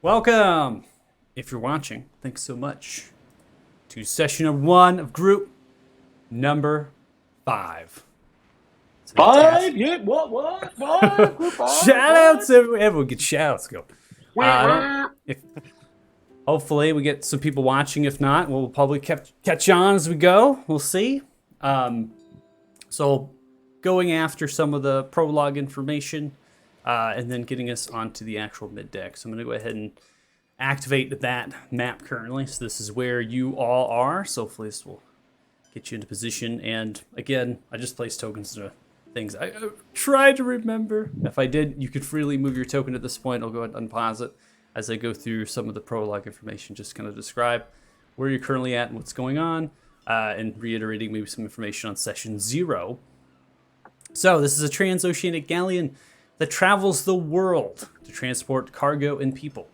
Welcome, if you're watching, thanks so much, to session number 1 of group number 5. It's Five? fantastic. Yeah, what? Group five? Shout What? outs, everyone get shout outs go. I don't, Wah. if hopefully we get some people watching. If not, we'll probably catch on as we go. We'll see. So going after some of the prologue information, and then getting us onto the actual mid deck. So I'm going to go ahead and activate that map currently. So this is where you all are. So hopefully this will get you into position. And again, I just placed tokens into things. I tried to remember. If I did, you could freely move your token at this point. I'll go ahead and unpause it as I go through some of the prologue information, just kind of describe where you're currently at and what's going on, and reiterating maybe some information on session 0. So this is a transoceanic galleon that travels the world to transport cargo and people.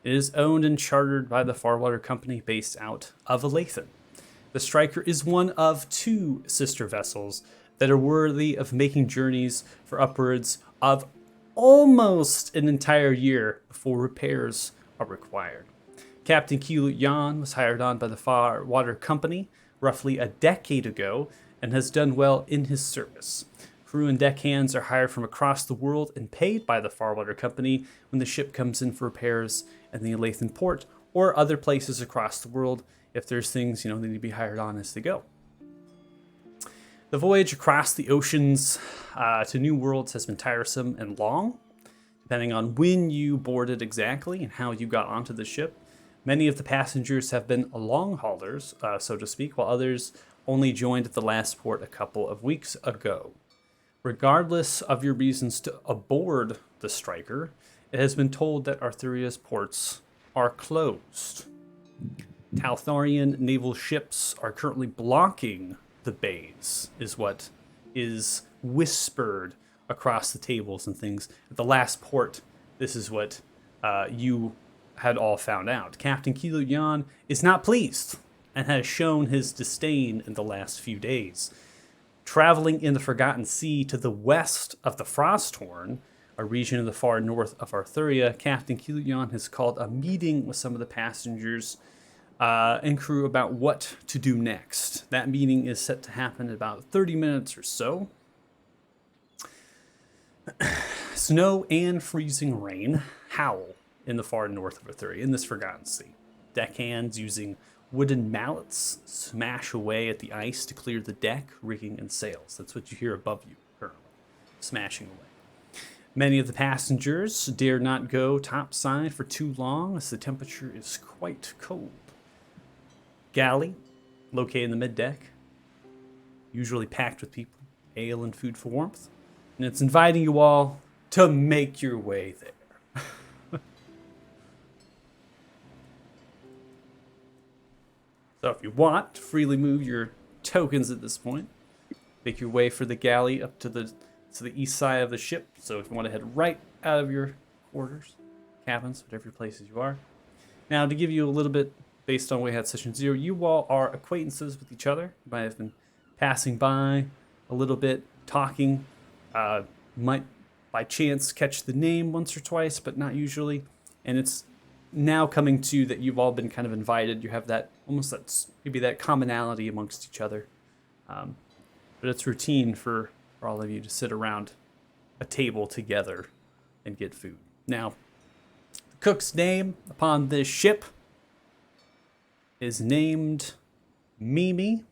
It is owned and chartered by the Farwater Company based out of Alathan. The Striker is one of 2 sister vessels that are worthy of making journeys for upwards of almost an entire year before repairs are required. Captain Kilut Yan was hired on by the Farwater Company roughly a decade ago and has done well in his service. Crew and deckhands are hired from across the world and paid by the Farwater Company when the ship comes in for repairs in the Alathan port or other places across the world if there's things, they need to be hired on as they go. The voyage across the oceans to new worlds has been tiresome and long, depending on when you boarded exactly and how you got onto the ship. Many of the passengers have been long haulers, so to speak, while others only joined at the last port a couple of weeks ago. Regardless of your reasons to aboard the Striker, it has been told that Arthuria's ports are closed. Taltharian naval ships are currently blocking the bays, is what is whispered across the tables and things. At the last port, this is what you had all found out. Captain Kilu Yan is not pleased and has shown his disdain in the last few days. Traveling in the Forgotten Sea to the west of the Frosthorn, a region in the far north of Arthuria, Captain Kiluyan has called a meeting with some of the passengers and crew about what to do next. That meeting is set to happen in about 30 minutes or so. Snow and freezing rain howl in the far north of Arthuria, in this Forgotten Sea. Deckhands using wooden mallets smash away at the ice to clear the deck, rigging, and sails. That's what you hear above you currently, smashing away. Many of the passengers dare not go topside for too long as the temperature is quite cold. Galley, located in the middeck, usually packed with people, ale and food for warmth, and it's inviting you all to make your way there. So if you want to freely move your tokens at this point, make your way for the galley up to the east side of the ship. So if you want to head right out of your quarters, cabins, whatever places you are. Now to give you a little bit based on we had session 0, you all are acquaintances with each other. You might have been passing by a little bit, talking. Might by chance catch the name once or twice, but not usually. And it's now coming to that you've all been kind of invited. You have that almost maybe that commonality amongst each other, but it's routine for all of you to sit around a table together and get food. Now, the cook's name upon this ship is named Mimi.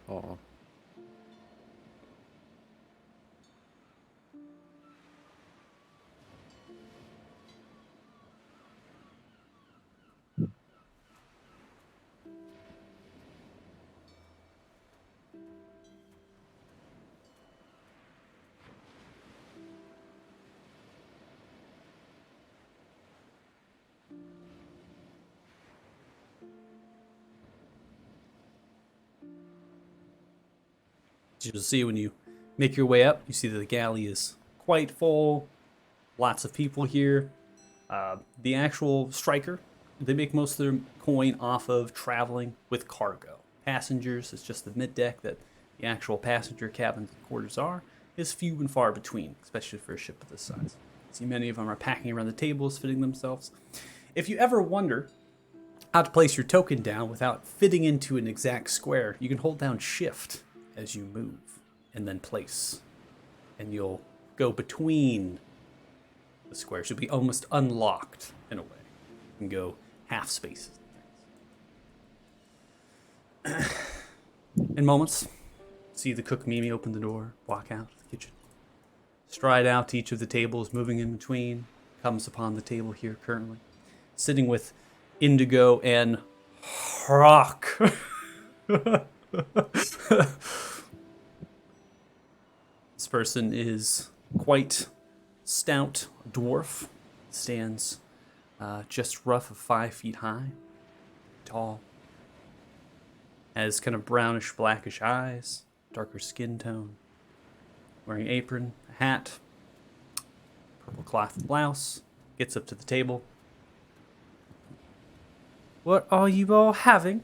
Oh. You'll see when you make your way up, you see that the galley is quite full. Lots of people here. The actual Striker, they make most of their coin off of traveling with cargo. Passengers, it's just the mid deck that the actual passenger cabin quarters are, is few and far between, especially for a ship of this size. See, many of them are packing around the tables, fitting themselves. If you ever wonder how to place your token down without fitting into an exact square, you can hold down Shift as you move, and then place. And you'll go between the squares. You'll be almost unlocked in a way. You can go half spaces. In moments, see the cook Mimi open the door, walk out of the kitchen, stride out to each of the tables, moving in between, comes upon the table here currently, sitting with Indigo and Rock. This person is quite stout dwarf, stands just rough of 5 feet high, tall, has kind of brownish blackish eyes, darker skin tone, wearing apron, a hat, purple cloth blouse, gets up to the table. What are you all having?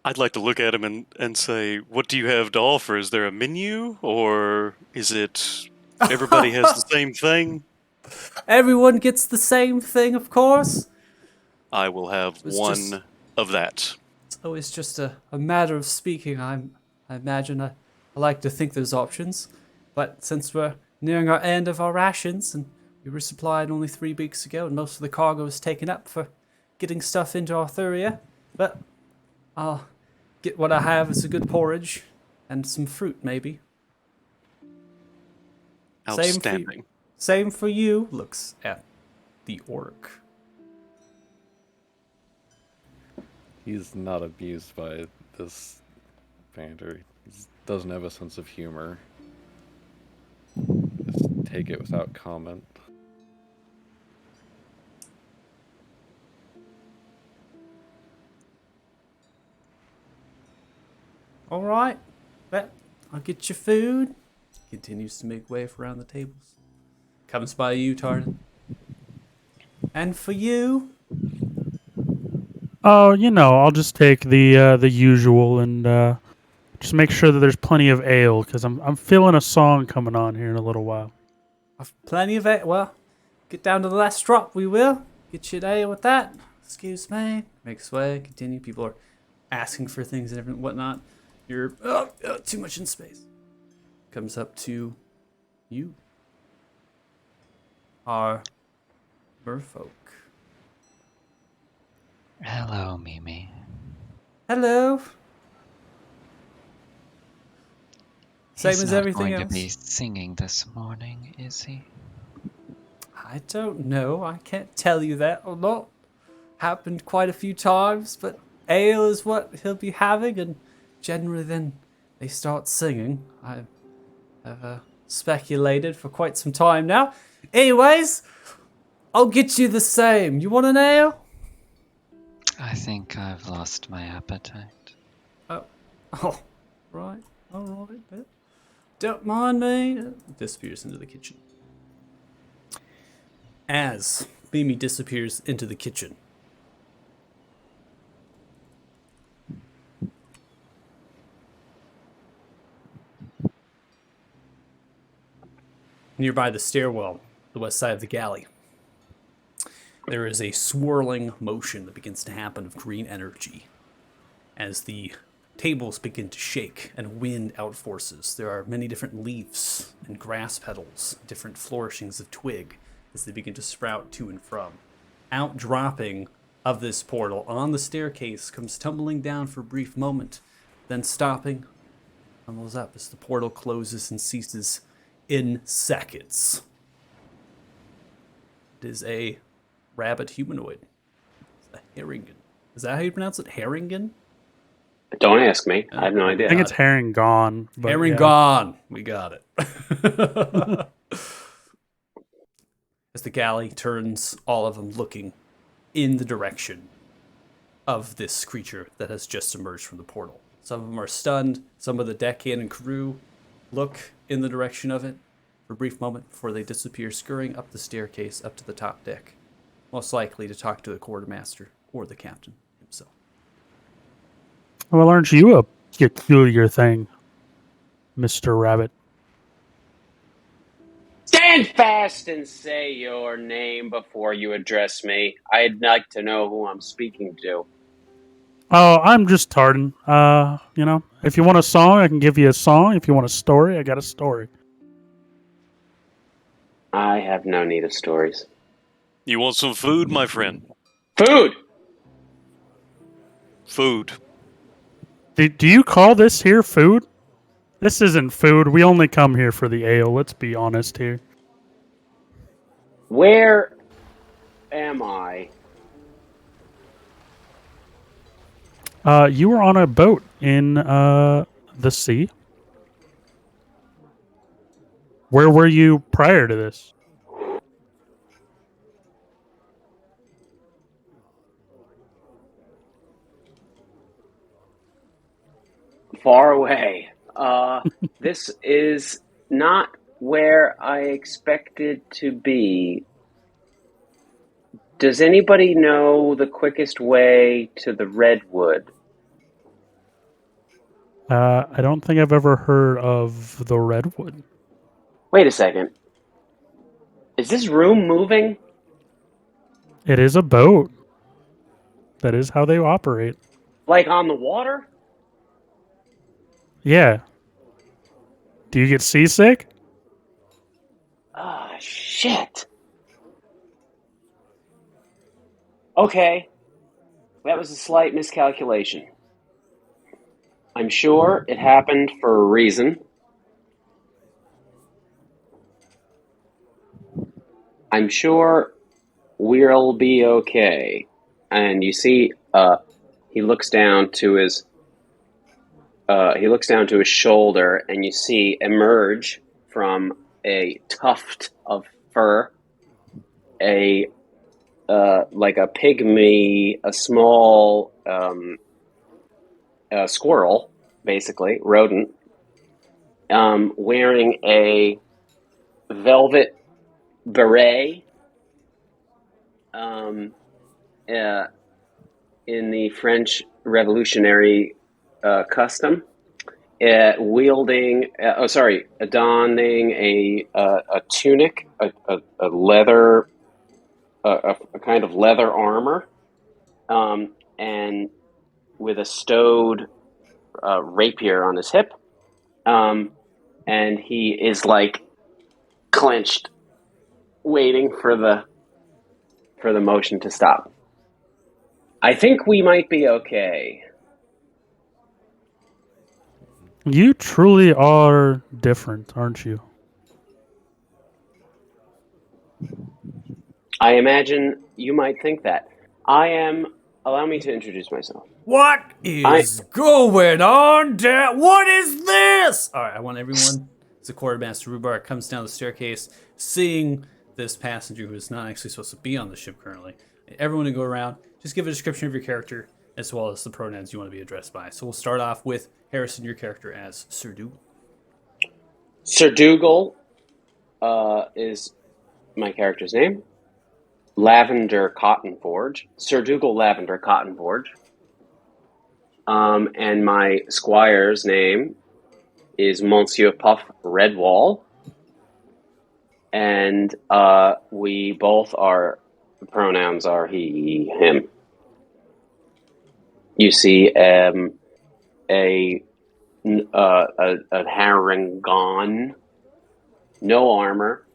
I'd like to look at him and say, what do you have to offer? Is there a menu, or is it everybody has the same thing? Everyone gets the same thing, of course. I will have one of that. It's always just a matter of speaking. I imagine I like to think there's options. But since we're nearing our end of our rations, and we were supplied only 3 weeks ago, and most of the cargo is taken up for getting stuff into Arthuria, but I'll get what I have is a good porridge and some fruit, maybe. Outstanding. Same for you. Looks at the orc. He's not abused by this banter. He doesn't have a sense of humor. Just take it without comment. All right, well, I'll get your food. Continues to make way around the tables. Comes by you, Tardan. And for you? Oh, I'll just take the usual and just make sure that there's plenty of ale because I'm feeling a song coming on here in a little while. I've plenty of it. Well, get down to the last drop, we will. Get you an ale with that. Excuse me. Make way. Continue. People are asking for things and everything, whatnot. You're too much in space. Comes up to you. Our merfolk. Hello, Mimi. Hello. Same He's as not everything going else. to be singing this morning, is he? I don't know. I can't tell you that or not. Happened quite a few times, but ale is what he'll be having, and generally then they start singing. I have speculated for quite some time now. Anyways, I'll get you the same. You want an ale? I think I've lost my appetite. Oh, right. All right. Then. Don't mind me. Disappears into the kitchen. As Mimi disappears into the kitchen, nearby the stairwell, the west side of the galley, there is a swirling motion that begins to happen of green energy as the tables begin to shake and wind outforces. There are many different leaves and grass petals, different flourishings of twig as they begin to sprout to and from. Outdropping of this portal on the staircase comes tumbling down for a brief moment, then stopping, tumbles up as the portal closes and ceases in seconds. It is a rabbit humanoid. It's a Herringen. Is that how you pronounce it? Herringen? Don't ask me. I have no idea. I think it's herring gone. But Herringon. We got it. As the galley turns, all of them looking in the direction of this creature that has just emerged from the portal. Some of them are stunned. Some of the deckhand and crew look in the direction of it for a brief moment before they disappear, scurrying up the staircase up to the top deck. most likely to talk to the quartermaster or the captain himself. Well, aren't you a peculiar thing, Mr. Rabbit? Stand fast and say your name before you address me. I'd like to know who I'm speaking to. Oh, I'm just Tardan. If you want a song, I can give you a song. If you want a story, I got a story. I have no need of stories. You want some food, my friend? Food! Food. Do you call this here food? This isn't food. We only come here for the ale. Let's be honest here. Where am I? You were on a boat in the sea. Where were you prior to this? Far away. This is not where I expected to be. Does anybody know the quickest way to the Redwood? I don't think I've ever heard of the Redwood. Wait a second. Is this room moving? It is a boat. That is how they operate. Like on the water? Yeah. Do you get seasick? Ah, shit. Okay. That was a slight miscalculation. I'm sure it happened for a reason. I'm sure we'll be okay. And you see, he looks down to his shoulder, and you see emerge from a tuft of fur like a pygmy, a small squirrel, basically rodent, wearing a velvet beret. In the French Revolutionary custom, donning a tunic, a leather, a kind of leather armor, and with a stowed rapier on his hip, and he is like clenched, waiting for the motion to stop. I think we might be okay. You truly are different, aren't you? I imagine you might think that. Allow me to introduce myself. What is going on down? What is this? All right, I want everyone, as the quartermaster Rhubarb comes down the staircase, seeing this passenger who is not actually supposed to be on the ship currently. Everyone to go around, just give a description of your character as well as the pronouns you want to be addressed by. So we'll start off with Harrison, your character as Sir Dougal. Sir Dougal is my character's name. Lavender Cotton Forge. Sir Dougal Lavender Cotton Forge. And my squire's name is Monsieur Puff Redwall. And we both are, the pronouns are he, him. You see a harangon, no armor,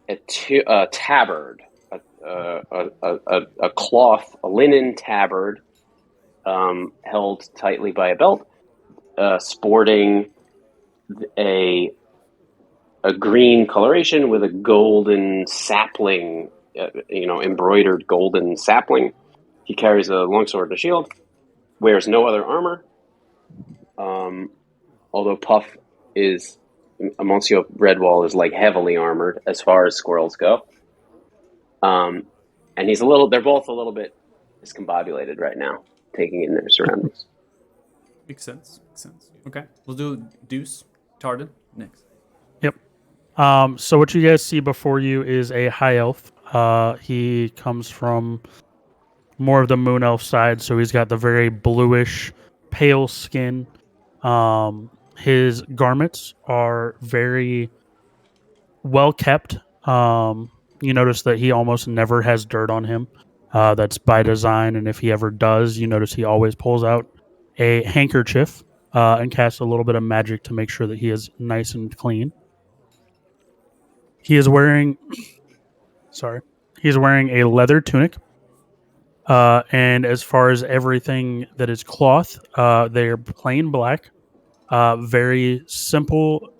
a tabard, a cloth, a linen tabard, held tightly by a belt, sporting a green coloration with a golden sapling, embroidered golden sapling. He carries a longsword and a shield, wears no other armor, although Puff is, Monsieur Redwall is like heavily armored as far as squirrels go. And they're both a little bit discombobulated right now, taking in their surroundings. Makes sense. Okay, we'll do Deuce, Tardan, next. Yep. So what you guys see before you is a high elf. He comes from more of the moon elf side, so he's got the very bluish, pale skin. His garments are very well kept. You notice that he almost never has dirt on him. That's by design, and if he ever does, you notice he always pulls out a handkerchief and casts a little bit of magic to make sure that he is nice and clean. He is wearing, sorry, he's wearing a leather tunic. And as far as everything that is cloth, they're plain black, very simple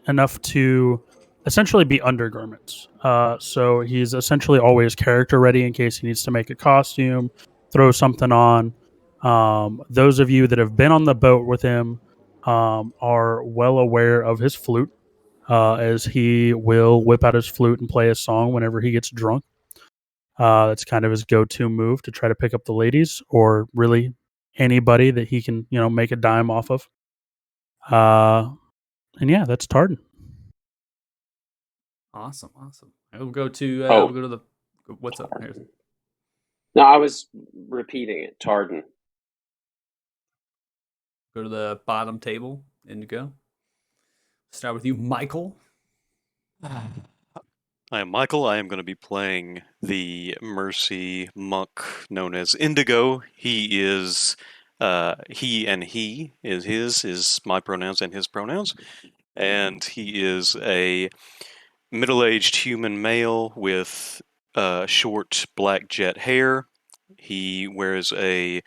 enough to essentially be undergarments. So he's essentially always character ready in case he needs to make a costume, throw something on. Those of you that have been on the boat with him are well aware of his flute, as he will whip out his flute and play a song whenever he gets drunk. That's kind of his go-to move to try to pick up the ladies or really anybody that he can, make a dime off of. And yeah, that's Tardan. Awesome. We'll go to Oh. we'll go to the what's up? Here's, No, I was repeating it. Tardan. go to the bottom table. Indigo. Start with you, Michael. I am Michael. I am going to be playing the Mercy monk known as Indigo. He is, he and he is his, is my pronouns and his pronouns. And he is a middle-aged human male with short black jet hair. He wears a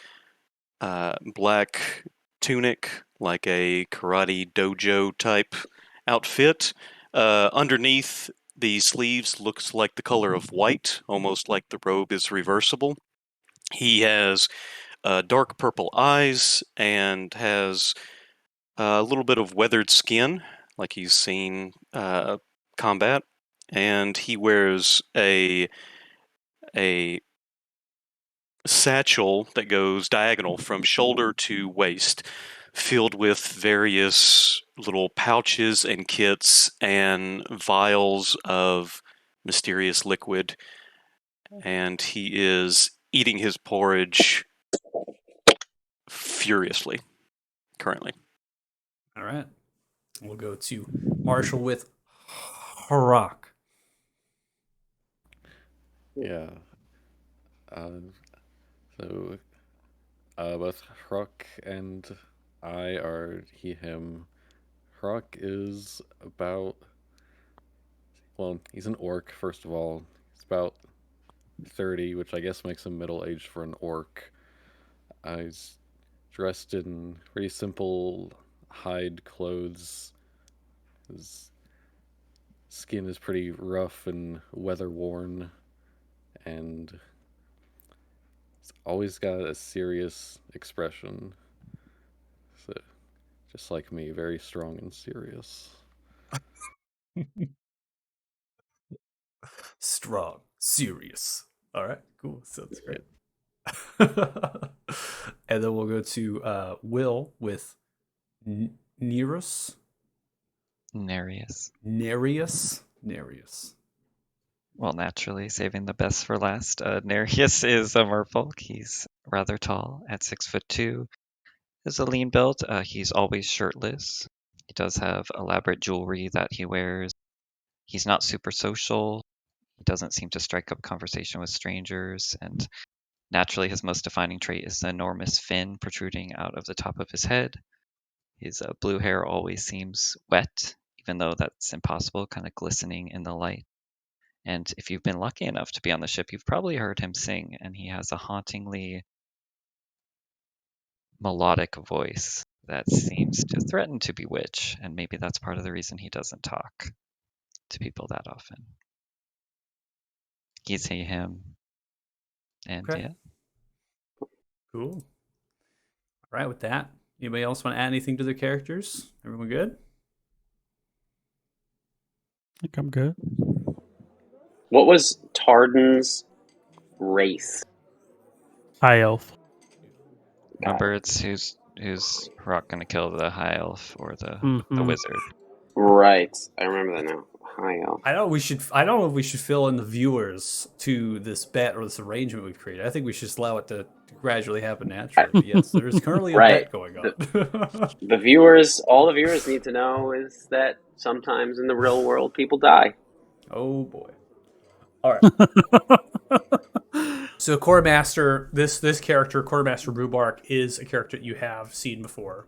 black tunic, like a karate dojo type outfit. Underneath, the sleeves looks like the color of white, almost like the robe is reversible. He has dark purple eyes and has a little bit of weathered skin, like he's seen combat. And he wears a satchel that goes diagonal from shoulder to waist, filled with various little pouches and kits and vials of mysterious liquid. And he is eating his porridge furiously currently. All right. We'll go to Marshall with Harak. Yeah. So, both Hrok and I are he, him. Hrok is about, well, he's an orc, first of all. He's about 30, which I guess makes him middle-aged for an orc. He's dressed in pretty simple hide clothes. His skin is pretty rough and weather-worn, and he's always got a serious expression. So, just like me, very strong and serious. Strong, serious. All right, cool. Sounds great. And then we'll go to Will with Nerus. Nereus. Nereus. Well, naturally, saving the best for last. Nereus is a merfolk. He's rather tall, at 6'2". Is a lean build. He's always shirtless. He does have elaborate jewelry that he wears. He's not super social. He doesn't seem to strike up conversation with strangers, and naturally, his most defining trait is the enormous fin protruding out of the top of his head. His blue hair always seems wet, even though that's impossible, kind of glistening in the light. And if you've been lucky enough to be on the ship, you've probably heard him sing, and he has a hauntingly melodic voice that seems to threaten to bewitch, and maybe that's part of the reason he doesn't talk to people that often. He's he, him, and Okay. yeah. Cool. All right, with that, anybody else want to add anything to their characters? Everyone good? I think I'm good. What was Tardan's race? High elf. Remember, it's who's Rock gonna kill, the high elf or the Mhm. wizard? Right. I remember that now. IL. I don't know if we should fill in the viewers to this bet or this arrangement we've created. I think we should just allow it to gradually happen naturally. But yes, there is currently a Right. bet going on. The viewers, all the viewers need to know is that sometimes in the real world people die. Oh boy. All right. So Quartermaster, this character, Quartermaster Rhubark, is a character that you have seen before.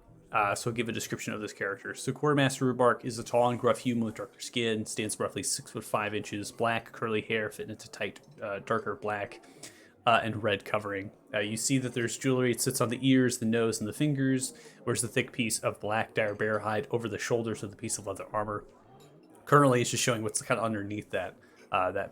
So I'll give a description of this character. So Quartermaster Rhubark is a tall and gruff human with darker skin, stands roughly 6'5", black curly hair fit into tight, darker black and red covering. You see that there's jewelry. It sits on the ears, the nose, and the fingers. Wears the thick piece of black dire bear hide over the shoulders with a piece of leather armor. Currently, it's just showing what's kind of underneath that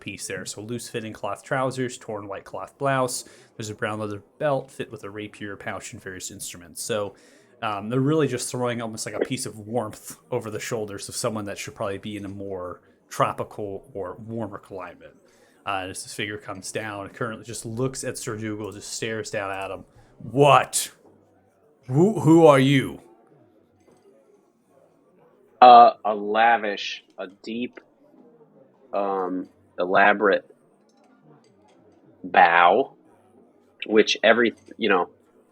piece there. So loose-fitting cloth trousers, torn white cloth blouse. There's a brown leather belt fit with a rapier, pouch, and various instruments. So they're really just throwing almost like a piece of warmth over the shoulders of someone that should probably be in a more tropical or warmer climate. As this figure comes down, it currently just looks at Sir Dougal, just stares down at him. What? Who are you? A lavish, a deep, elaborate bow, which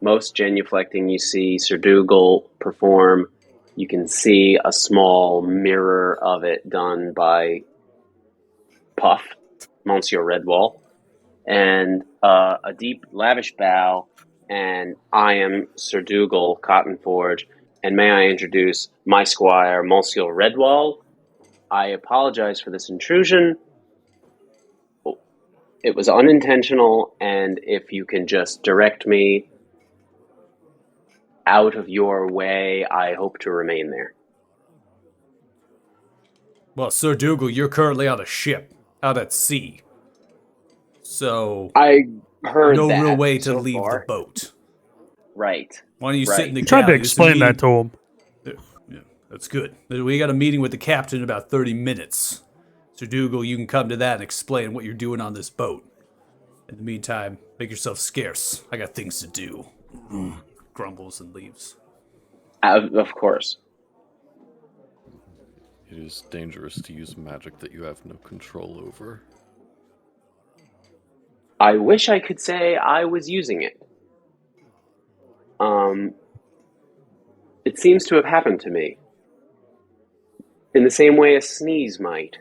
most genuflecting you see Sir Dougal perform. You can see a small mirror of it done by Puff, Monsieur Redwall, and a deep, lavish bow, and I am Sir Dougal Cottonforge, and may I introduce my squire, Monsieur Redwall. I apologize for this intrusion. It was unintentional, and if you can just direct me out of your way, I hope to remain there. Well, Sir Dougal, you're currently on a ship, out at sea. So I heard no that real way to so leave far. the boat. Right. Why don't you sit in the Tried to galley? This is a explain that meeting- to him. Yeah, that's good. We got a meeting with the captain in about 30 minutes. Sir Dougal, you can come to that and explain what you're doing on this boat. In the meantime, make yourself scarce. I got things to do. Grumbles and leaves. Of course. It is dangerous to use magic that you have no control over. I wish I could say I was using it. It seems to have happened to me. In the same way a sneeze might,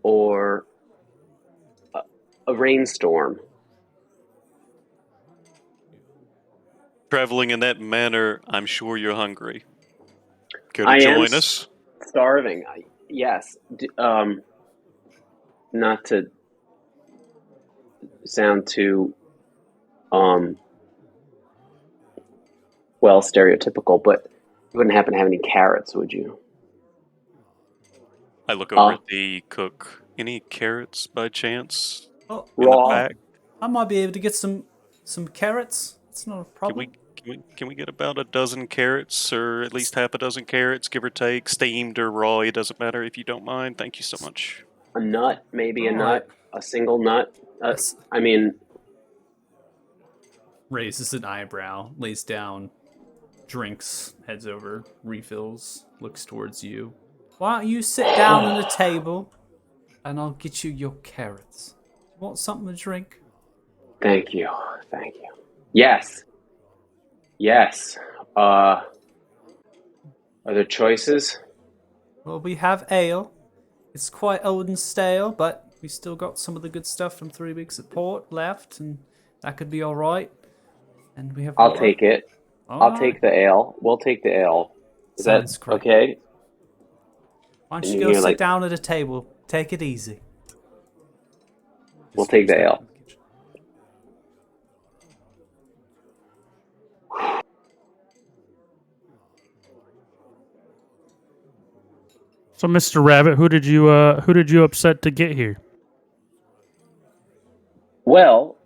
or a rainstorm. Traveling in that manner, I'm sure you're hungry. Care I to am join us? starving. Yes. Not to sound too, stereotypical, but you wouldn't happen to have any carrots, would you? I look over at the cook. Any carrots by chance Oh, in the Raw. pack? I might be able to get some carrots. It's not a problem. Can we get about a dozen carrots, or at least half a dozen carrots, give or take, steamed or raw? It doesn't matter if you don't mind. Thank you so much. A nut, maybe a All nut, a single nut. Yes. I mean, Raises an eyebrow, lays down, drinks, heads over, refills, looks towards you. Why don't you sit down at the table and I'll get you your carrots. Want something to drink? thank you. Yes. Are there choices? Well, we have ale. It's quite old and stale, but we still got some of the good stuff from 3 weeks at port left, and that could be all right. And we have. I'll take it. All I'll right. take the ale. We'll take the ale. Is Sounds that great. okay? Why don't and you go you're sit like- down at a table? Take it easy. We'll take the ale. So, Mr. Rabbit, who did you upset to get here? Well,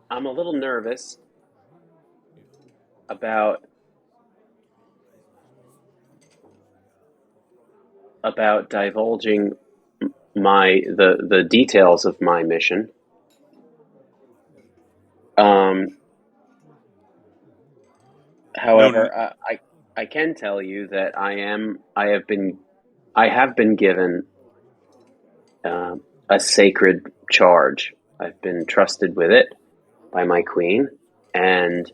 I'm a little nervous about divulging the details of my mission. However, I can tell you that I I have been given a sacred charge. I've been trusted with it by my queen, and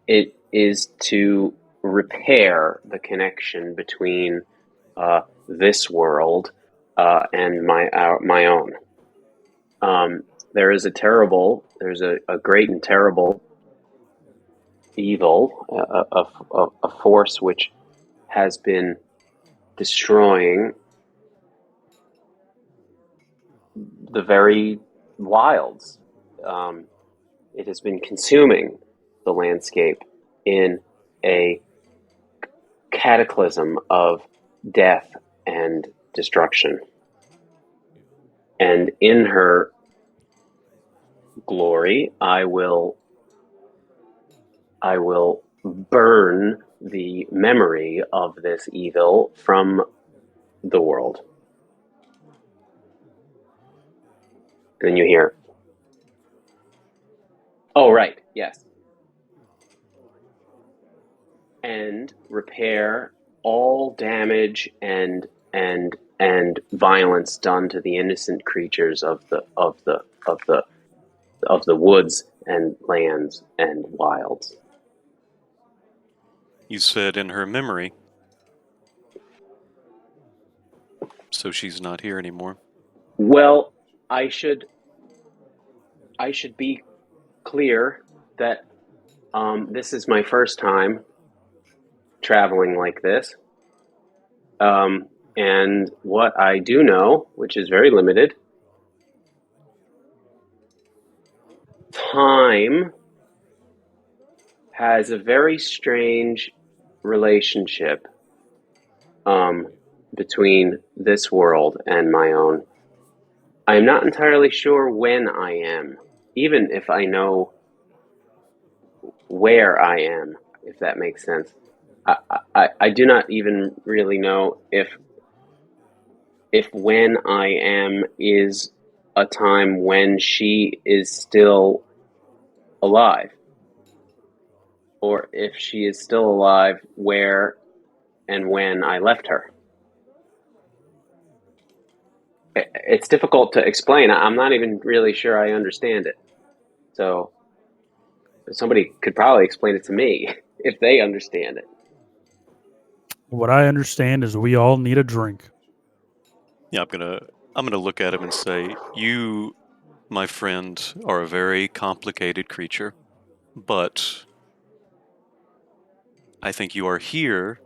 it is to repair the connection between this world and my own. There's a great and terrible evil, a force which has been destroying the very wilds. It has been consuming the landscape in a cataclysm of death and destruction. And in her glory, I will burn the memory of this evil from the world. And then you hear, oh, right, yes. And repair all damage and violence done to the innocent creatures of the woods and lands and wilds. You said in her memory. So she's not here anymore. Well, I should be clear that this is my first time traveling like this. And what I do know, which is very limited, time has a very strange relationship between this world and my own. I'm not entirely sure when I am, even if I know where I am, if that makes sense. I do not even really know if when I am is a time when she is still alive, or if she is still alive where and when I left her. It's difficult to explain. I'm not even really sure I understand it. So somebody could probably explain it to me if they understand it. What I understand is we all need a drink. Yeah, I'm gonna look at him and say, you, my friend, are a very complicated creature, but I think you are here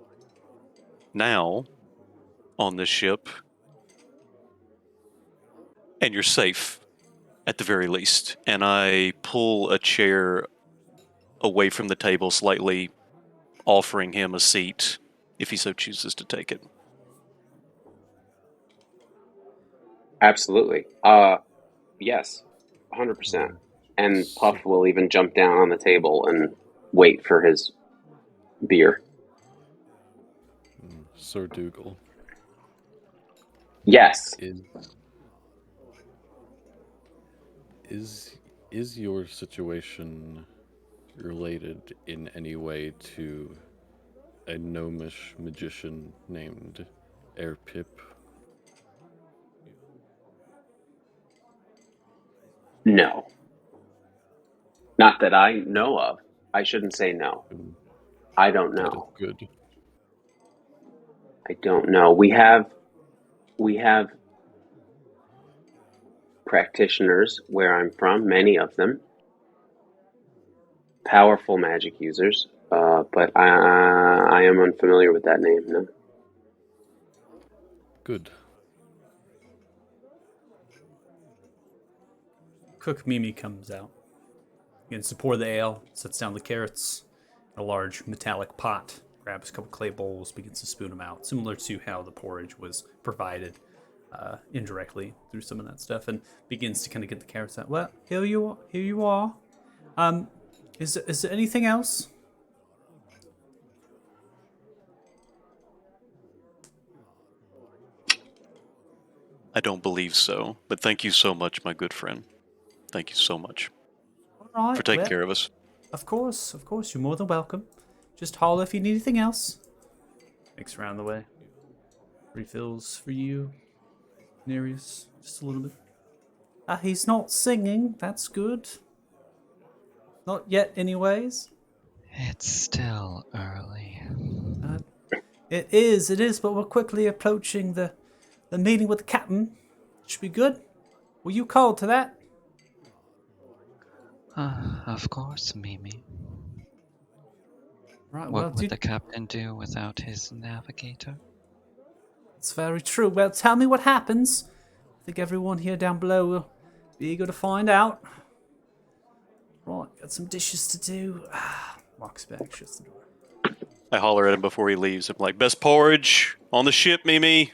now on this ship, and you're safe at the very least. And I pull a chair away from the table slightly, offering him a seat if he so chooses to take it. Absolutely. Yes, 100%. And Puff will even jump down on the table and wait for his beer. Sir Dougal. Yes. Is your situation related in any way to a gnomish magician named Erpip? No. Not that I know of. I shouldn't say no. I don't know. That is good. I don't know. We have practitioners where I'm from, many of them, powerful magic users, but I am unfamiliar with that name. No. Good. Cook Mimi comes out. Begins to pour the ale, sets down the carrots in a large metallic pot, grabs a couple clay bowls, begins to spoon them out, similar to how the porridge was provided indirectly through some of that stuff, and begins to kind of get the carrots out. Well, here you are. Is there anything else? I don't believe so, but thank you so much, my good friend. Thank you so much All right, for taking care of us. Of course, you're more than welcome. Just holler if you need anything else. Mix around the way. Refills for you, Nerus. Just a little bit. He's not singing. That's good. Not yet, anyways. It's still early. It is, but we're quickly approaching the meeting with the captain. Should be good. Were you called to that? Of course, Mimi. Right, What well, would the captain do without his navigator? it's very true. Well, tell me what happens. I think everyone here down below will be eager to find out. Right, got some dishes to do. Walks back, shuts the door. I holler at him before he leaves. I'm like, best porridge on the ship, Mimi.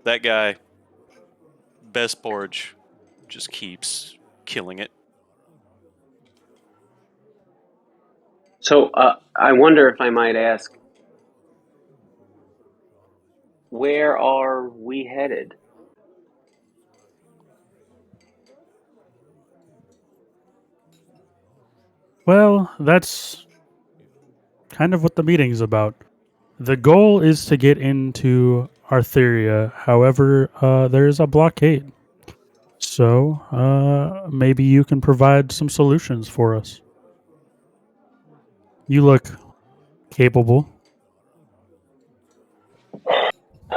That guy, best porridge, just keeps killing it. So I wonder if I might ask, where are we headed? Well, that's kind of what the meeting's about. The goal is to get into Artheria. However, there is a blockade. So, maybe you can provide some solutions for us. You look capable.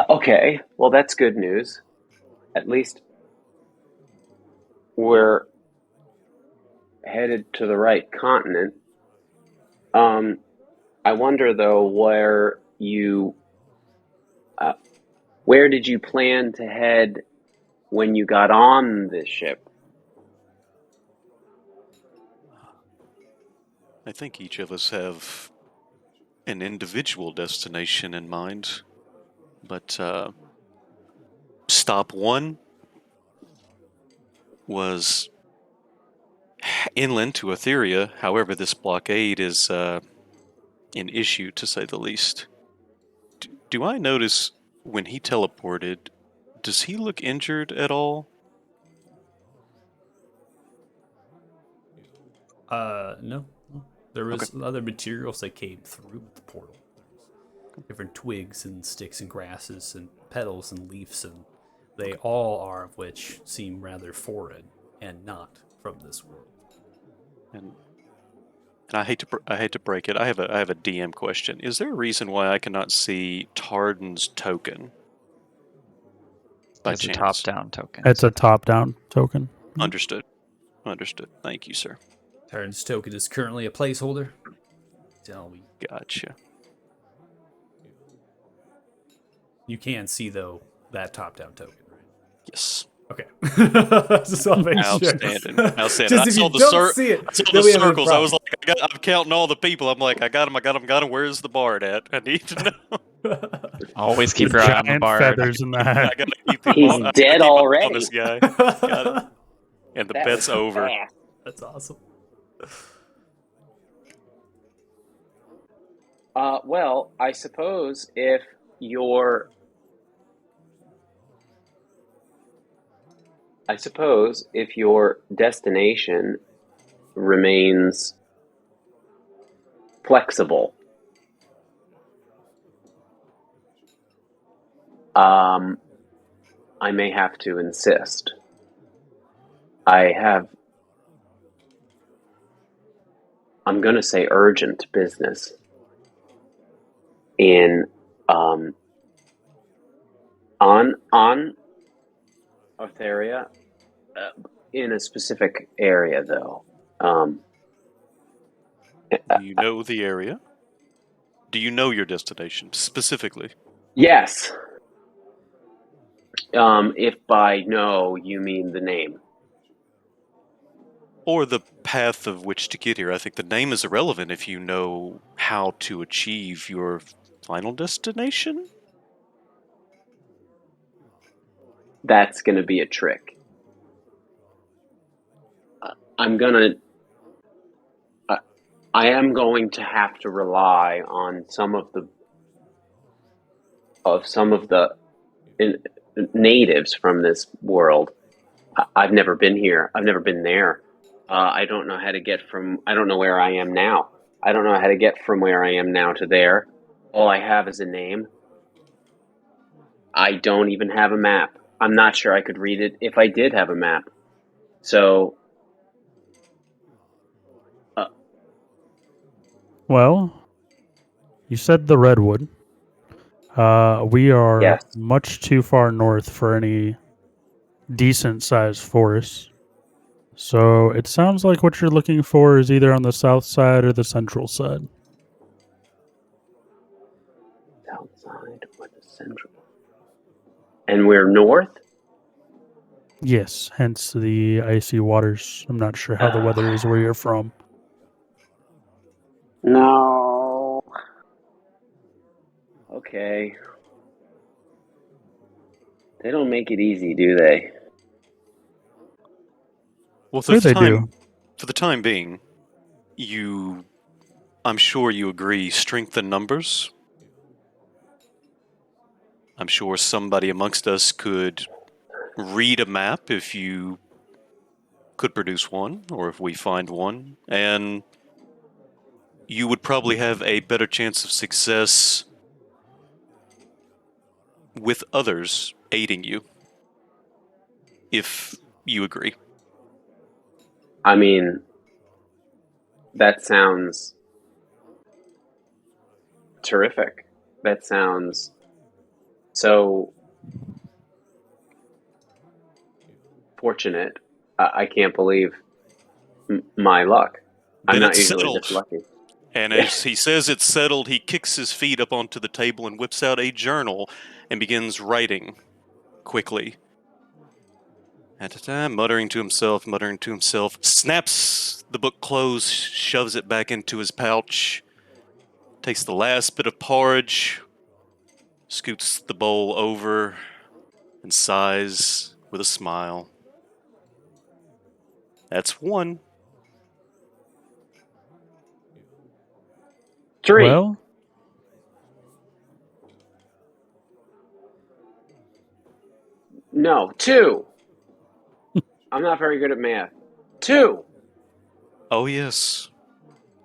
Okay, well, that's good news. At least we're headed to the right continent. I wonder, though, where did you plan to head when you got on this ship? I think each of us have an individual destination in mind, but stop one was inland to Etheria. However, this blockade is an issue, to say the least. Do I notice when he teleported, does he look injured at all? No. There was other materials that came through the portal. Different twigs and sticks and grasses and petals and leaves, and they all are of which seem rather foreign and not from this world. And I hate to break it. I have a DM question. Is there a reason why I cannot see Tardan's token? By It's a chance. top-down token. It's a top-down token. Understood. Thank you, sir. Tardan's token is currently a placeholder. Gotcha. You can see, though, that top-down token, right? Yes. Okay. Just want to make sure. Outstanding. Just if you don't see it, I saw then the we have a circles. I was problem. like, I'm counting all the people. I'm like, I got him. Where's the bard at? I need to know. Always keep your eye on the Giant bard. feathers in the I hat. gotta keep the He's I gotta dead keep an eye on already. this guy. Got it. And the That bet's was over. fast. That's awesome. Well, I suppose if your destination remains flexible, I may have to insist. I'm going to say urgent business in on Artheria, in a specific area, though. Do you know the area? Do you know your destination specifically? Yes. If by no you mean the name. Or the path of which to get here. I think the name is irrelevant if you know how to achieve your final destination. That's going to be a trick. I am going to have to rely on some of the natives from this world. I've never been here. I've never been there. I don't know how to get from. I don't know where I am now. I don't know how to get from where I am now to there. All I have is a name. I don't even have a map. I'm not sure I could read it if I did have a map. So, Well, you said the redwood. We are yes. much too far north for any decent sized forest. So it sounds like what you're looking for is either on the south side or the central side. Outside or the central. And we're north? Yes, hence the icy waters. I'm not sure how the weather is where you're from. No. Okay. They don't make it easy, do they? Well, Here they do. for the time being, I'm sure you agree, strength in numbers. I'm sure somebody amongst us could read a map if you could produce one, or if we find one, and you would probably have a better chance of success with others aiding you, if you agree. I mean, that sounds terrific. That sounds so fortunate. I can't believe my luck. I'm Then not it's usually settled. this lucky. And as he says it's settled, he kicks his feet up onto the table and whips out a journal and begins writing quickly. At a time, muttering to himself, snaps the book closed, shoves it back into his pouch, takes the last bit of porridge, scoots the bowl over, and sighs with a smile. That's one. 3. Well, No, 2. I'm not very good at math. 2. Oh, yes.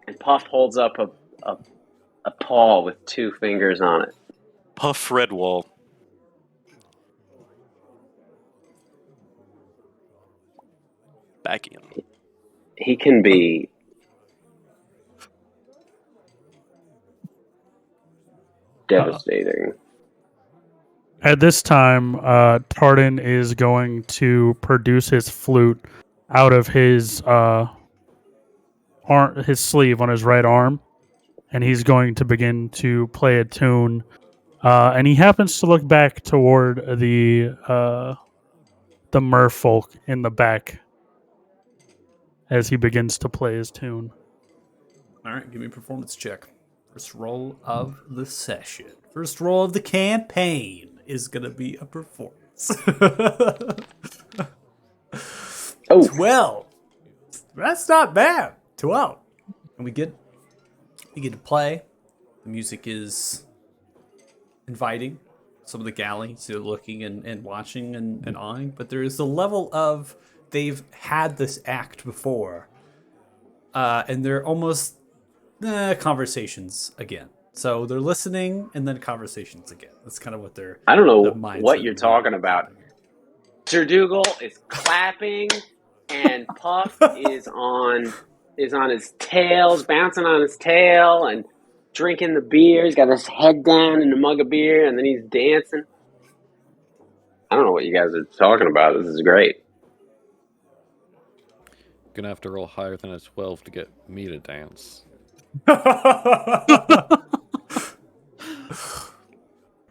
And Puff holds up a paw with 2 fingers on it. Puff Redwall. Back in. He can be devastating. at this time, Tardan is going to produce his flute out of his his sleeve on his right arm, and he's going to begin to play a tune. And he happens to look back toward the merfolk in the back as he begins to play his tune. All right, give me a performance check. First roll of the session. First roll of the campaign is going to be a performance. Oh, 12. That's not bad. 12. And we get to play. The music is inviting. Some of the galleys are looking and watching and eyeing. But there is a level of they've had this act before. And they're almost conversations again. So they're listening and then conversations again. That's kind of what they're. I don't know the mindset what you're of talking about. Sir Dougal is clapping, and Puff is on his tails, bouncing on his tail, and drinking the beer. He's got his head down in a mug of beer, and then he's dancing. I don't know what you guys are talking about. This is great. Gonna have to roll higher than a 12 to get me to dance.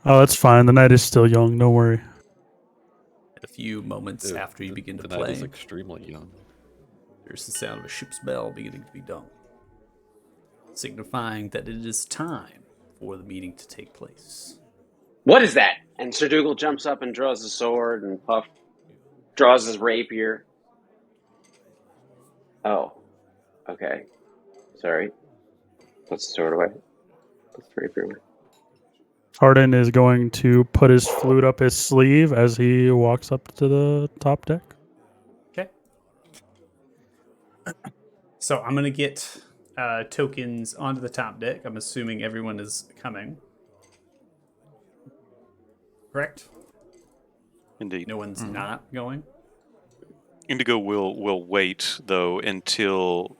Oh, that's fine. The night is still young. Don't worry. A few moments after you begin to the night play, is extremely young. there's the sound of a ship's bell beginning to be done, signifying that it is time for the meeting to take place. What is that? And Sir Dougal jumps up and draws his sword, and Puff draws his rapier. Oh, okay. Sorry. Puts the sword away. Puts the rapier away. Tardan is going to put his flute up his sleeve as he walks up to the top deck. Okay. So I'm gonna get tokens onto the top deck. I'm assuming everyone is coming. Correct? Indeed. No one's not going. Indigo will wait though until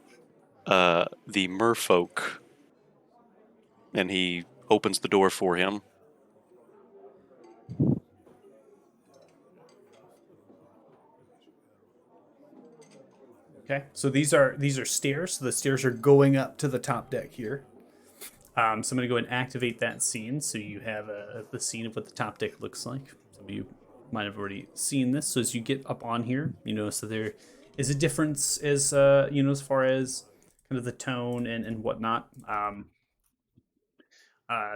the merfolk, and he opens the door for him. Okay, so these are stairs. So the stairs are going up to the top deck here. So I'm going to go and activate that scene, so you have the scene of what the top deck looks like. Some of you might have already seen this. So as you get up on here, you notice that there is a difference as as far as kind of the tone and whatnot.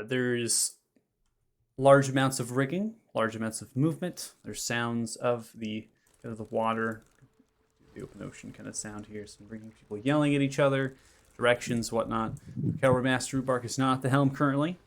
There's large amounts of rigging, large amounts of movement. There's sounds of the kind of the water, the open ocean kind of sound here. Some rigging, people yelling at each other, directions, whatnot. Cavalry Master Rubark is not at the helm currently.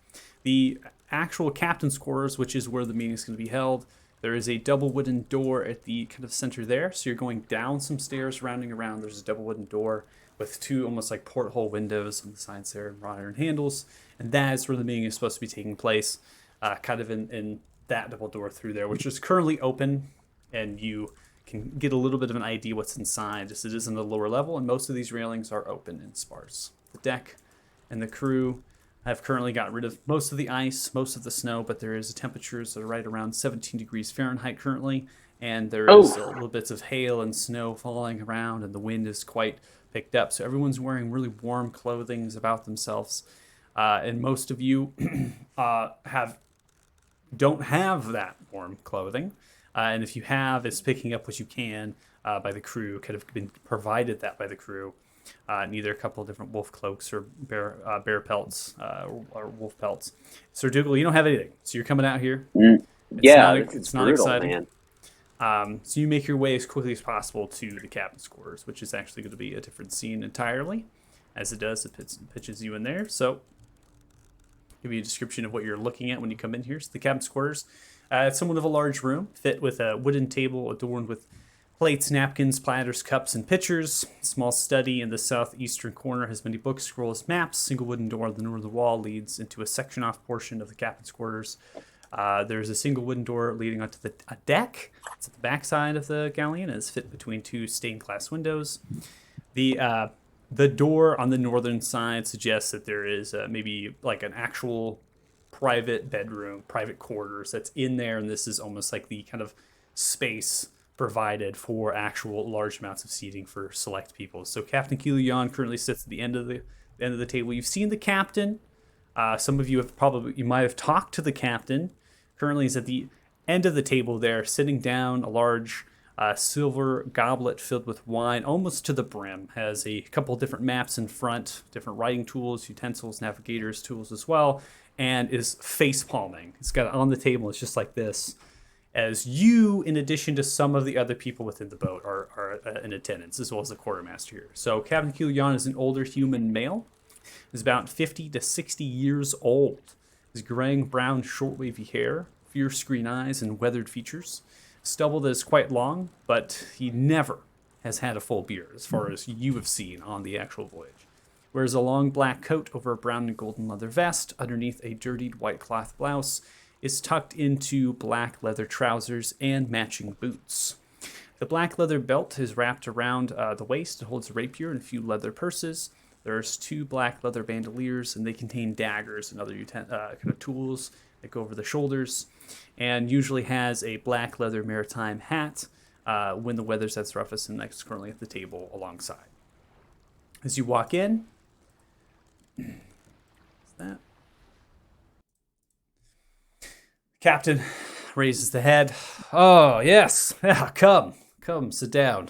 The actual captain's quarters, which is where the meeting is going to be held, there is a double wooden door at the kind of center there. So you're going down some stairs, rounding around. There's a double wooden door with two almost like porthole windows on the sides there and wrought iron handles. And that is where the meeting is supposed to be taking place, kind of in that double door through there, which is currently open, and you can get a little bit of an idea what's inside, just it is in the lower level, and most of these railings are open and sparse. The deck and the crew have currently got rid of most of the ice, most of the snow, but there is temperatures that are right around 17 degrees Fahrenheit currently, and there is little bits of hail and snow falling around, and the wind is quite picked up. So everyone's wearing really warm clothing about themselves, and most of you don't have that warm clothing. And if you have, it's picking up what you can by the crew, kind of been provided that by the crew. And either a couple of different wolf cloaks or bear pelts or wolf pelts. So Dougal, you don't have anything. So you're coming out here. It's not brutal, exciting. So you make your way as quickly as possible to the captain's quarters, which is actually going to be a different scene entirely. As it does, it pitches you in there. So give you a description of what you're looking at when you come in here. So the captain's quarters. It's somewhat of a large room, fit with a wooden table adorned with plates, napkins, platters, cups, and pitchers. Small study in the southeastern corner has many books, scrolls, maps. Single wooden door on the northern wall leads into a section-off portion of the captain's quarters. There's a single wooden door leading onto a deck. It's at the backside of the galleon and is fit between two stained glass windows. The door on the northern side suggests that there is maybe like an actual private bedroom, private quarters that's in there, and this is almost like the kind of space provided for actual large amounts of seating for select people. So Captain Kilian currently sits at the end of the table. You've seen the captain. Some of you might have talked to the captain. Currently, he's at the end of the table there, sitting down. A large silver goblet filled with wine, almost to the brim. Has a couple different maps in front, different writing tools, utensils, navigators tools as well, and is face palming. It's got it on the table. It's just like this. As you, in addition to some of the other people within the boat, are in attendance, as well as the quartermaster here. So Captain Kilian is an older human male. He's about 50 to 60 years old. His graying brown, short, wavy hair, fierce green eyes, and weathered features. Stubble that is quite long, but he never has had a full beard, as far as you have seen on the actual voyage. Wears a long black coat over a brown and golden leather vest. Underneath a dirtied white cloth blouse is tucked into black leather trousers and matching boots. The black leather belt is wrapped around the waist. It holds a rapier and a few leather purses. There's two black leather bandoliers, and they contain daggers and other kind of tools that go over the shoulders, and usually has a black leather maritime hat when the weather's at its roughest, and that's currently at the table alongside. As you walk in, that captain raises the head. Oh, yes. Yeah, come, sit down.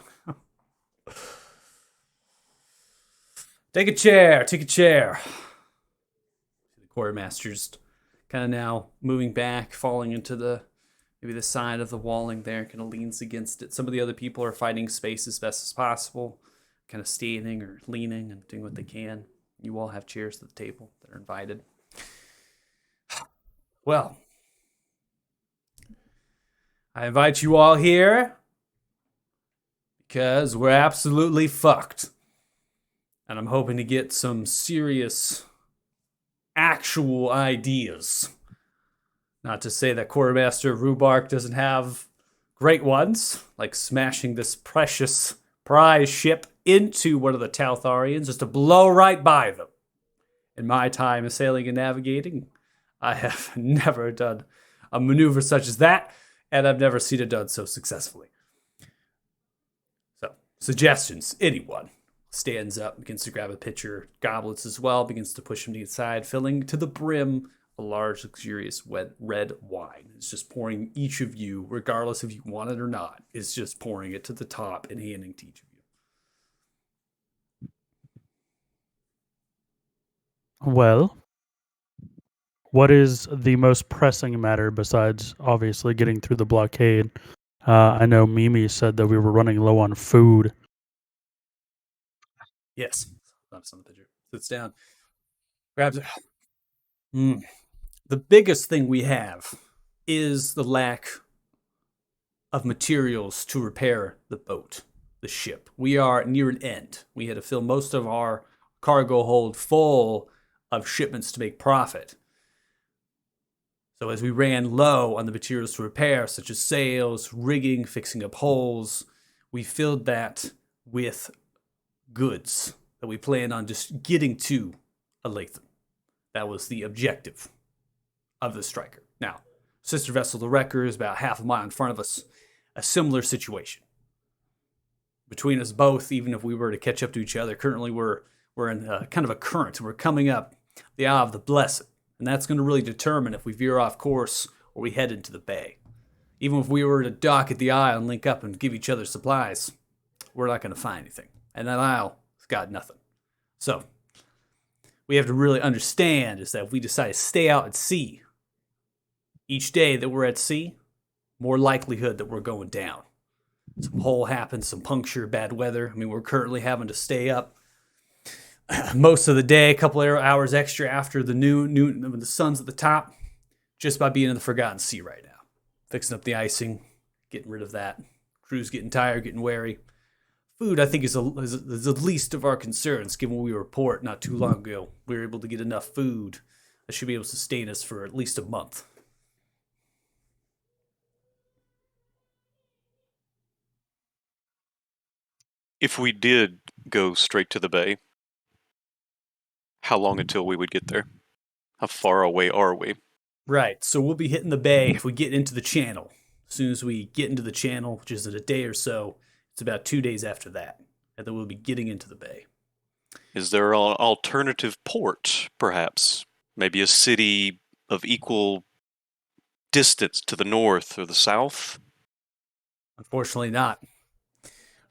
Take a chair. The quartermaster's kind of now moving back, falling into maybe the side of the walling there, kind of leans against it. Some of the other people are finding space as best as possible, kind of standing or leaning and doing what they can. You all have chairs at the table that are invited. Well, I invite you all here because we're absolutely fucked. And I'm hoping to get some serious, actual ideas. Not to say that Quartermaster Rubark doesn't have great ones, like smashing this precious prize ship into one of the Taltharians just to blow right by them. In my time of sailing and navigating, I have never done a maneuver such as that, and I've never seen it done so successfully. So, suggestions, anyone stands up, begins to grab a pitcher, goblets as well, begins to push them to the side, filling to the brim a large, luxurious red wine. It's just pouring each of you, regardless if you want it or not, it's just pouring it to the top and handing to each of you. Well, what is the most pressing matter besides obviously getting through the blockade? I know Mimi said that we were running low on food. Yes. That's on the pitcher. Sits down. Grabs it. The biggest thing we have is the lack of materials to repair the boat, the ship. We are near an end. We had to fill most of our cargo hold full of shipments to make profit. So as we ran low on the materials to repair, such as sails, rigging, fixing up holes, we filled that with goods that we planned on just getting to Alathan. That was the objective of the striker. Now, sister vessel the Wrecker is about half a mile in front of us. A similar situation. Between us both, even if we were to catch up to each other, currently we're in kind of a current. We're coming up the Eye of the Blessed. And that's going to really determine if we veer off course or we head into the bay. Even if we were to dock at the Isle and link up and give each other supplies, we're not going to find anything. And that Isle has got nothing. So, we have to really understand is that if we decide to stay out at sea, each day that we're at sea, more likelihood that we're going down. Some hole happens, some puncture, bad weather. I mean, we're currently having to stay up most of the day, a couple of hours extra after the noon when the sun's at the top, just by being in the Forgotten Sea right now. Fixing up the icing, getting rid of that. Crew's getting tired, getting wary. Food, I think, is the least of our concerns, given what we report not too long ago. We were able to get enough food that should be able to sustain us for at least a month. If we did go straight to the bay, how long until we would get there? How far away are we? Right, so we'll be hitting the bay if we get into the channel. As soon as we get into the channel, which is in a day or so, it's about 2 days after that. And then we'll be getting into the bay. Is there an alternative port, perhaps? Maybe a city of equal distance to the north or the south? Unfortunately not.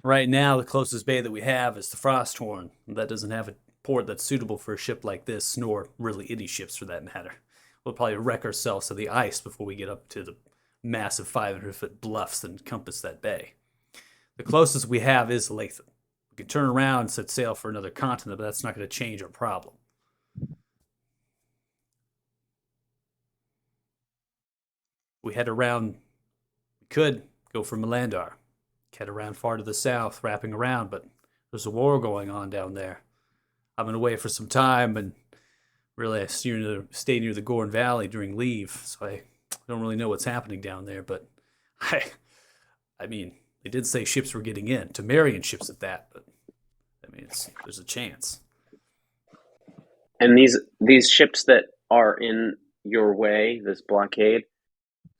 Right now, the closest bay that we have is the Frosthorn. That doesn't have a port that's suitable for a ship like this, nor really any ships for that matter. We'll probably wreck ourselves to the ice before we get up to the massive 500-foot bluffs that encompass that bay. The closest we have is Lathan. We can turn around and set sail for another continent, but that's not going to change our problem. We head around, we could go for Melandar. Head around far to the south, wrapping around, but there's a war going on down there. I've been away for some time, and really I stay near the Gorn Valley during leave, so I don't really know what's happening down there, but I mean, they did say ships were getting in, Temerian ships at that, but I mean, there's a chance. And these ships that are in your way, this blockade,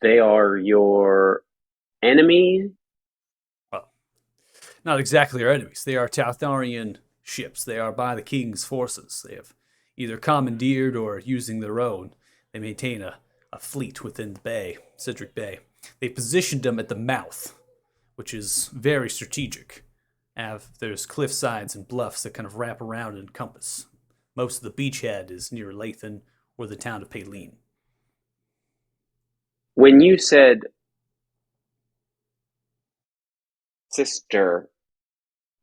they are your enemy? Well, not exactly our enemies. They are Taltharian ships. They are by the king's forces. They have either commandeered or using their own. They maintain a fleet within the bay, Cedric Bay. They positioned them at the mouth, which is very strategic. There's cliff sides and bluffs that kind of wrap around and encompass. Most of the beachhead is near Lathan or the town of Paylene. When you said sister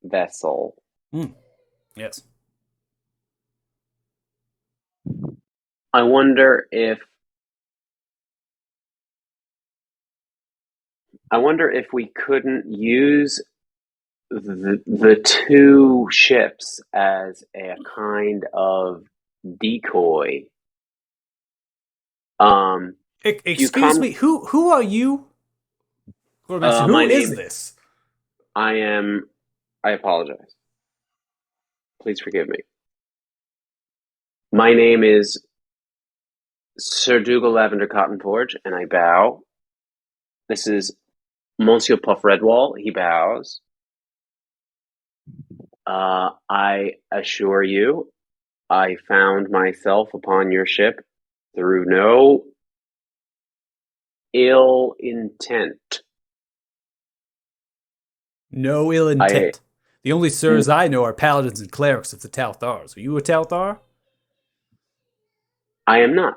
vessel, Yes. I wonder if we couldn't use the two ships as a kind of decoy. If you Excuse come, me, who are you? Quartermaster, who my is name. this? I apologize. Please forgive me. My name is Sir Dougal Lavender Cottonforge, and I bow. This is Monsieur Puff Redwall. He bows. I assure you, I found myself upon your ship through no ill intent. No ill intent. The only sirs I know are paladins and clerics of the Talthars. Are you a Talthar? I am not.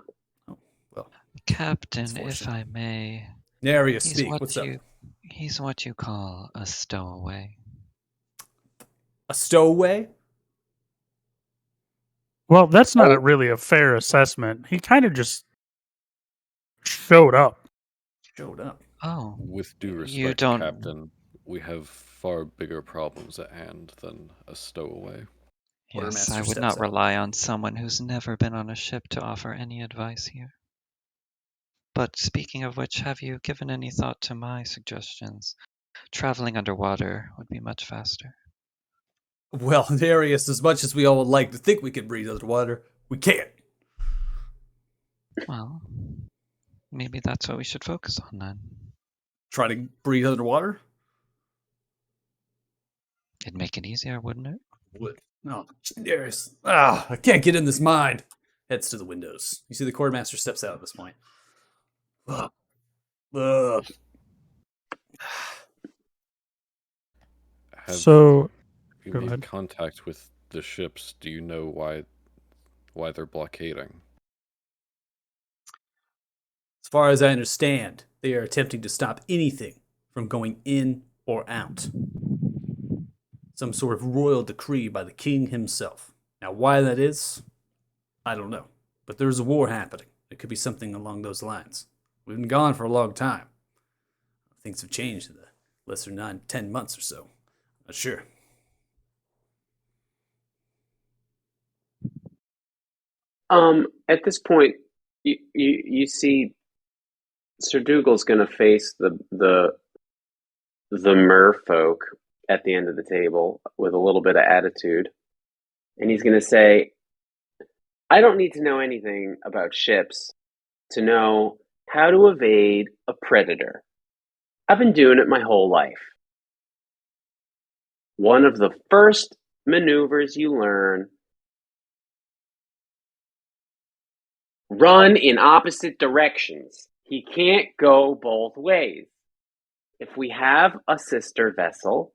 Oh, well, Captain, if I may, Nerus, he's speak. What's up? He's what you call a stowaway. A stowaway? Well, that's not really a fair assessment. He kind of just showed up. Showed up. Oh, With due you respect, don't. Captain, we have far bigger problems at hand than a stowaway. Yes, Quartermaster I would steps not out. rely on someone who's never been on a ship to offer any advice here. But speaking of which, have you given any thought to my suggestions? Traveling underwater would be much faster. Well, Darius, as much as we all would like to think we can breathe underwater, we can't. Well, maybe that's what we should focus on then. Try to breathe underwater? It'd make it easier, wouldn't it? Would. No, Darius. I can't get in this mind. Heads to the windows. You see the quartermaster steps out at this point. Ugh. Ugh. So, You go made ahead. contact with the ships. Do you know why they're blockading? As far as I understand, they are attempting to stop anything from going in or out. Some sort of royal decree by the king himself. Now, why that is, I don't know. But there's a war happening. It could be something along those lines. We've been gone for a long time. Things have changed in the lesser 9-10 months or so. Not sure. At this point, you see, Sir Dougal's going to face the merfolk at the end of the table with a little bit of attitude, and he's going to say, "I don't need to know anything about ships to know how to evade a predator. I've been doing it my whole life. One of the first maneuvers you learn, run in opposite directions. He can't go both ways. If we have a sister vessel,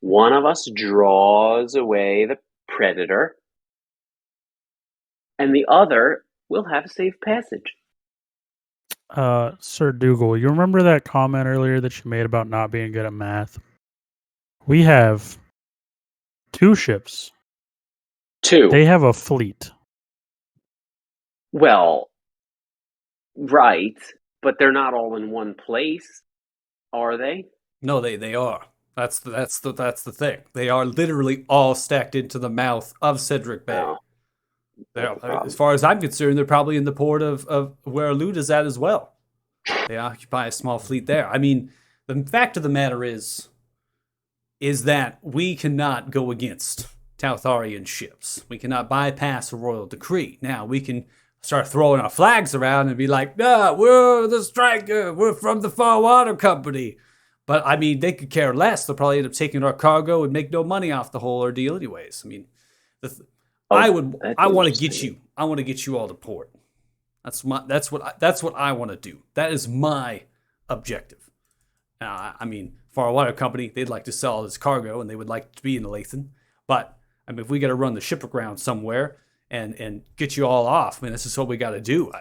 one of us draws away the predator, and the other will have safe passage." Sir Dougal, you remember that comment earlier that you made about not being good at math? We have 2 ships. Two. They have a fleet. Well, right, but they're not all in one place, are they? No, they are. That's the thing. They are literally all stacked into the mouth of Cedric Bay. Oh, that's a problem. As far as I'm concerned, they're probably in the port of where Alud is at as well. They occupy a small fleet there. I mean, the fact of the matter is that we cannot go against Taltharian ships. We cannot bypass a royal decree. Now, we can start throwing our flags around and be like, "Nah, we're the striker. We're from the Far Water Company." But, I mean, they could care less. They'll probably end up taking our cargo and make no money off the whole ordeal anyways. I mean, I want to get you. I want to get you all to port. That's what I want to do. That is my objective. I mean, Far Water Company, they'd like to sell all this cargo and they would like to be in the Lathan. But I mean, if we got to run the ship aground somewhere and get you all off, I mean, this is what we got to do.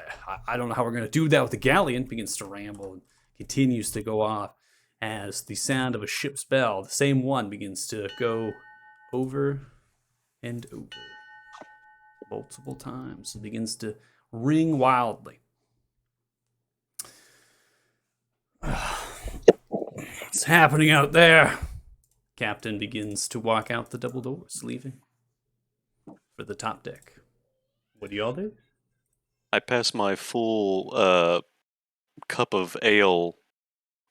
I don't know how we're going to do that with the galleon. Begins to ramble and continues to go off as the sound of a ship's bell, the same one, begins to go over and over multiple times. It begins to ring wildly. What's happening out there? Captain begins to walk out the double doors, leaving for the top deck. What do y'all do? I pass my full cup of ale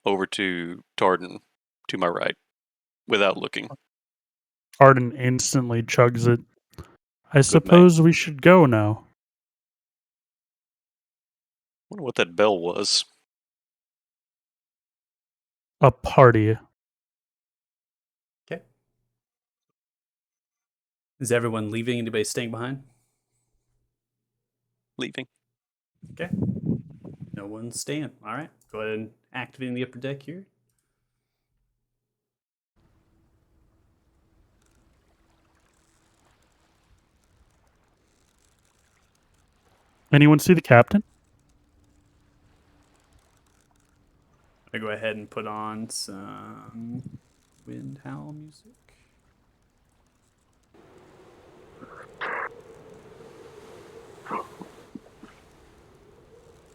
over to Tardan to my right without looking. Arden instantly chugs it. I man. suppose we should go now. Wonder what that bell was. A party. Okay. Is everyone leaving? Anybody staying behind? Leaving. Okay. No one's staying. All right. Go ahead and activate the upper deck here. Anyone see the captain? I go ahead and put on some wind howl music.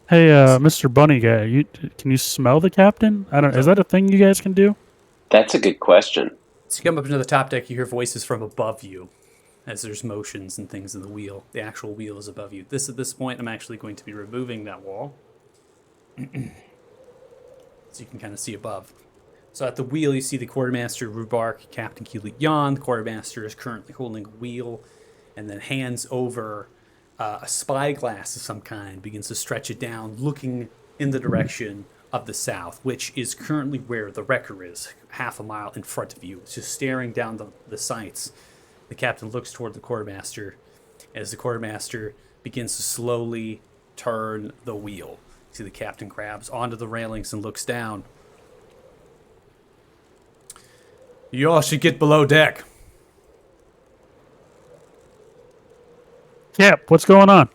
Hey, Mr. Bunny guy, can you smell the captain? I don't. Is that a thing you guys can do? That's a good question. So you come up into the top deck, you hear voices from above you as there's motions and things in the wheel. The actual wheel is above you. At this point, I'm actually going to be removing that wall. So you can kind of see above. So at the wheel, you see the quartermaster, Rubark, Captain Keely Yon. The quartermaster is currently holding a wheel and then hands over a spyglass of some kind, begins to stretch it down, looking in the direction of the south, which is currently where the wrecker is, half a mile in front of you. It's just staring down the sights. The captain looks toward the quartermaster as the quartermaster begins to slowly turn the wheel. You see the captain grabs onto the railings and looks down. You all should get below deck. Cap, what's going on?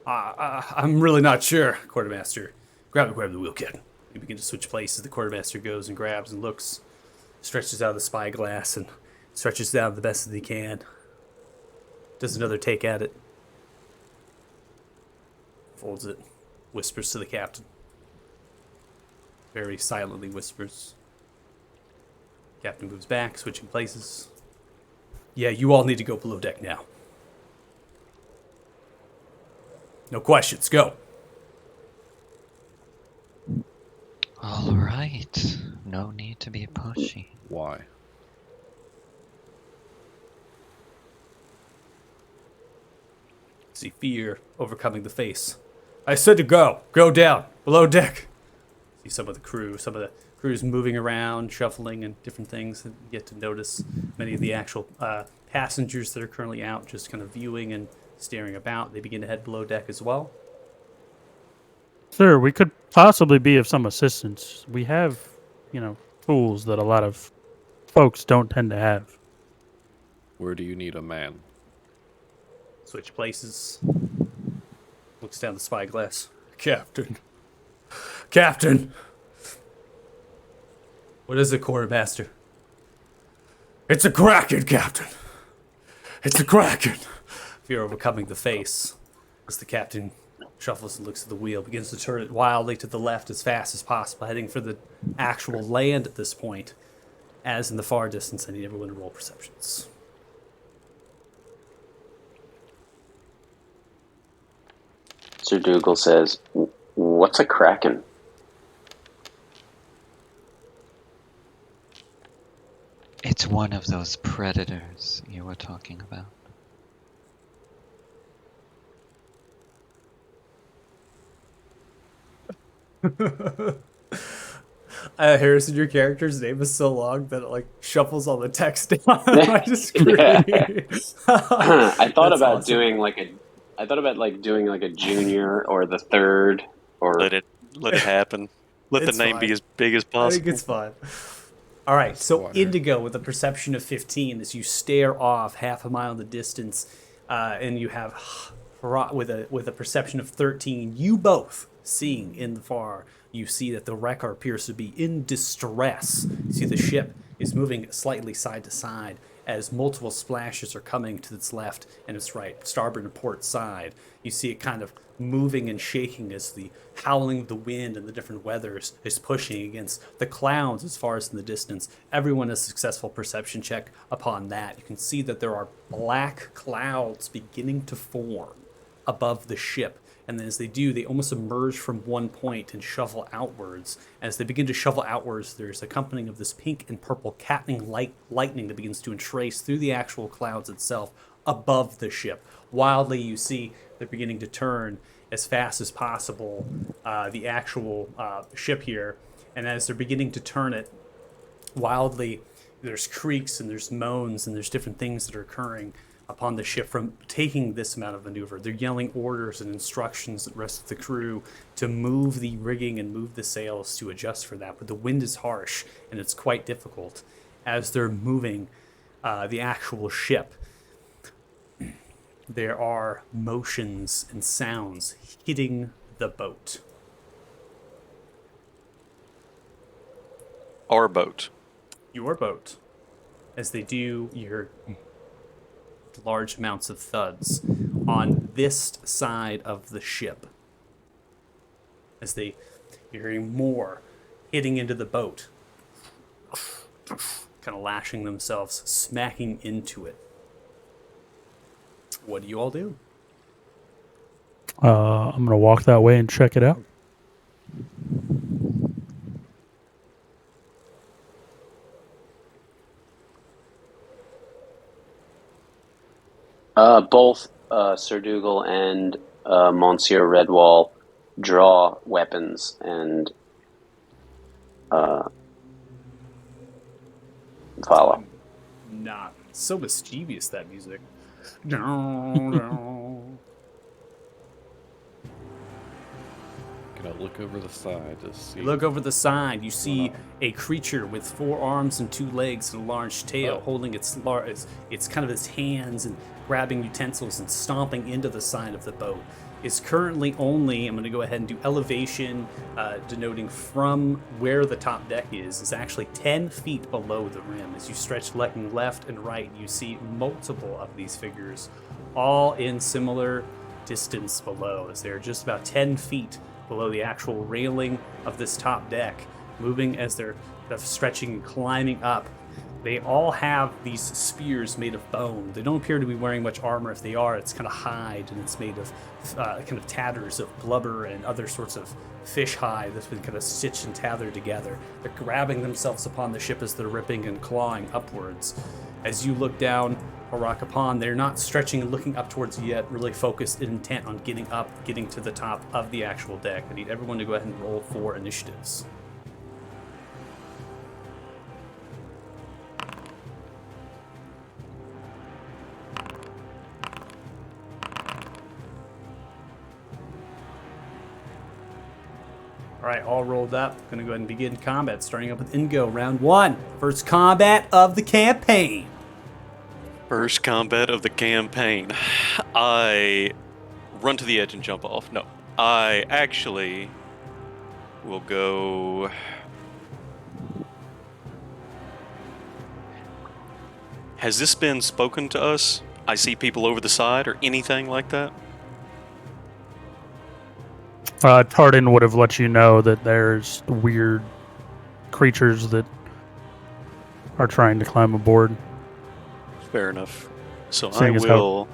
I'm really not sure, quartermaster. Grab the wheel, kid. You begin to switch places. The quartermaster goes and grabs and looks, stretches out the spyglass and stretches down the best that he can. Does another take at it. Folds it. Whispers to the captain. Very silently whispers. Captain moves back, switching places. Yeah, you all need to go below deck now. No questions, go. All right. No need to be pushy. Why? See fear overcoming the face. I said to go. Go down. Below deck. See some of the crew's moving around, shuffling, and different things. And you get to notice many of the actual passengers that are currently out, just kind of viewing and staring about. They begin to head below deck as well. Sir, we could possibly be of some assistance. We have, tools that a lot of folks don't tend to have. Where do you need a man? Switch places. Looks down the spyglass. Captain. Captain! What is it, quartermaster? It's a kraken, Captain! It's a kraken! Fear overcoming the face as the captain shuffles and looks at the wheel, begins to turn it wildly to the left as fast as possible, heading for the actual land at this point. As in the far distance, I need everyone to roll perceptions. Sir Dougal says, "What's a kraken?" It's one of those predators you were talking about. Harrison, your character's name is so long that it shuffles all the text down my screen. I thought about doing doing a junior or the third or Let it happen. Let It's the name fine. be as big as I possible. think it's fine. All right, so Water. Indigo with a perception of 15 as you stare off half a mile in the distance, and you have Harat with a perception of 13. You both seeing in the far, you see that the wrecker appears to be in distress. You see the ship is moving slightly side to side as multiple splashes are coming to its left and its right, starboard and port side. You see it kind of moving and shaking as the howling of the wind and the different weathers is pushing against the clouds as far as in the distance. Everyone has a successful perception check upon that. You can see that there are black clouds beginning to form above the ship. And then as they do, they almost emerge from one point and shovel outwards. As they begin to shovel outwards, there's accompanying of this pink and purple lightning that begins to trace through the actual clouds itself above the ship. Wildly, you see they're beginning to turn as fast as possible the actual ship here. And as they're beginning to turn it wildly, there's creaks and there's moans and there's different things that are occurring upon the ship from taking this amount of maneuver. They're yelling orders and instructions to the rest of the crew to move the rigging and move the sails to adjust for that. But the wind is harsh and it's quite difficult as they're moving the actual ship. There are motions and sounds hitting the boat. Our boat. Your boat. As they do, you hear large amounts of thuds on this side of the ship. As you're hearing more hitting into the boat, kind of lashing themselves, smacking into it. What do you all do? I'm going to walk that way and check it out. Both Sir Dougal and Monsieur Redwall draw weapons and follow. Not so mischievous, that music. No. Gonna look over the side to see. You look over the side, you see a creature with 4 arms and 2 legs and a large tail, holding its kind of its hands and grabbing utensils and stomping into the side of the boat. It's currently only, I'm going to go ahead and do elevation, denoting from where the top deck is actually 10 feet below the rim. As you stretch looking left and right, you see multiple of these figures, all in similar distance below, as they're just about 10 feet below the actual railing of this top deck, moving as they're kind of stretching and climbing up. They all have these spears made of bone. They don't appear to be wearing much armor. If they are, it's kind of hide, and it's made of kind of tatters of blubber and other sorts of fish hide that's been kind of stitched and tethered together. They're grabbing themselves upon the ship as they're ripping and clawing upwards. As you look down Rock upon, they're not stretching and looking up towards you yet, really focused and intent on getting up, getting to the top of the actual deck. I need everyone to go ahead and roll for initiatives. All right, all rolled up. Gonna go ahead and begin combat, starting up with Ingo, round 1. First combat of the campaign. First combat of the campaign. I run to the edge and jump off. No, I actually will go... Has this been spoken to us? I see people over the side or anything like that? Tardan would have let you know that there's weird creatures that are trying to climb aboard. Fair enough. So Seeing I as how- will...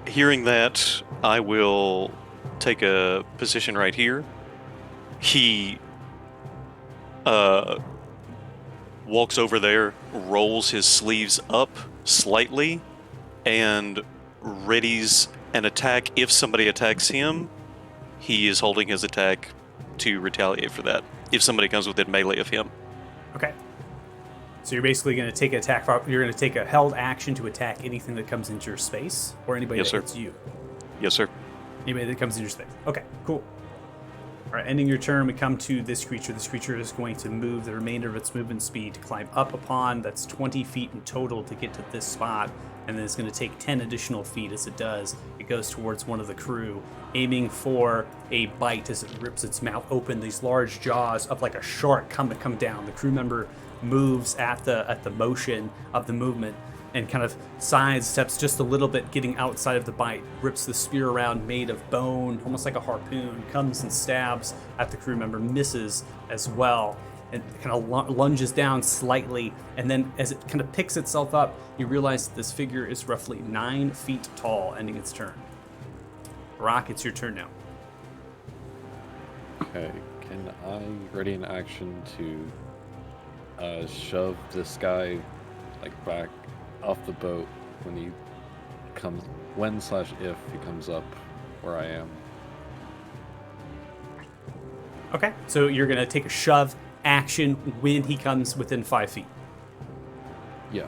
Hearing that, I will take a position right here. He walks over there, rolls his sleeves up slightly, and readies an attack. If somebody attacks him, he is holding his attack to retaliate for that. If somebody comes within melee of him. Okay. So you're basically going to take an attack. You're going to take a held action to attack anything that comes into your space, or anybody Yes, that sir. hits you. Yes, sir. Anybody that comes in your space. Okay, cool. All right, ending your turn, we come to this creature. This creature is going to move the remainder of its movement speed to climb up upon. That's 20 feet in total to get to this spot. and then it's going to take 10 additional feet. As it does, it goes towards one of the crew, aiming for a bite as it rips its mouth open. These large jaws of like a shark come down. The crew member moves at the motion of the movement and kind of sidesteps just a little bit, getting outside of the bite, rips the spear around made of bone, almost like a harpoon, comes and stabs at the crew member, misses as well, and kind of lunges down slightly, and then as it kind of picks itself up, you realize that this figure is roughly 9 feet tall, ending its turn. Rock, it's your turn now. Okay, can I ready an action to shove this guy like back off the boat when he comes, when/if he comes up where I am? Okay, so you're gonna take a shove action when he comes within 5 feet. Yeah.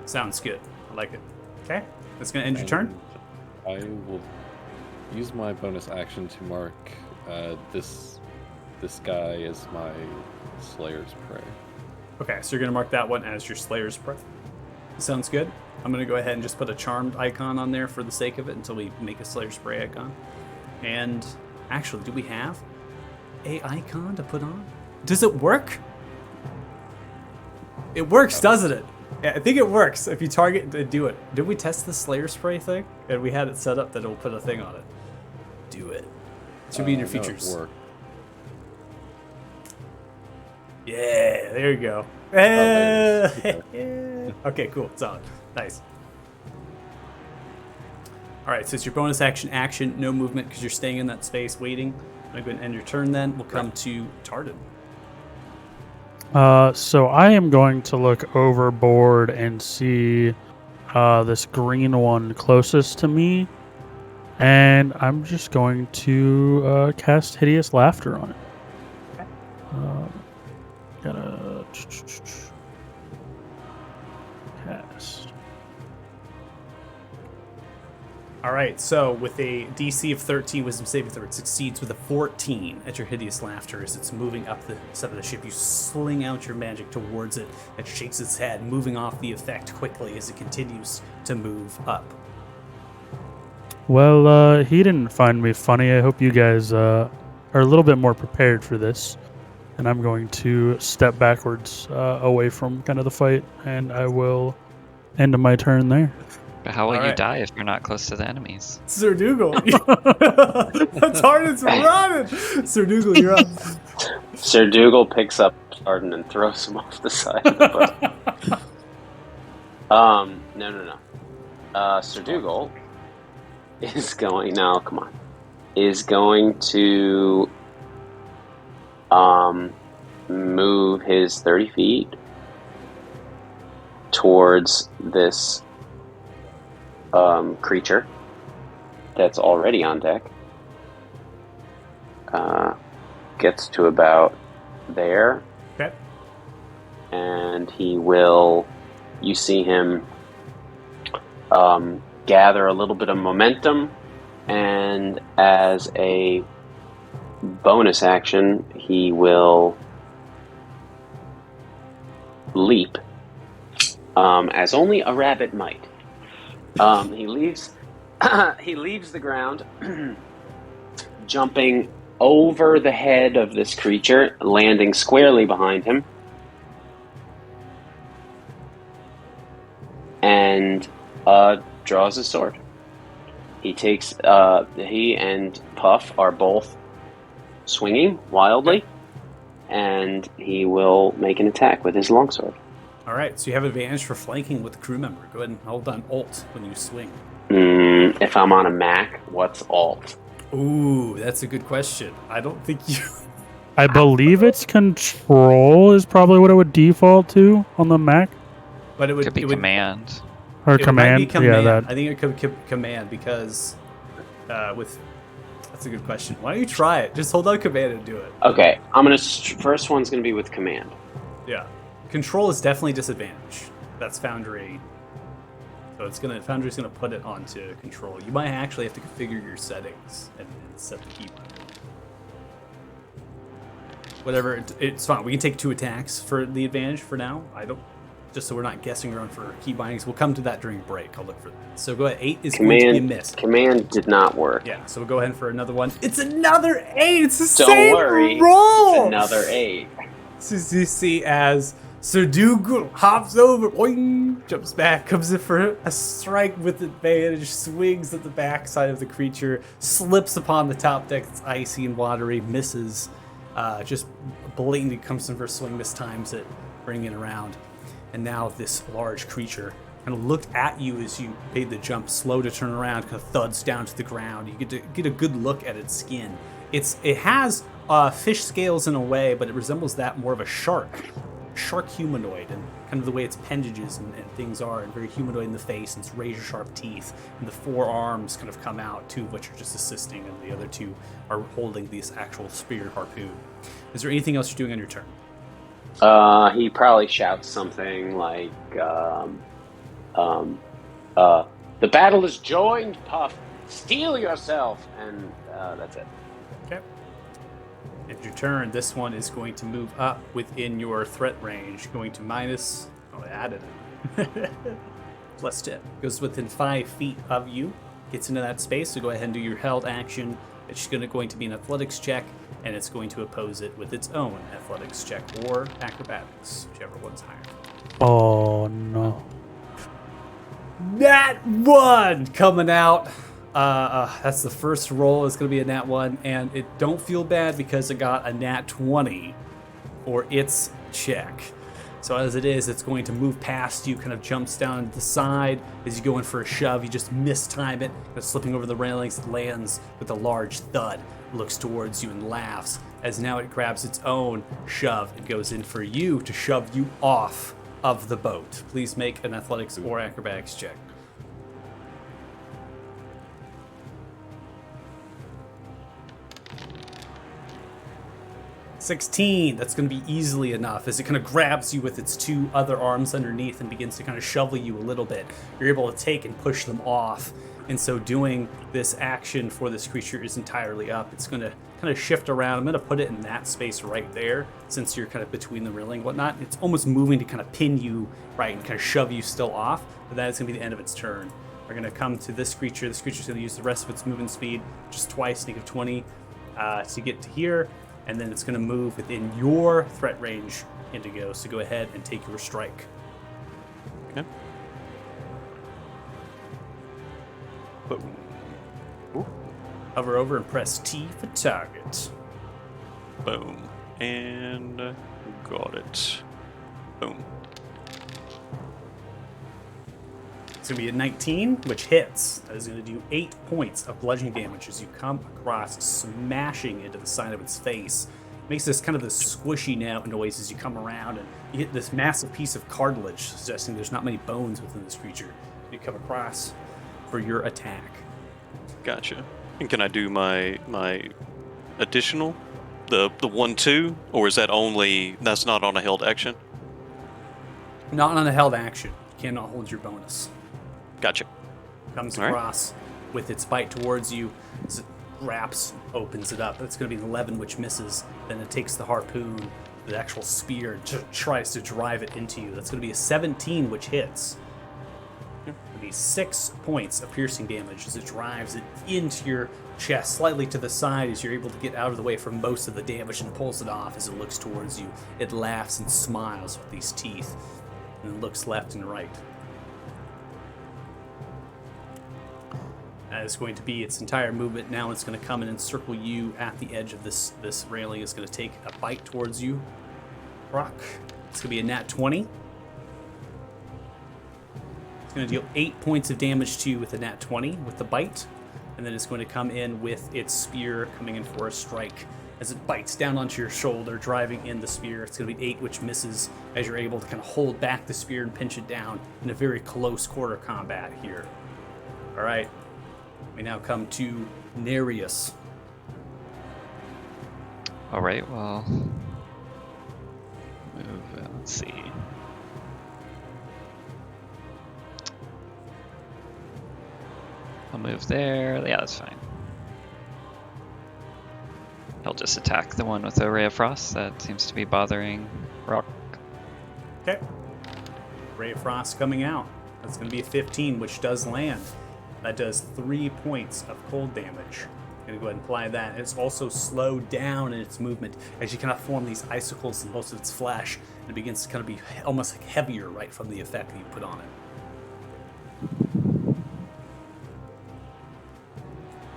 Sounds good. I like it. Okay, that's gonna end your turn. I will use my bonus action to mark this guy as my Slayer's Prey. Okay, so you're gonna mark that one as your Slayer's Prey. Sounds good. I'm gonna go ahead and just put a charmed icon on there for the sake of it until we make a Slayer's Prey icon. And actually, do we have a icon to put on? Does it work? It works, doesn't it? Yeah, I think it works if you target and do it. Did we test the Slayer Spray thing? And we had it set up that it'll put a thing on it. Do it. It should be in your features. No, it worked. Yeah, there you go. there it is. Okay, cool. Solid. Nice. All right, so it's your bonus action, no movement because you're staying in that space waiting. I'm going to go ahead and end your turn then. We'll come to Tardan. So I am going to look overboard and see this green one closest to me, and I'm just going to cast Hideous Laughter on it. Okay. Gotta cast. All right, so with a DC of 13 Wisdom saving throw, it succeeds with a 14 at your Hideous Laughter as it's moving up the side of the ship. You sling out your magic towards it. It shakes its head, moving off the effect quickly as it continues to move up. Well, he didn't find me funny. I hope you guys are a little bit more prepared for this. And I'm going to step backwards away from kind of the fight, and I will end my turn there. But how will All you right. die if you're not close to the enemies? Sir Dougal. Tardan's running. Sir Dougal, you're up. Sir Dougal picks up Tardan and throws him off the side of the boat. No. Sir Dougal is going is going to move his 30 feet towards this creature that's already on deck. Gets to about there. Okay. And he will, you see him gather a little bit of momentum, and as a bonus action, he will leap, as only a rabbit might. He leaves the ground, jumping over the head of this creature, landing squarely behind him, and draws his sword. He takes he and Puff are both swinging wildly, and he will make an attack with his longsword. All right, so you have advantage for flanking with the crew member. Go ahead and hold on Alt when you swing. If I'm on a Mac, what's alt? Ooh, that's a good question. I don't think you... I believe it's Control is probably what it would default to on the Mac. But it would Could be Command. Or It Command. might be command. Yeah, that. I think it could command because with... That's a good question. Why don't you try it? Just hold on command and do it. Okay, I'm gonna. First one's gonna be with command. Yeah. Control is definitely disadvantage. That's Foundry. So Foundry's gonna put it onto Control. You might actually have to configure your settings and set the key. Whatever, it's fine. We can take 2 attacks for the advantage for now. just so we're not guessing around for key bindings. We'll come to that during break. I'll look for that. So go ahead. 8 is going to be a miss. Command did not work. Yeah, so we'll go ahead for another one. It's another 8. It's the Don't same worry. roll. It's another 8. So you see as Sir Dougal hops over, boing, jumps back, comes in for a strike with advantage, swings at the backside of the creature, slips upon the top deck. It's icy and watery, misses. Just blatantly comes in for a swing, mistimes it, bringing it around. And now this large creature kind of looked at you as you made the jump, slow to turn around, kind of thuds down to the ground. You get to get a good look at its skin. It has fish scales in a way, but it resembles that more of a shark humanoid, and kind of the way its appendages and things are, and very humanoid in the face, and its razor sharp teeth, and the 4 arms kind of come out, 2 of which are just assisting, and the other 2 are holding this actual spear harpoon. Is there anything else you're doing on your turn? He probably shouts something like, the battle is joined, Puff. Steel yourself, and that's it. Okay. It's your turn. This one is going to move up within your threat range, going to minus. Oh, I added it. Plus 10. Goes within 5 feet of you. Gets into that space. So go ahead and do your held action. It's going to be an athletics check, and it's going to oppose it with its own athletics check or acrobatics, whichever one's higher. Oh no. Nat 1 coming out. That's the first roll. It's going to be a nat 1, and it don't feel bad because it got a nat 20 for its check. So as it is, it's going to move past you, kind of jumps down to the side. As you go in for a shove, you just mistime it. It's slipping over the railings, it lands with a large thud, looks towards you and laughs. As now it grabs its own shove, it goes in for you to shove you off of the boat. Please make an athletics or acrobatics check. $16. That's going to be easily enough as it kind of grabs you with its 2 other arms underneath and begins to kind of shovel you a little bit. You're able to take and push them off. And so doing this action for this creature is entirely up. It's going to kind of shift around. I'm going to put it in that space right there since you're kind of between the railing and whatnot. It's almost moving to kind of pin you right and kind of shove you still off. But that is going to be the end of its turn. We're going to come to this creature. This creature's going to use the rest of its movement speed just twice, sneak of 20 to get to here. And then it's going to move within your threat range, Indigo. So go ahead and take your strike. Okay. Boom. Ooh. Hover over and press T for target. Boom. And got it. Boom. It's going to be a 19, which hits. That is going to do 8 points of bludgeoning damage as you come across, smashing into the side of its face. Makes this kind of this squishy noise as you come around, and you hit this massive piece of cartilage, suggesting there's not many bones within this creature. You come across for your attack. Gotcha. And can I do my additional, the 1/2, or is that only that's not on a held action? Not on a held action. You cannot hold your bonus. Gotcha. Comes All right. across with its bite towards you. As it wraps, opens it up. It's going to be an 11, which misses. Then it takes the harpoon, the actual spear, tries to drive it into you. That's going to be a 17, which hits. It'll be 6 points of piercing damage as it drives it into your chest, slightly to the side, as you're able to get out of the way from most of the damage, and pulls it off as it looks towards you. It laughs and smiles with these teeth, and it looks left and right. That is going to be its entire movement. Now it's going to come in and circle you at the edge of this railing. It's going to take a bite towards you. Rock. It's going to be a nat 20. It's going to deal 8 points of damage to you with a nat 20 with the bite. And then it's going to come in with its spear coming in for a strike. As it bites down onto your shoulder, driving in the spear. It's going to be 8, which misses as you're able to kind of hold back the spear and pinch it down in a very close quarter combat here. All right. We now come to Nerus. All right, well, move. Let's see. I'll move there. Yeah, that's fine. He'll just attack the one with the Ray of Frost. That seems to be bothering Rock. Okay. Ray of Frost coming out. That's going to be a 15, which does land. That does 3 points of cold damage. I'm going to go ahead and apply that. It's also slowed down in its movement as you kind of form these icicles in most of its flesh. And it begins to kind of be almost like heavier right from the effect that you put on it.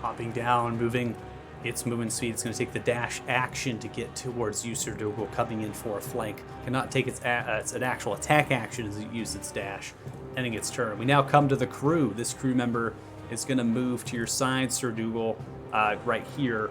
Hopping down, moving its movement speed. It's going to take the dash action to get towards you, Sir Dougal, coming in for a flank. Cannot take its an actual attack action as it uses its dash, ending its turn. We now come to the crew. This crew member is going to move to your side, Sir Dougal, right here.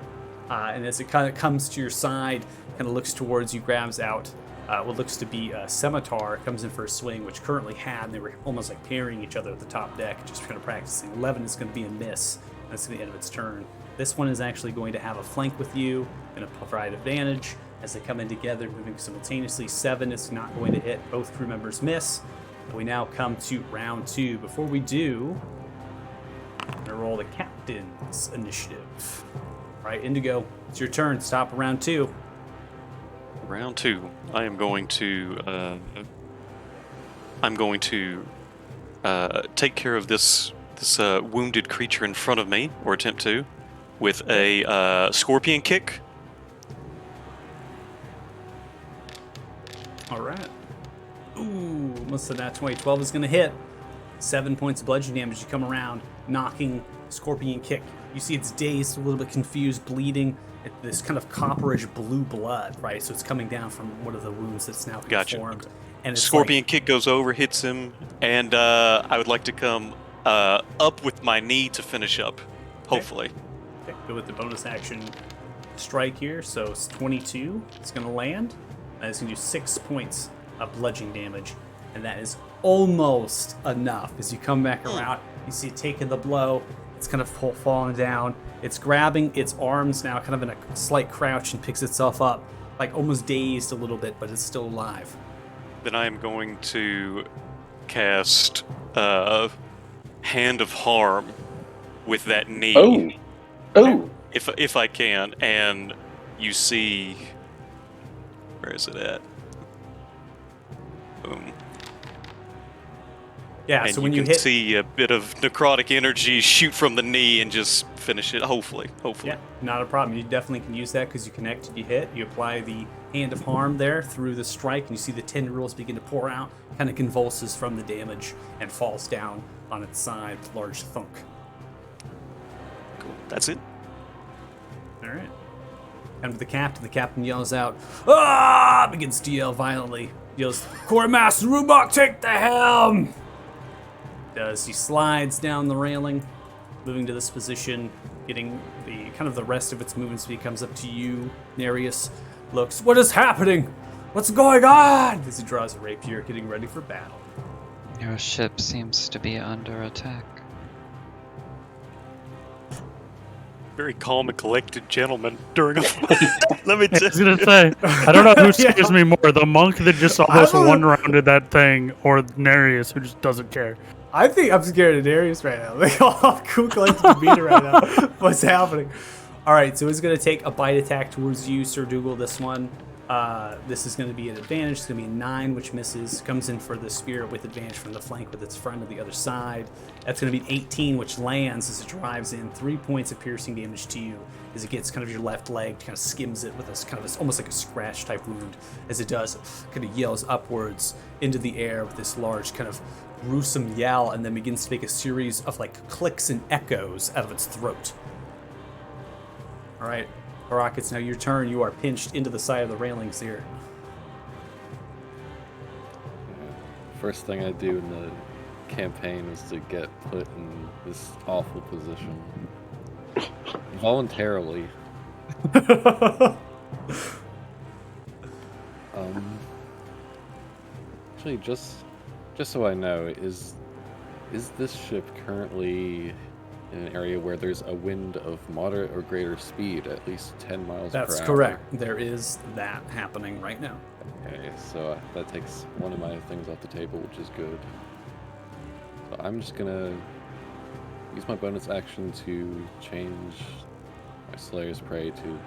And as it kind of comes to your side, kind of looks towards you, grabs out what looks to be a scimitar, comes in for a swing, which currently had. They were almost like parrying each other at the top deck, just kind of practicing. 11 is going to be a miss. That's the end of its turn. This one is actually going to have a flank with you and provide advantage as they come in together, moving simultaneously. 7 is not going to hit. Both crew members miss. And we now come to round 2. Before we do, I'm going to roll the captain's initiative. All right, Indigo, it's your turn. Stop round 2. Round 2. I am going to take care of this wounded creature in front of me, or attempt to, with a scorpion kick. All right. Ooh, almost a nat 20. 12 is going to hit. 7 points of bludgeoning damage. You come around, knocking scorpion kick. You see it's dazed, a little bit confused, bleeding. This kind of copperish blue blood, right? So it's coming down from one of the wounds that's now formed. And it's Scorpion kick goes over, hits him, and I would like to come up with my knee to finish up, hopefully. Okay, go with the bonus action strike here. So it's 22. It's going to land. And it's going to do 6 points of bludgeoning damage. And that is almost enough. As you come back around, you see it taking the blow. It's kind of falling down. It's grabbing its arms now, kind of in a slight crouch, and picks itself up, like almost dazed a little bit, but it's still alive. Then I am going to cast Hand of Harm with that knee. Oh! If I can, and you see, where is it at? Boom. Yeah, And so when you you can hit, see a bit of necrotic energy shoot from the knee and just finish it. Hopefully. yeah, not a problem. You definitely can use that because you connect, you hit, you apply the Hand of Harm there through the strike, and you see the tendrils begin to pour out, kind of convulses from the damage, and falls down on its side with large thunk. Cool. That's it. All right. And with the captain yells out, "Ah!" Begins to yell violently. Yells, "Quartermaster Rubach, take the helm!" Does he slides down the railing, moving to this position, getting the kind of the rest of its movement speed. Comes up to you, Nerus. Looks, "What is happening? What's going on?" As he draws a rapier, getting ready for battle. Your ship seems to be under attack. Very calm and collected gentleman during a Let me I tell was gonna say, I don't know who scares me more, the monk that just almost one-rounded that thing, or Nerus who just doesn't care. I think I'm scared of Darius right now. They all have cool collected demeanor right now. What's happening? All right, so it's going to take a bite attack towards you, Sir Dougal, this one. This is going to be an advantage. It's going to be a 9, which misses. Comes in for the spear with advantage from the flank with its friend on the other side. That's going to be an 18, which lands as it drives in 3 points of piercing damage to you as it gets kind of your left leg, kind of skims it with this kind of almost like a scratch type wound. As it does, kind of yells upwards into the air with this large kind of gruesome yell, and then begins to make a series of like clicks and echoes out of its throat. All right, Harak, it's now your turn. You are pinched into the side of the railings here. First thing I do in the campaign is to get put in this awful position. Voluntarily. Actually, just so I know, is this ship currently in an area where there's a wind of moderate or greater speed, at least 10 miles per hour? That's correct. There is that happening right now. Okay, so that takes one of my things off the table, which is good. So I'm just gonna use my bonus action to change my Slayer's Prey to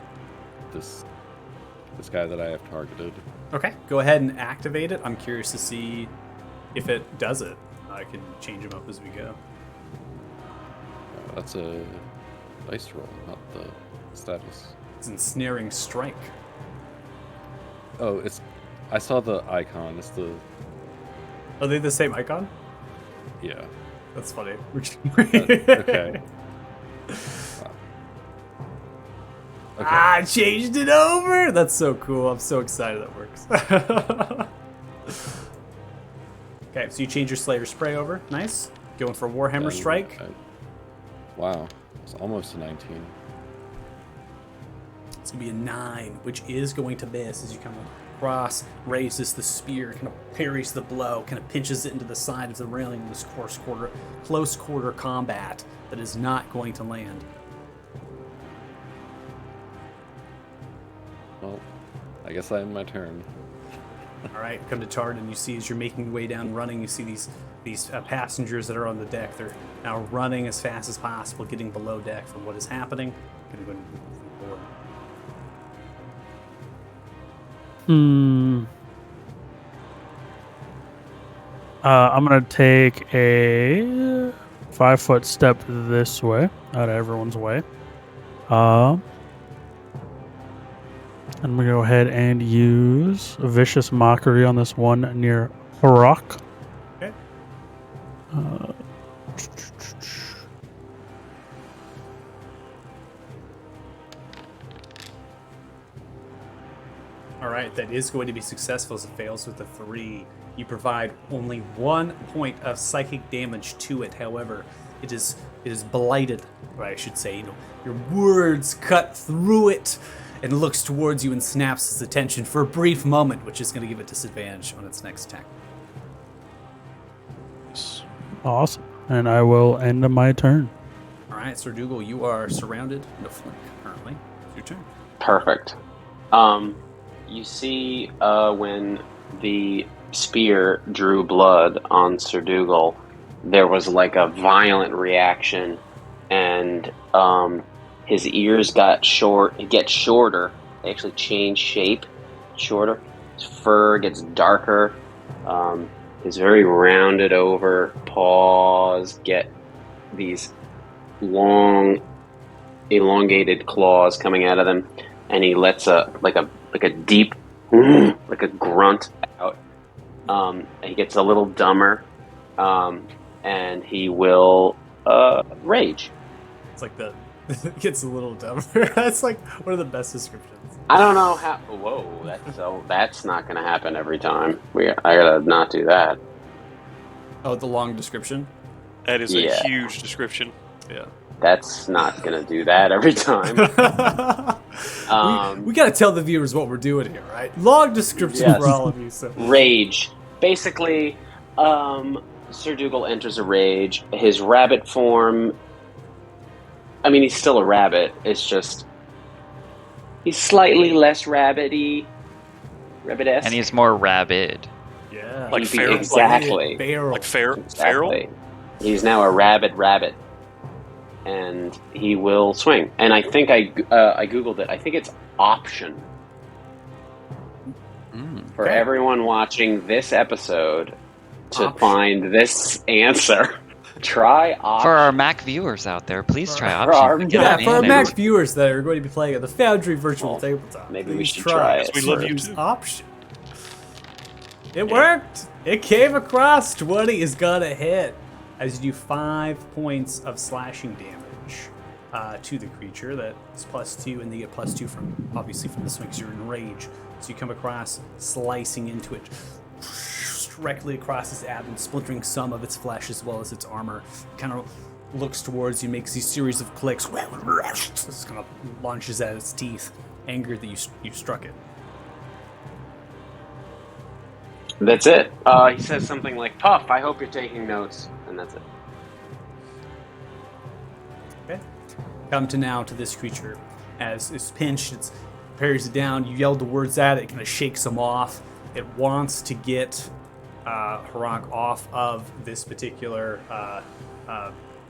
this guy that I have targeted. Okay, go ahead and activate it. I'm curious to see If it does it, I can change them up as we go. That's a dice roll, not the status. It's ensnaring strike. Oh, I saw the icon. It's the... Are they the same icon? Yeah. That's funny. Okay. Okay. I changed it over. That's so cool. I'm so excited that works. Okay, so you change your Slayer Spray over. Nice. Going for Warhammer Strike. Wow. It's almost a 19. It's going to be a 9, which is going to miss as you come across, raises the spear, kind of parries the blow, kind of pinches it into the side of the railing in this close quarter combat that is not going to land. Well, I guess I end my turn. All right, come to Tard, and you see as you're making your way down running, you see these passengers that are on the deck. They're now running as fast as possible, getting below deck from what is happening. Going to go and move forward. I'm gonna take a 5-foot step this way, out of everyone's way. I'm gonna go ahead and use a Vicious Mockery on this one near Rock. Okay. All right, that is going to be successful as it fails with a 3. You provide only 1 point of psychic damage to it. However, it is blighted, or I should say, your words cut through it and looks towards you and snaps its attention for a brief moment, which is going to give it disadvantage on its next attack. Awesome. And I will end my turn. All right, Sir Dougal, you are surrounded. No flank currently. It's your turn. Perfect. You see when the spear drew blood on Sir Dougal, there was like a violent reaction, and his ears got shorter. They actually change shape, shorter. His fur gets darker. His very rounded over paws get these long, elongated claws coming out of them, and he lets a deep, like a grunt out. He gets a little dumber, and he will rage. It's like it gets a little dumber. That's like one of the best descriptions. I don't know how. Whoa, that's not going to happen every time. I gotta not do that. Oh, the long description? That is Yeah. a huge description. Yeah. That's not going to do that every time. We got to tell the viewers what we're doing here, right? Long description Yes. for all of you. So. Rage. Basically, Sir Dougal enters a rage. His rabbit form. I mean, he's still a rabbit. It's just he's slightly less rabbit-y, rabbit-esque. And he's more rabid. Yeah. Like feral? Exactly. Feral. Like feral? Exactly. He's now a rabid rabbit, and he will swing. And I think I googled it. I think it's option for Okay. everyone watching this episode to Option. find this answer. Try option. For our Mac viewers out there, please try For our- option. Get Yeah, on for our in Mac and- viewers that are going to be playing at the Foundry Virtual Well, Tabletop, maybe we please should try it We love you Use too. option. It worked. It came across. 20 is gonna hit as you do 5 points of slashing damage to the creature. That is +2, and they get +2 from obviously from the swing because you're in rage. So you come across, slicing into it directly across its abdomen, splintering some of its flesh as well as its armor. Kind of looks towards you, makes these series of clicks. This kind of launches at its teeth, angered that you struck it. That's it. He says something like, "Puff, I hope you're taking notes," and that's it. Okay. Come to this creature. As it's pinched, it parries it down. You yell the words at it. It kind of shakes them off. It wants to get Harak off of this particular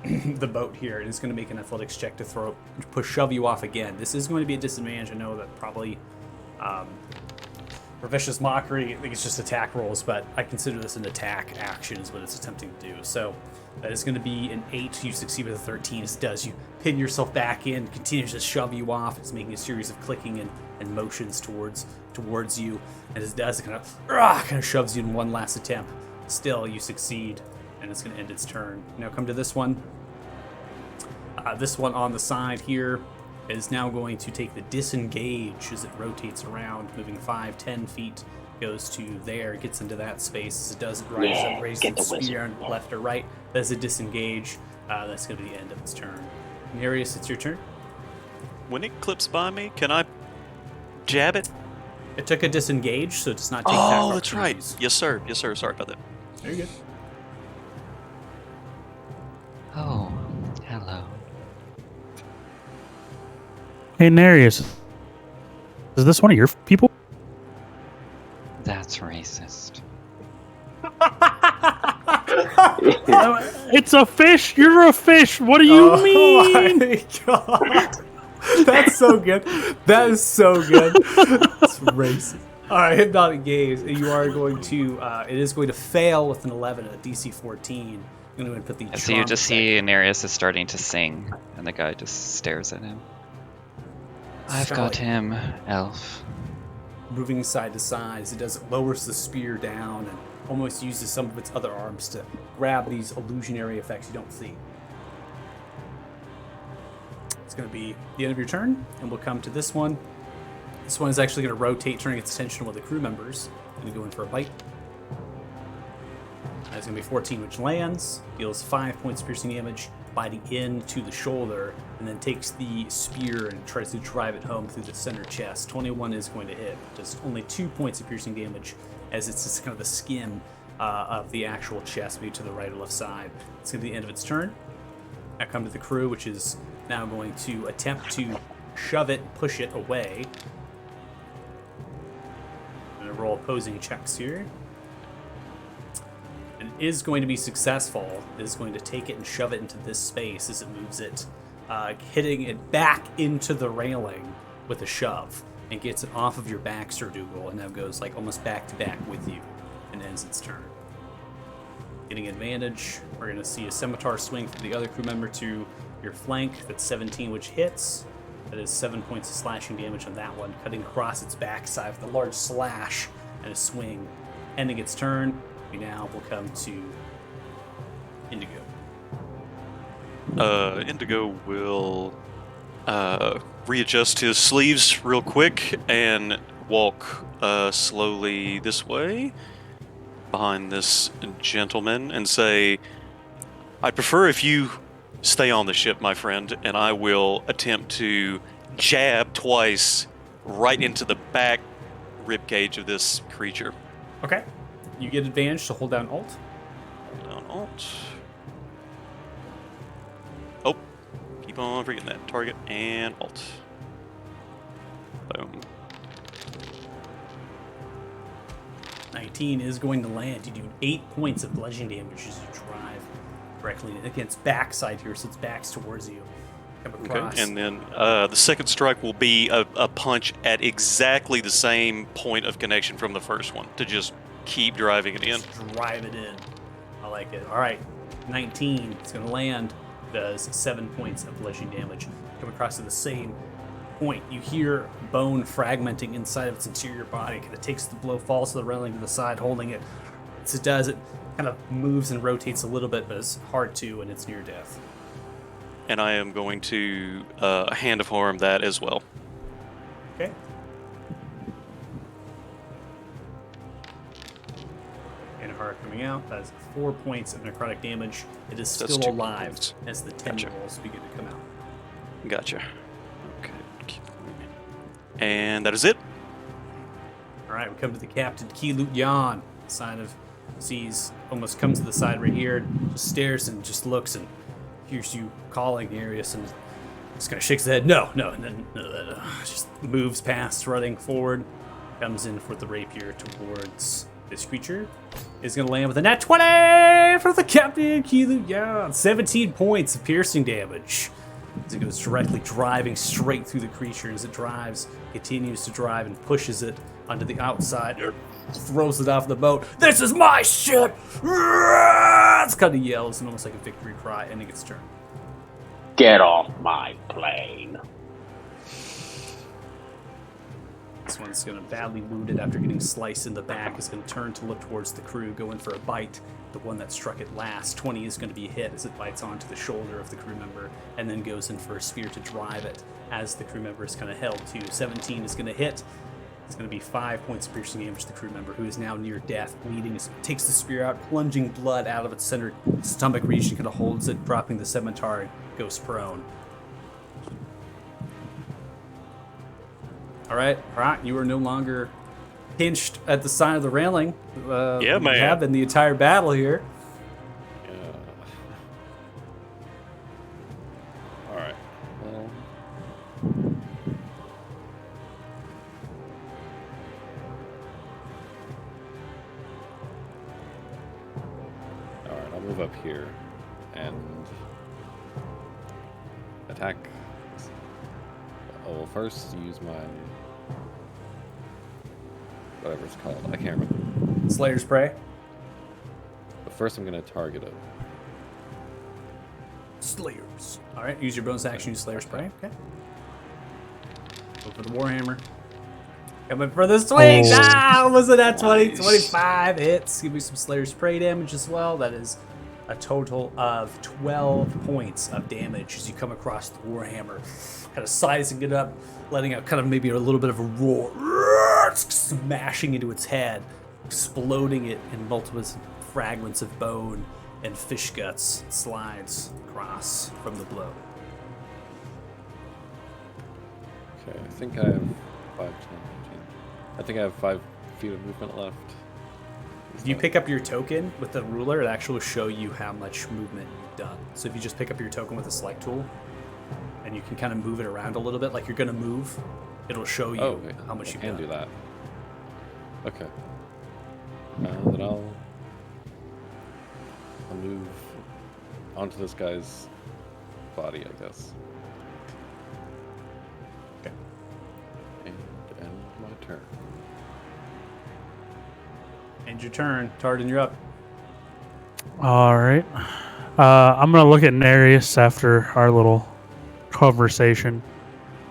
the boat here. And it's going to make an athletics check to shove you off again. This is going to be a disadvantage. I know that probably For Vicious Mockery, I think it's just attack rolls, but I consider this an attack action is what it's attempting to do. So that is going to be an 8. You succeed with a 13. As it does, you pin yourself back in, continues to shove you off. It's making a series of clicking and motions towards you. And as it does, it kind of shoves you in one last attempt. Still, you succeed, and it's going to end its turn. Now come to this one. This one on the side here is now going to take the disengage as it rotates around, moving 5, 10 feet, goes to there, gets into that space. As it does, it rises up, raises its spear on left or right. Does it disengage? That's going to be the end of its turn. Nerus, it's your turn. When it clips by me, can I jab it? It took a disengage, so it does not take attack Oh, that's right. opportunities. Yes, sir. Yes, sir. Sorry about that. Very good. Oh, hello. Hey, Nerus, is this one of your people? That's racist. It's a fish. You're a fish. What do you mean? My God. That's so good. That is so good. It's racist. All right, Hypnotic Gaze. You are going to, it is going to fail with an 11 at DC 14. I'm going to put the So you just see Nerus is starting to sing, and the guy just stares at him. I've got him, elf. Moving side to side as it does, it lowers the spear down and almost uses some of its other arms to grab these illusionary effects you don't see. It's going to be the end of your turn, and we'll come to this one. This one is actually going to rotate, turning its attention to one of the crew members. Going to go in for a bite. That's going to be 14, which lands, deals 5 points of piercing damage, biting into the shoulder, and then takes the spear and tries to drive it home through the center chest. 21 is going to hit, just only 2 points of piercing damage, as it's just kind of the skin of the actual chest, maybe to the right or left side. It's going to be the end of its turn. Now come to the crew, which is now going to attempt to shove it, push it away. I'm going to roll opposing checks here. And is going to be successful. It is going to take it and shove it into this space as it moves it, hitting it back into the railing with a shove, and gets it off of your back, Sir Dougal, and now goes like almost back to back with you and ends its turn. Getting advantage, we're going to see a scimitar swing from the other crew member to your flank. That's 17, which hits. That is 7 points of slashing damage on that one, cutting across its backside with a large slash and a swing. Ending its turn, we now will come to Indigo. Indigo will readjust his sleeves real quick and walk slowly this way behind this gentleman and say, I'd prefer if you stay on the ship, my friend, and I will attempt to jab twice right into the back ribcage of this creature. Okay. You get advantage to hold down Alt. Hold down Alt. Oh, keep on forgetting that. Target and Alt. Boom. 19 is going to land. You do 8 points of bludgeoning damage as you drive directly against backside here, so its back's towards you. Come across. Okay, and then the second strike will be a punch at exactly the same point of connection from the first one to just keep driving it in. Just drive it in. I like it. All right, 19. It's going to land. Does 7 points of bludgeoning damage. Come across to the same point. You hear bone fragmenting inside of its interior body. It takes the blow, falls to the railing to the side, holding it. As it does, it kind of moves and rotates a little bit, but it's hard to, and it's near death. And I am going to Hand of Harm that as well. Okay. And Heart coming out. That is 4 points of necrotic damage. It is That's still 2 alive points. as the tendrils begin to come out. Gotcha. Okay. Keep going. And that is it. All right, we come to the captain, Kilut Yan. Sign of sees, almost comes to the side right here, and just stares and just looks and hears you calling Nerus and just kind of shakes his head. No, and then just moves past, running forward, comes in for the rapier towards this creature. Is going to land with a nat 20 for the captain, Kilut Yan. 17 points of piercing damage. as it goes directly driving straight through the creature. As it drives, continues to drive and pushes it onto the outside, throws it off the boat. This is my ship! It's kind of yells and almost like a victory cry, ending its turn. Get off my plane. This one's going to badly wounded after getting sliced in the back. Is going to turn to look towards the crew, go in for a bite. The one that struck it last, 20, is going to be hit as it bites onto the shoulder of the crew member and then goes in for a spear to drive it as the crew member is kind of held to. 17 is going to hit. It's going to be 5 points of piercing damage to the crew member, who is now near death, bleeding. Takes the spear out, plunging blood out of its center stomach region, kind of holds it, dropping the scimitar and goes prone. All right, you are no longer pinched at the side of the railing. Yeah, man. You have been the entire battle here. Yeah. All right. Well. All right. I'll move up here and attack. Oh, well, first use my whatever it's called. I can't remember. Slayer's Prey. But first, I'm gonna target it. Slayers. All right, use your bonus action, use Slayer's Prey. Okay. Go for the Warhammer. Coming for the swing. Oh. Was it at 20? Nice. 25 hits. Give me some Slayer's Prey damage as well. That is a total of 12 points of damage as you come across the Warhammer. Kind of sizing it up, letting out kind of maybe a little bit of a roar. Smashing into its head, exploding it in multiple fragments of bone and fish guts. It slides across from the blow. Okay, I think I have 5, 10, 15. I think I have 5 feet of movement left. If you pick up your token with the ruler, it actually will show you how much movement you've done. So if you just pick up your token with the select tool, and you can kind of move it around a little bit like you're going to move, it'll show you Okay. how much I you've can done. do that. Okay. Then I'll move onto this guy's body, I guess. Okay. And end my turn. End your turn. Tardan, you're up. All right. I'm going to look at Nerus after our little conversation.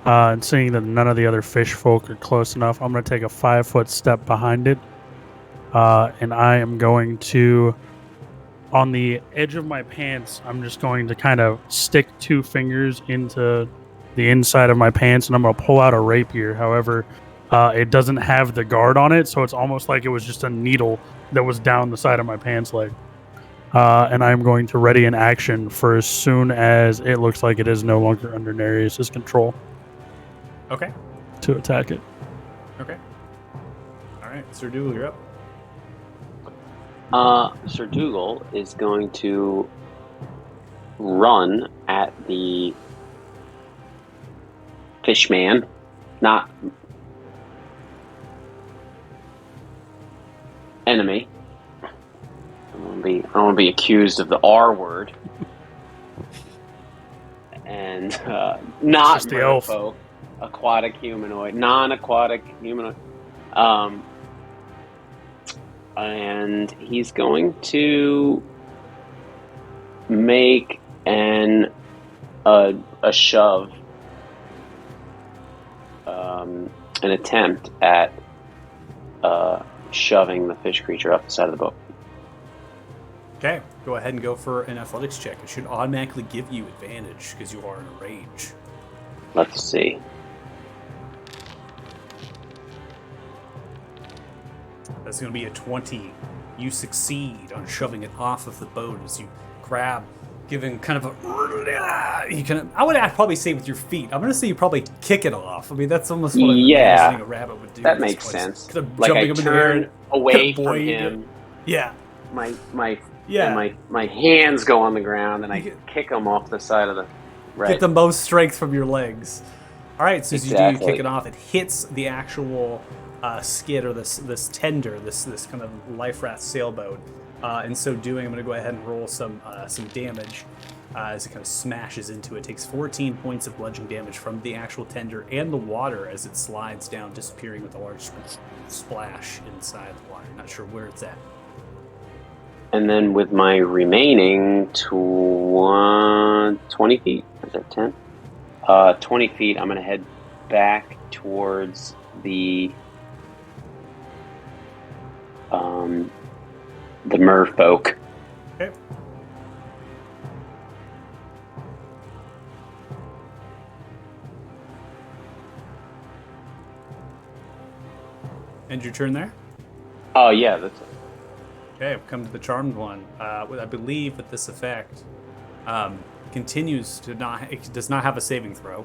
And seeing that none of the other fish folk are close enough, I'm going to take a 5-foot step behind it. And I am going to, on the edge of my pants, I'm just going to kind of stick 2 fingers into the inside of my pants, and I'm going to pull out a rapier. However, it doesn't have the guard on it, so it's almost like it was just a needle that was down the side of my pants leg. And I'm going to ready an action for as soon as it looks like it is no longer under Nerus' control Okay. to attack it. Okay. All right. Sir Dougal, you're up. Sir Dougal is going to run at the fishman, not enemy. I don't want to be accused of the R word. And not Just the elf. merfolk, aquatic humanoid, non-aquatic humanoid. And he's going to make a shove, an attempt at shoving the fish creature up the side of the boat. Okay. Go ahead and go for an athletics check. It should automatically give you advantage because you are in a range. Let's see. That's going to be a 20. You succeed on shoving it off of the boat as you grab, giving kind of a. You can. I would probably say with your feet. I'm going to say you probably kick it off. I mean, that's almost what I'm imagining a rabbit would do. That at this makes point. sense. Kind of Like jumping I up in the air turn and away kind of from buoying it. him. Yeah. My hands go on the ground and I kick him off the side of the. Right. Get the most strength from your legs. All right, so as you do, you Exactly. kick it off. It hits the actual skid or this tender, this kind of life raft sailboat, In so doing, I'm going to go ahead and roll some damage as it kind of smashes into it. Takes 14 points of bludgeoning damage from the actual tender and the water as it slides down, disappearing with a large splash inside the water. Not sure where it's at. And then with my remaining 20 feet, is that 10? 20 feet, I'm going to head back towards the merfolk. Okay. End your turn there? Oh, yeah, that's it. Okay, we've come to the charmed one. I believe with this effect, continues to not, it does not have a saving throw,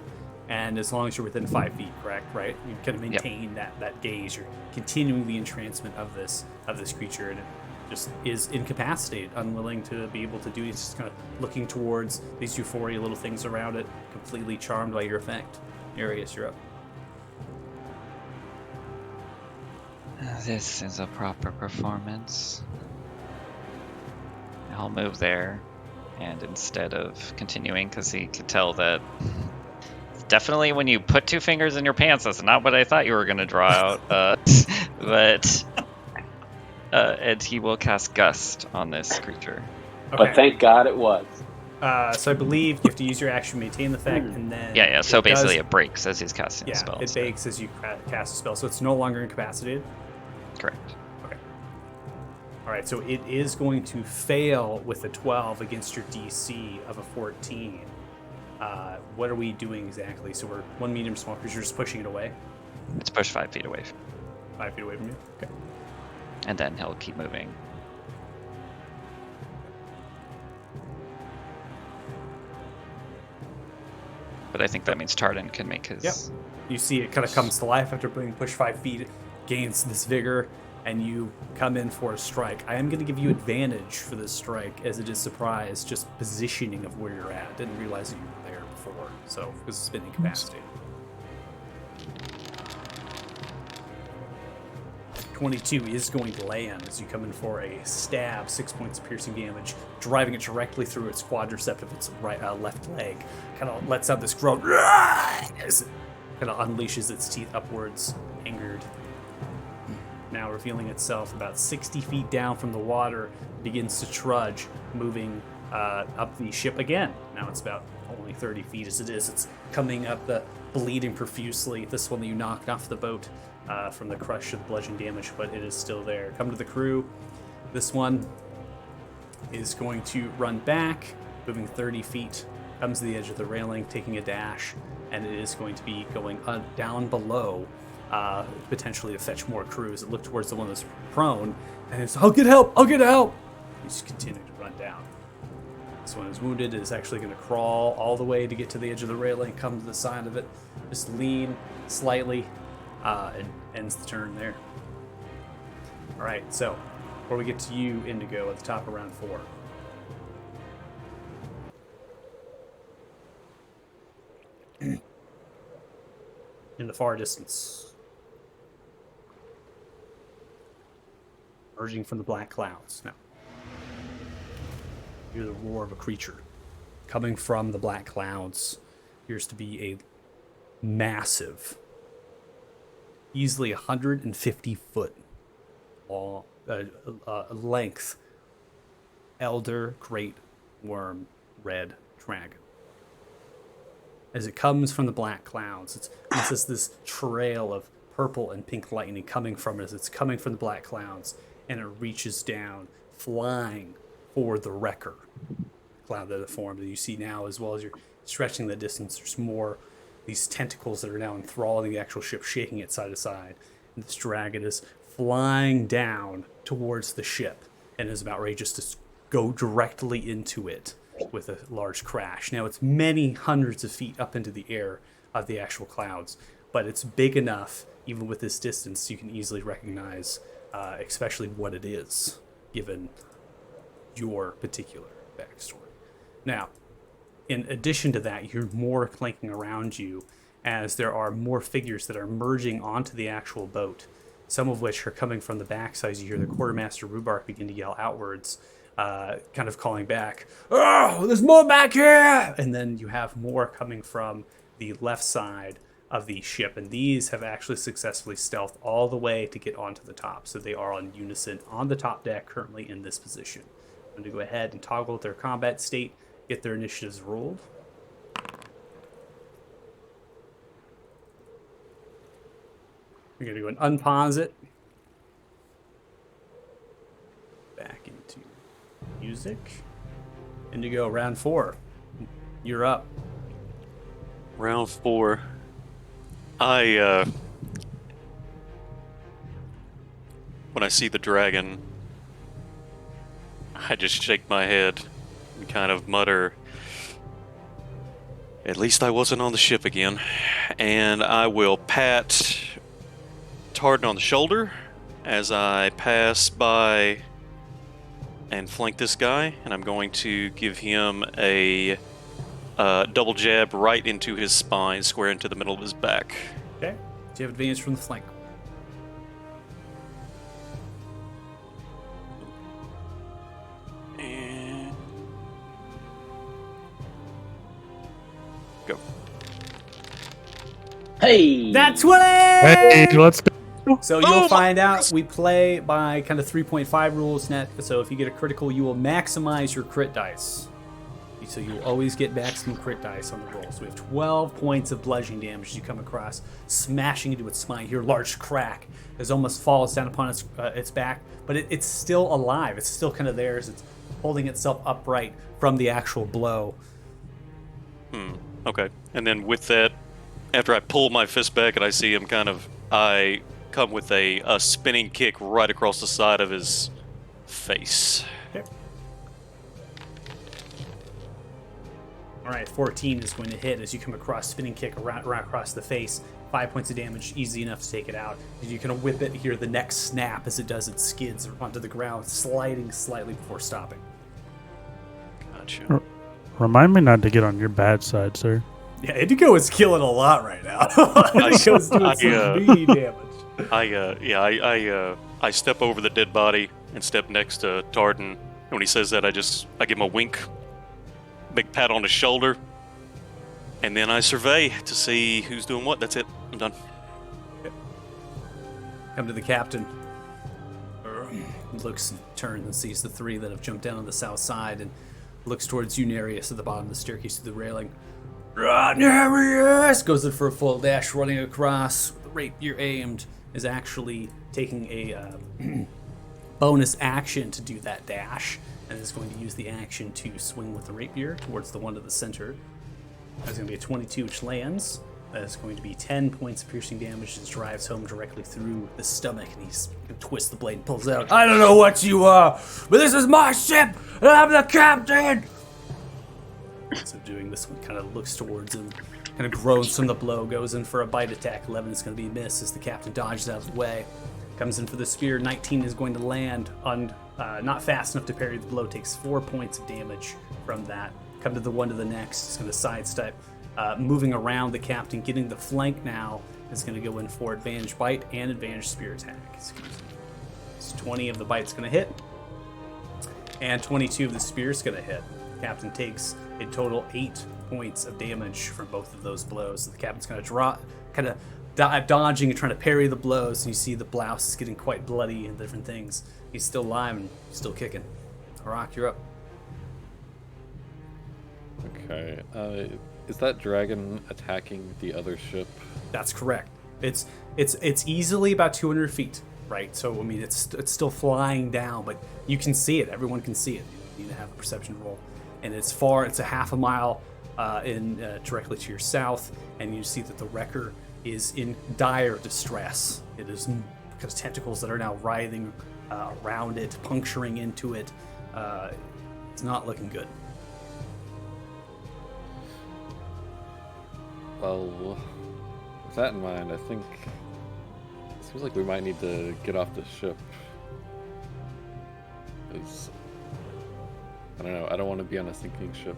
and as long as you're within 5 feet, correct? Right? You kind of maintain that gaze. You're continuing the entrancement of this creature, and it just is incapacitated, unwilling to be able to do. It's just kind of looking towards these euphoria little things around it, completely charmed by your effect. Arius, you're up. This is a proper performance. I'll move there, and instead of continuing, because he could tell that definitely when you put 2 fingers in your pants, that's not what I thought you were going to draw out. And he will cast Gust on this creature. Okay. But thank God it was. So I believe you have to use your action to maintain the effect, and then Yeah. So basically, it breaks as he's casting the spell. it bakes as you cast a spell, so it's no longer incapacitated. Correct. Okay. All right, so it is going to fail with a 12 against your DC of a 14. What are we doing exactly? So we're 1 medium small creature, just pushing it away. It's pushed 5 feet away, 5 feet away from you. Okay. and then he'll keep moving. But I think that means Tardan can make his... Yep. You see it kind of comes to life after being pushed 5 feet, gains this vigor, and you come in for a strike. I am going to give you advantage for this strike, as it is surprise, just positioning of where you're at. Didn't realize that you were there before, so because it's been incapacitated. 22 is going to land as you come in for a stab, 6 points of piercing damage, driving it directly through its quadricep of its left leg. Kind of lets out this groan as it kind of unleashes its teeth upwards, angered. Now revealing itself about 60 feet down from the water, begins to trudge, moving up the ship again. Now it's about only 30 feet as it is. It's coming up, bleeding profusely. This one that you knocked off the boat from the crush of the bludgeon damage, but it is still there. Come to the crew. This one is going to run back, moving 30 feet, comes to the edge of the railing, taking a dash, and it is going to be going down below, potentially to fetch more crews. It looked towards the one that's prone, and it's, I'll get help! You just continue to run down. This one is wounded. It is actually going to crawl all the way to get to the edge of the railing, come to the side of it, just lean slightly, and ends the turn there. All right, so before we get to you, Indigo, at the top of round 4. In the far distance, emerging from the black clouds. Now, you hear the roar of a creature coming from the black clouds. Appears to be a massive, easily 150 foot long, length, elder great worm red dragon. As it comes from the black clouds, it's just this trail of purple and pink lightning coming from it as it's coming from the black clouds, and it reaches down, flying for the wrecker cloud that it formed. And you see now, as well as you're stretching the distance, there's more these tentacles that are now enthralling the actual ship, shaking it side to side. And this dragon is flying down towards the ship and is about ready just to go directly into it with a large crash. Now, it's many hundreds of feet up into the air of the actual clouds, but it's big enough, even with this distance, you can easily recognize, especially what it is, given your particular backstory. Now, in addition to that, you hear more clanking around you as there are more figures that are merging onto the actual boat. some of which are coming from the backside. You hear the quartermaster Rhubark begin to yell outwards, kind of calling back, "Oh, there's more back here!" And then you have more coming from the left side of the ship, and these have actually successfully stealthed all the way to get onto the top. So they are on unison on the top deck, currently in this position. I'm going to go ahead and toggle their combat state, get their initiatives rolled. We're going to go and unpause it. Back into music. Indigo, round 4. You're up. Round 4. When I see the dragon, I just shake my head and kind of mutter, "At least I wasn't on the ship again." And I will pat Tardan on the shoulder as I pass by and flank this guy, and I'm going to give him a double jab right into his spine, square into the middle of his back. Okay. Do you have advantage from the flank? And go. Hey! That's 20! Hey, let's go. So you'll find out we play by kind of 3.5 rules net. So if you get a critical, you will maximize your crit dice. So you will always get maximum crit dice on the roll. So we have 12 points of bludgeoning damage as you come across, smashing into its spine. You hear a large crack as almost falls down upon its back, but it's still alive. It's still kind of there as it's holding itself upright from the actual blow. Okay. And then with that, after I pull my fist back and I see him I come with a spinning kick right across the side of his face. Okay. All right, 14 is going to hit as you come across, spinning kick right across the face. 5 points of damage, easy enough to take it out. As you kind of whip it, hear the neck snap as it does, it skids onto the ground, sliding slightly before stopping. Gotcha. Remind me not to get on your bad side, sir. Yeah, Indigo is killing a lot right now. Indigo's doing some mean damage. I step over the dead body and step next to Tardan. And when he says that, I give him a wink, big pat on his shoulder, and then I survey to see who's doing what. That's it. I'm done. Come to the captain. He looks and turns and sees the 3 that have jumped down on the south side and looks towards you, Nerus, at the bottom of the staircase through the railing. Nerus goes in for a full dash, running across. The rapier aimed, is actually taking a bonus action to do that dash, and is going to use the action to swing with the rapier towards the one to the center. That's going to be a 22, which lands. That is going to be 10 points of piercing damage as drives home directly through the stomach, and he's going to twist the blade and pulls out. "I don't know what you are, but this is my ship, and I'm the captain!" So doing this one, kind of looks towards him, kind of groans from the blow, goes in for a bite attack. 11 is going to be a miss as the captain dodges out of the way. Comes in for the spear. 19 is going to land on not fast enough to parry the blow. Takes 4 points of damage from that. Come to the one to the next. It's going to sidestep. Moving around the captain, getting the flank now, is going to go in for advantage bite and advantage spear attack. Excuse me. So 20 of the bite's going to hit, and 22 of the spear is going to hit. Captain takes a total 8 points of damage from both of those blows. So the captain's going to draw, kind of dodging and trying to parry the blows, and you see the blouse is getting quite bloody and different things. He's still alive and still kicking. Harak, you're up. Okay. Is that dragon attacking the other ship? That's correct. It's easily about 200 feet, right? So I mean, it's still flying down, but you can see it. Everyone can see it. You need to have a perception roll, and it's far. It's a half a mile directly to your south, and you see that the wrecker is in dire distress. It is because tentacles that are now writhing around it, puncturing into it. It's not looking good. Well, with that in mind, I think it seems like we might need to get off the ship. Because, I don't know, I don't want to be on a sinking ship.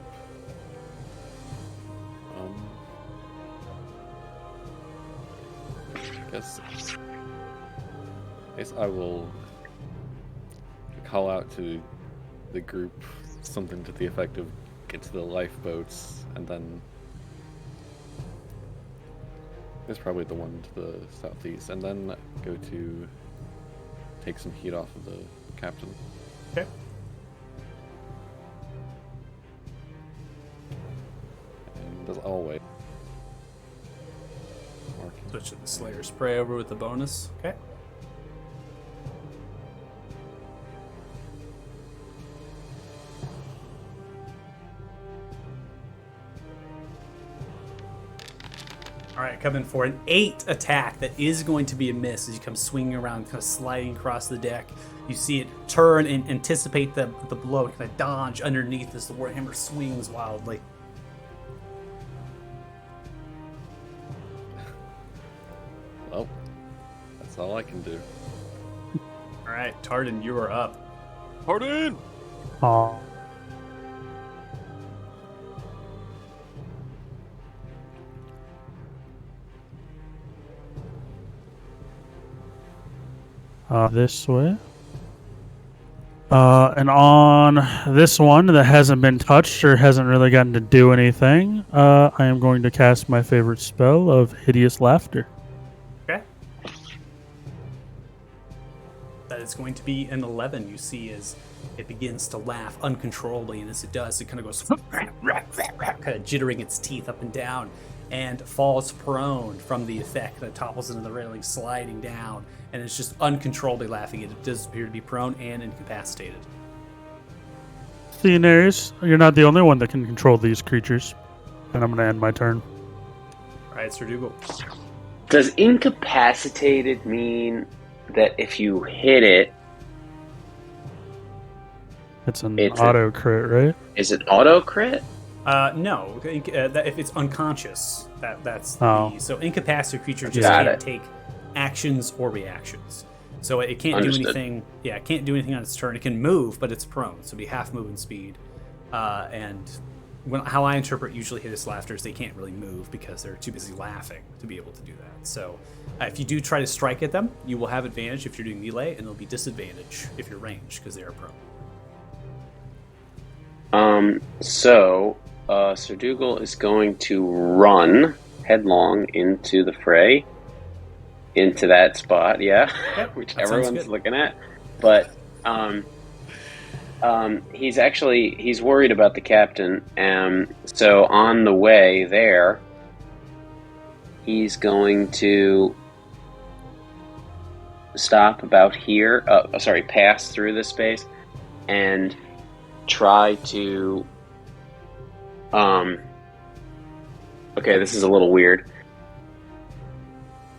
I guess guess I will call out to the group something to the effect of get to the lifeboats, and then there's probably the one to the southeast, and then go to take some heat off of the captain. Okay. And as always, Switch to the Slayer spray over with the bonus. Okay. All right, coming for an 8 attack. That is going to be a miss as you come swinging around, kind of sliding across the deck. You see it turn and anticipate the blow, kind of dodge underneath as the Warhammer swings wildly. well, that's all I can do. All right, Tardan, you are up. Pardon! Aw. This way. And on this one that hasn't been touched or hasn't really gotten to do anything, I am going to cast my favorite spell of Hideous Laughter. Okay. That is going to be an 11. You see as it begins to laugh uncontrollably, and as it does, it kind of goes kind of jittering its teeth up and down, and falls prone from the effect. That topples into the railing, sliding down, and it's just uncontrollably laughing. It does appear to be prone and incapacitated. See, Nerus, you're not the only one that can control these creatures. And I'm going to end my turn. All right, Sir Dougal. Does incapacitated mean that if you hit it, It's an It's auto crit, right? is it auto crit? No, if it's unconscious, that's Oh. the so incapacitated creature just Got can't it. take actions or reactions. So it can't Understood. do anything. Yeah, it can't do anything on its turn. It can move, but it's prone, so it'd be half movement speed. And how I interpret usually Hideous Laughter is they can't really move because they're too busy laughing to be able to do that. So if you do try to strike at them, you will have advantage if you're doing melee, and there'll be disadvantage if you're ranged because they are prone. So Sir Dougal is going to run headlong into the fray, into that spot, which that sounds everyone's good. looking at. But he's worried about the captain. So on the way there, he's going to stop about here. Pass through this space and try to okay, this is a little weird.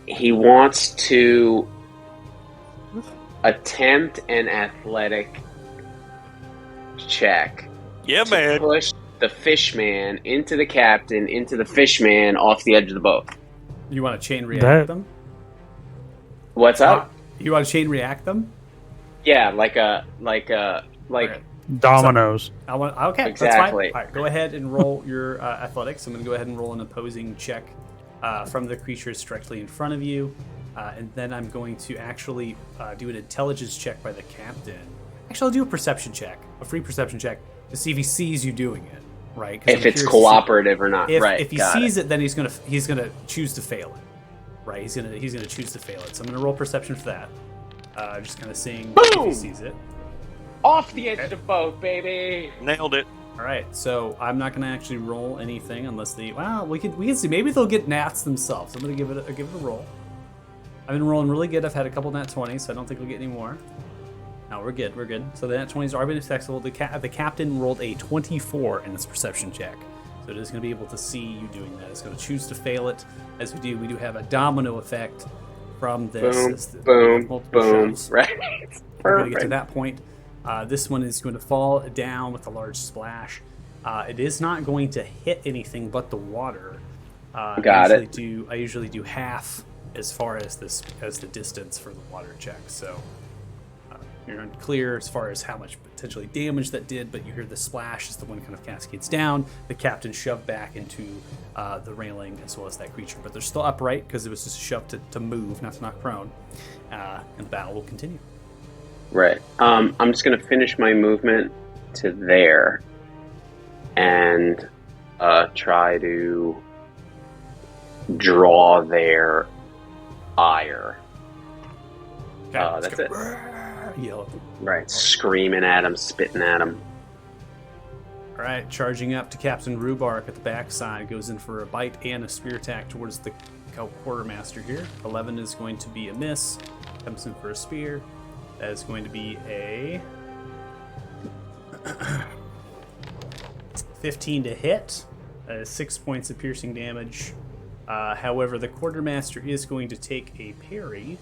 He wants to attempt an athletic check Yeah, to man. push the fishman into the captain, into the fishman off the edge of the boat. You want to chain react That- them? What's up? You want to chain react them? Yeah, like Okay. Dominoes. I want. Okay, Exactly. that's fine. All right, go ahead and roll your athletics. I'm going to go ahead and roll an opposing check from the creatures directly in front of you, and then I'm going to actually do an intelligence check by the captain. Actually, I'll do a perception check, a free perception check, to see if he sees you doing it. Right? 'Cause if I'm it's curious to see- cooperative or not. Right. If he got sees it. it, then he's gonna choose to fail it. Right? He's gonna choose to fail it. So I'm gonna roll perception for that. Just kind of seeing if Boom! he sees it. Off the edge of the boat, baby. Nailed it. All right, so I'm not gonna actually roll anything unless they. Well, we can see. Maybe they'll get nats themselves. I'm gonna give it a roll. I've been rolling really good. I've had a couple nat 20s, so I don't think we'll get any more. No, we're good. We're good. So the nat 20s are being successful. The captain rolled a 24 in this perception check, so it is gonna be able to see you doing that. It's gonna choose to fail it. As we do have a domino effect from this. Boom, As boom, multiple boom. shots. Right. We're going to get to Perfect. that point. This one is going to fall down with a large splash. It is not going to hit anything but the water. Got I it. usually do half as far as the distance for the water check. So You're unclear as far as how much potentially damage that did, but you hear the splash as the one kind of cascades down. The captain shoved back into the railing as well as that creature, but they're still upright because it was just shoved to move, not to knock prone. And the battle will continue. Right. I'm just going to finish my movement to there and try to draw their ire. That's it. Yell. Right. Screaming at him, spitting at him. All right, charging up to Captain Rubark at the backside, goes in for a bite and a spear attack towards the quartermaster here. 11 is going to be a miss. Comes in for a spear. That is going to be a 15 to hit. 6 points of piercing damage. However, the quartermaster is going to take a parry.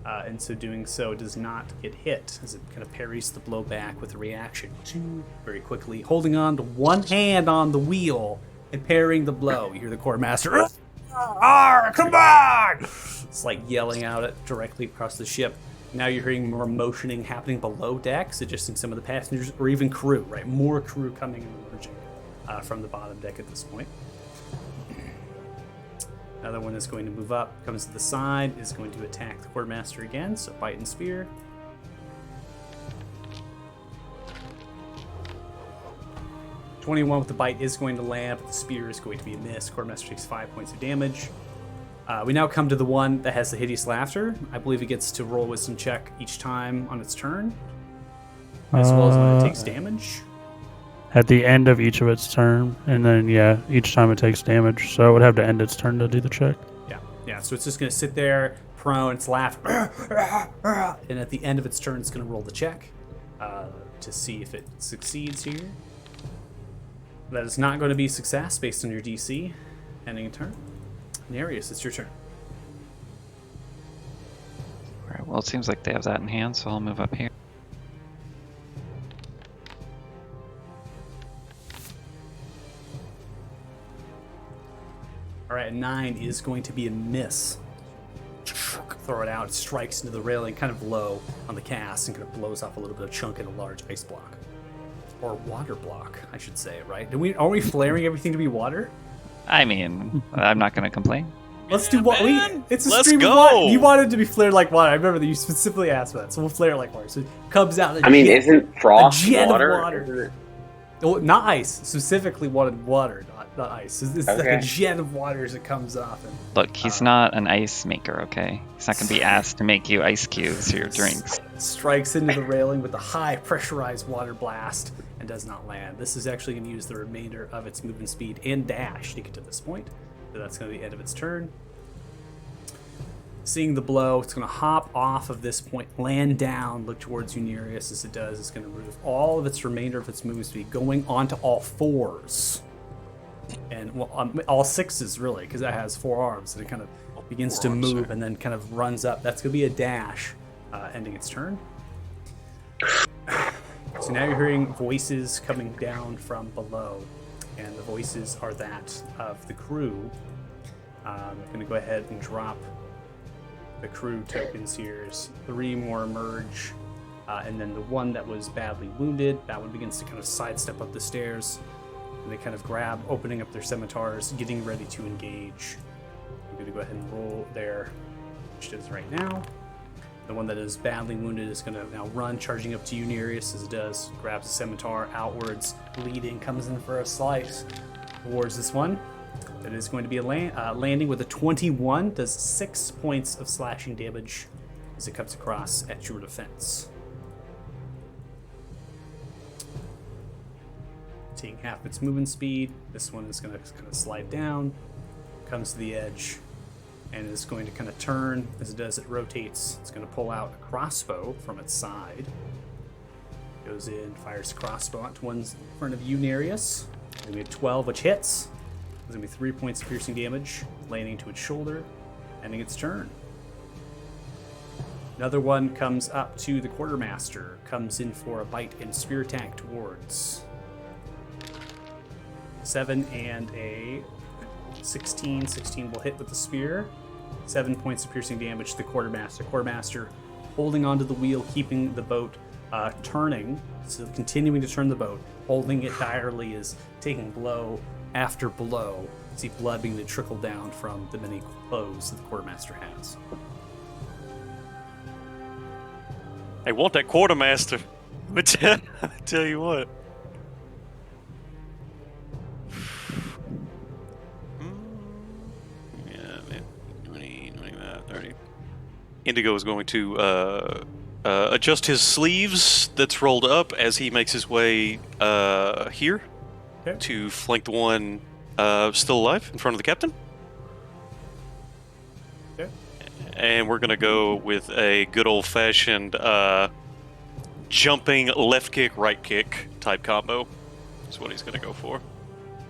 And so doing so does not get hit as it kind of parries the blow back with a reaction very quickly, holding on to one hand on the wheel and parrying the blow. You hear the quartermaster, come on! It's like yelling out it directly across the ship. Now you're hearing more motioning happening below deck, suggesting some of the passengers or even crew, right? More crew coming and emerging from the bottom deck at this point. Another one is going to move up, comes to the side, is going to attack the quartermaster again, so bite and spear. .21 with the bite is going to land, but the spear is going to be a miss. Quartermaster takes 5 points of damage. We now come to the one that has the hideous laughter. I believe it gets to roll a wisdom check each time on its turn, as well as when it takes damage. At the end of each of its turn, and then, each time it takes damage. So it would have to end its turn to do the check. Yeah, so it's just going to sit there, prone, it's laughing, and at the end of its turn, it's going to roll the check to see if it succeeds here. That is not going to be a success based on your DC. Ending a turn. Nerus, it's your turn. Alright, well, it seems like they have that in hand, so I'll move up here. All right, 9 is going to be a miss. Throw it out, it strikes into the railing kind of low on the cast and kind of blows off a little bit of chunk in a large ice block. Or water block, I should say, right? Are we flaring everything to be water? I mean, I'm not going to complain. Let's do what it's a Let's stream go. of water. You wanted to be flared like water. I remember that you specifically asked for that, so we'll flare it like water. So it comes out. Isn't frost jet water? of water. Well, not ice. Specifically wanted water, not ice. It's like a jet of water as it comes off. And, Look, he's not an ice maker, okay? He's not going to be asked to make you ice cubes for your drinks. Strikes into the railing with a high pressurized water blast and does not land. This is actually going to use the remainder of its movement speed and dash to get to this point. So that's going to be the end of its turn. Seeing the blow, it's going to hop off of this point, land down, look towards Untitled as it does. It's going to move all of its remainder of its movement speed, going onto all fours. And all sixes, really, because it has 4 arms. And it kind of begins to move and then kind of runs up. That's going to be a dash, ending its turn. So now you're hearing voices coming down from below. And the voices are that of the crew. I'm going to go ahead and drop the crew tokens here. 3 more emerge, and then the one that was badly wounded, that one begins to kind of sidestep up the stairs, and they kind of grab, opening up their scimitars, getting ready to engage. I'm going to go ahead and roll their initiatives right now. The one that is badly wounded is going to now run, charging up to you, Nerus, as it does, grabs a scimitar outwards, bleeding, comes in for a slice towards this one. That is going to be a landing with a 21, does 6 points of slashing damage as it comes across at your defense. Taking half its movement speed, this one is going to kind of slide down, comes to the edge, and is going to kind of turn. As it does, it rotates. It's going to pull out a crossbow from its side. Goes in, fires a crossbow out to one in front of you, Nerus. Going to be a 12, which hits. There's going to be 3 points of piercing damage, landing to its shoulder, ending its turn. Another one comes up to the quartermaster, comes in for a bite and spear attack towards 7 and a 16. 16 will hit with the spear. 7 points of piercing damage to the quartermaster. Quartermaster holding onto the wheel, keeping the boat turning, so continuing to turn the boat, holding it direly as taking blow after blow. See blood beginning to trickle down from the many blows that the quartermaster has. I want that quartermaster. But I tell you what. Yeah, man. 20, 25, 30. Indigo is going to adjust his sleeves that's rolled up as he makes his way here to flank the one still alive in front of the captain. Okay. And we're going to go with a good old-fashioned jumping left kick, right kick type combo. That's what he's going to go for.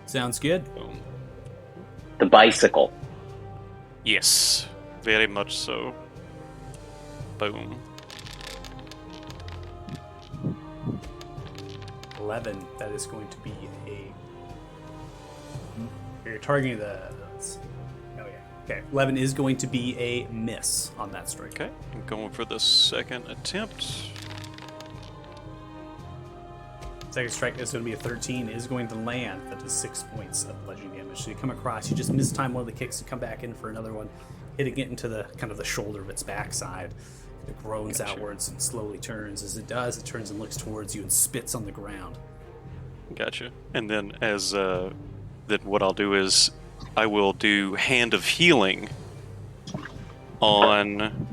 Sounds good. Boom. The bicycle. Yes, very much so. Boom. 11. That is going to be a. You're targeting the. Oh yeah. Okay. 11 is going to be a miss on that strike. Okay, I'm going for the second attempt. Second strike is going to be a 13. Is going to land. That is 6 points of bludgeoning damage. So you come across. You just mistime one of the kicks to come back in for another one, hitting it into the kind of the shoulder of its backside. It groans outwards and slowly turns. As it does, it turns and looks towards you and spits on the ground. Gotcha. And then then what I'll do is I will do Hand of Healing on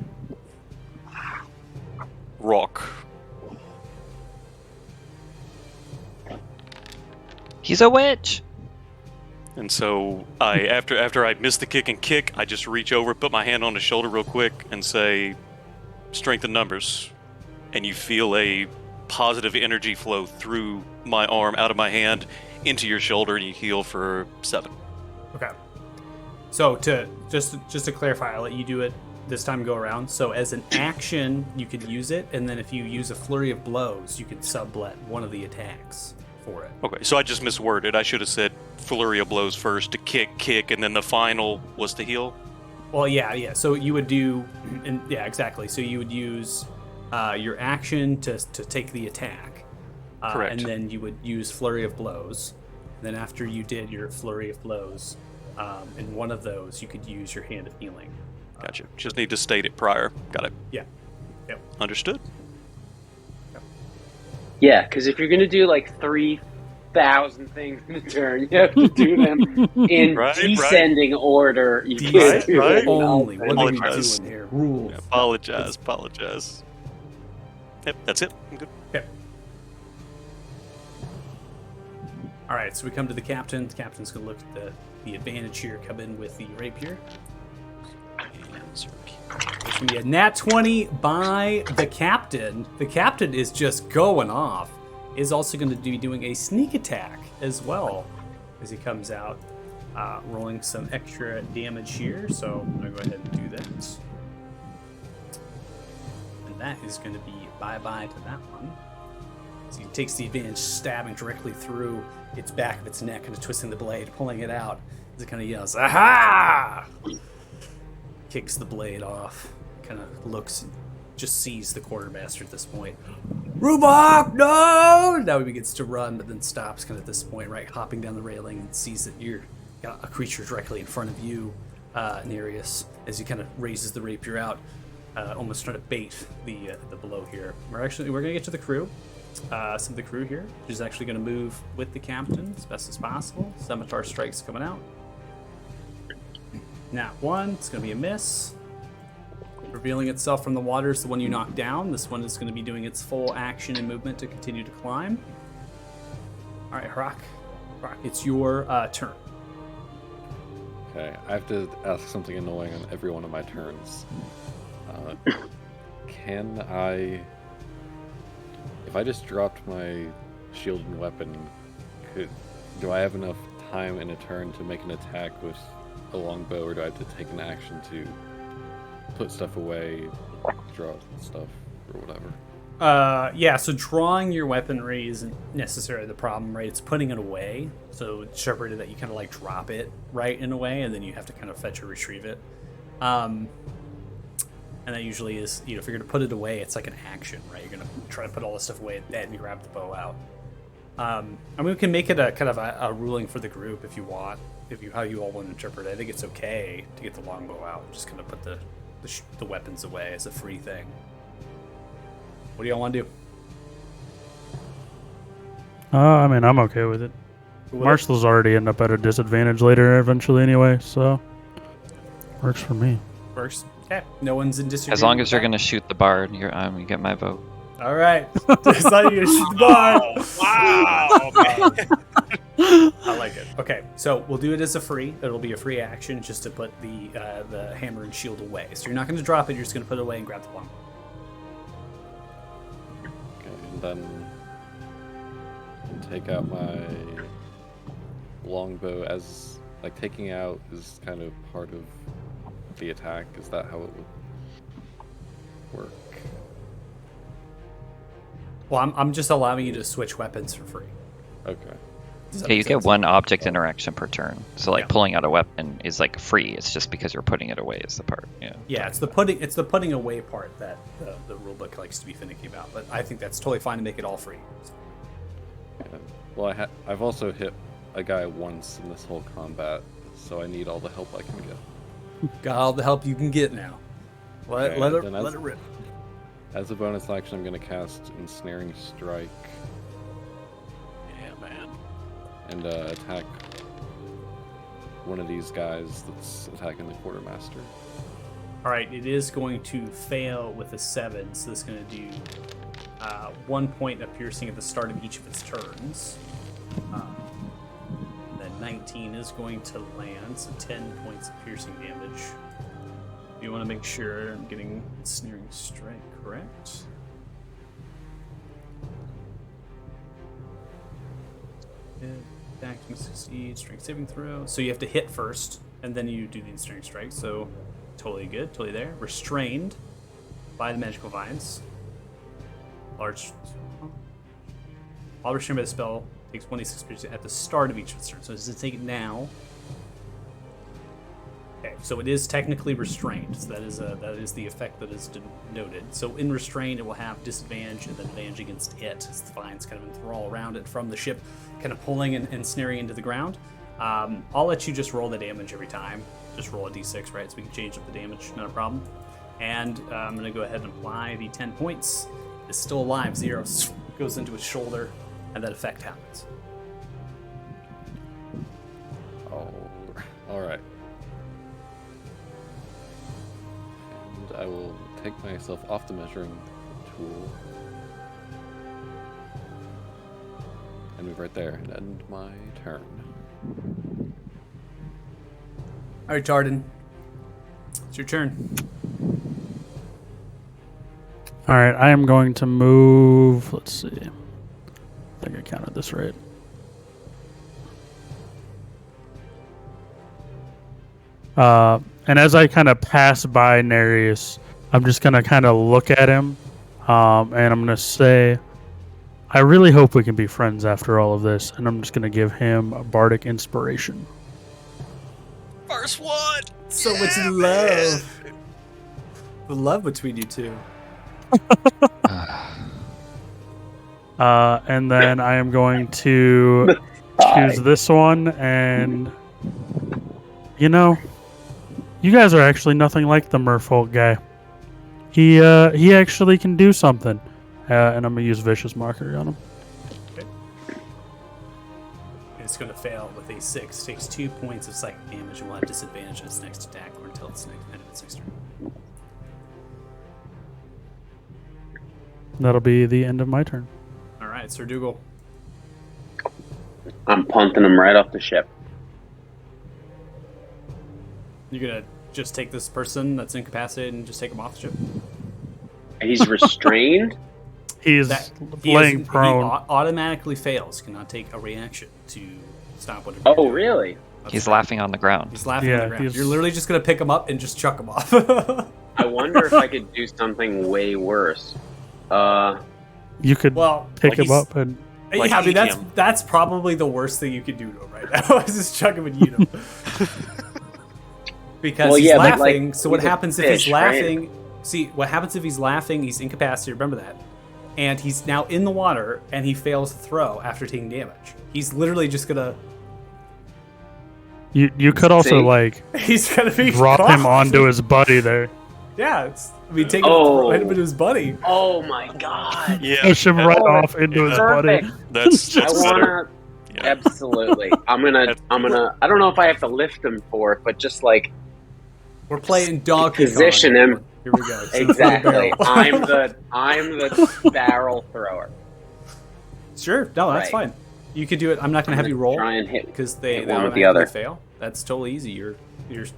Rock. He's a witch. And so after I miss the kick and kick, I just reach over, put my hand on his shoulder real quick, and say, "Strength in numbers," and you feel a positive energy flow through my arm, out of my hand, into your shoulder, and you heal for 7. Okay. So to just to clarify, I'll let you do it this time go around. So as an action, you could use it, and then if you use a flurry of blows, you could sublet one of the attacks for it. Okay, so I just misworded. I should have said flurry of blows first to kick, and then the final was to heal. Well, yeah. So you would do, and yeah, exactly. So you would use your action to take the attack. Correct. And then you would use flurry of blows. And then after you did your flurry of blows, in one of those, you could use your hand of healing. Gotcha. Just need to state it prior. Got it. Yeah. Yep. Understood. Yeah, because if you're going to do like 3,000 things in a turn, you have to do them in descending order. You can't do right. it Only. all. What are we doing here? Rules. Apologize. Yep, that's it. I'm good. Okay. All right, so we come to the captain. The captain's going to look at the advantage here, come in with the rapier. It's going to be a nat 20 by the captain. The captain is just going off. Is also going to be doing a sneak attack as well as he comes out, rolling some extra damage here. So I'm going to go ahead and do that. And that is going to be bye-bye to that one. So he takes the advantage, stabbing directly through its back of its neck, kind of twisting the blade, pulling it out as it kind of yells, "Aha!" Kicks the blade off, kind of looks, just sees the quartermaster at this point. "Rubok, no!" Now he begins to run, but then stops kind of at this point, right, hopping down the railing and sees that you're got a creature directly in front of you, Nerus, as he kind of raises the rapier out, almost trying to bait the blow here. We're gonna get to the crew. Some of the crew here is actually going to move with the captain as best as possible. Scimitar strikes coming out. Nat 1, it's going to be a miss. Revealing itself from the water is the one you knocked down. This one is going to be doing its full action and movement to continue to climb. All right, Rock, it's your turn. Okay, I have to ask something annoying on every one of my turns. Can I... If I just dropped my shield and weapon, do I have enough time in a turn to make an attack with a longbow, or do I have to take an action to put stuff away, drop stuff, or whatever? Yeah, so drawing your weaponry isn't necessarily the problem, right? It's putting it away. So it's separated that you kind of like drop it, right, in a way, and then you have to kind of fetch or retrieve it. And that usually is, if you're going to put it away, it's like an action, right? You're going to try to put all this stuff away and grab the bow out. I mean, we can make it a kind of a ruling for the group if you want, how you all want to interpret it. I think it's okay to get the longbow out. Just kind of put the weapons away as a free thing. What do y'all want to do? I mean, I'm okay with it. Marshall's already end up at a disadvantage later eventually anyway, so works for me. Works. Okay. No one's in disagreement. As long as you're going to shoot the bard, you get my vote. All right. Decided you're going to shoot the bar. Wow, man. I like it. Okay, so we'll do it as a free. It'll be a free action just to put the hammer and shield away. So you're not going to drop it. You're just going to put it away and grab the longbow. Okay, and then take out my longbow as like taking out is kind of part of the attack. Is that how it would work? Well, I'm just allowing you to switch weapons for free. Okay. Yeah, you get one object interaction per turn. So like Yeah. pulling out a weapon is like free. It's just because you're putting it away is the part. Yeah. Yeah, it's the putting away part that the rulebook likes to be finicky about. But I think that's totally fine to make it all free. Yeah. Well, I've also hit a guy once in this whole combat, so I need all the help I can get. Got all the help you can get now. Let it rip. As a bonus action, I'm going to cast Ensnaring Strike Yeah, man. and attack one of these guys that's attacking the quartermaster. All right, it is going to fail with a 7, so it's going to do 1 point of piercing at the start of each of its turns. Then 19 is going to land, so 10 points of piercing damage. You want to make sure I'm getting Snaring Strike correct. Attack can succeed, strength saving throw. So you have to hit first, and then you do the Ensnaring Strike. So totally good, totally there. Restrained by the magical vines. Large. While restrained by the spell, takes 1d6 piercing at the start of each of its turns. So does it take it now? Okay, so it is technically restrained. So that is the effect that is denoted. So in restrained, it will have disadvantage and then advantage against it, as the vines kind of enthrall around it from the ship, kind of pulling and snaring into the ground. I'll let you just roll the damage every time. Just roll a d6, right? So we can change up the damage, not a problem. And I'm going to go ahead and apply the 10 points. It's still alive. 0 goes into his shoulder, and that effect happens. All right. And I will take myself off the measuring tool and move right there and end my turn. All right, Jarden. It's your turn. All right, I am going to move. Let's see. I think I counted this right. And as I kind of pass by Nerus, I'm just going to kind of look at him, and I'm going to say, I really hope we can be friends after all of this, and I'm just going to give him a bardic inspiration. First one! So much love. The love between you two. And then I am going to choose this one, and you guys are actually nothing like the merfolk guy. He actually can do something, and I'm gonna use vicious mockery on him. Okay. It's going to fail with a 6. Takes 2 points of psychic damage and will have disadvantage on its next attack or until its end of its next turn. That'll be the end of my turn. All right, Sir Dougal. I'm punting him right off the ship. You're going to just take this person that's incapacitated and just take him off the ship? He's restrained? He's laying prone. He automatically fails. Cannot take a reaction to stop whatever. Oh, really? He's laughing on the ground. He's laughing on the ground. You're literally just going to pick him up and just chuck him off. I wonder if I could do something way worse. You could pick him up and... Like yeah, I mean, ETM. that's probably the worst thing you could do to him right now. Is just chuck him and eat him. Because he's laughing, so what he's a happens if fish, he's laughing? right? see, what happens if he's laughing, he's incapacitated, remember that. And he's now in the water, and he fails to throw after taking damage. He's literally just gonna... You could also, See? like, He's gonna be drop caught. him onto his buddy there. Yeah, take him right him into his buddy. Oh my god. Yeah, Push him right Oh, off into his buddy. Perfect. that's I better. wanna Yeah. absolutely. I'm gonna. I don't know if I have to lift him for it, but just like We're playing Donkey Kong. Position him. Here we go. exactly. I'm the barrel thrower. Sure. No, that's Right. fine. You could do it. I'm not going to have you roll Try and hit because they hit one with the automatically other. fail. That's totally easy. You're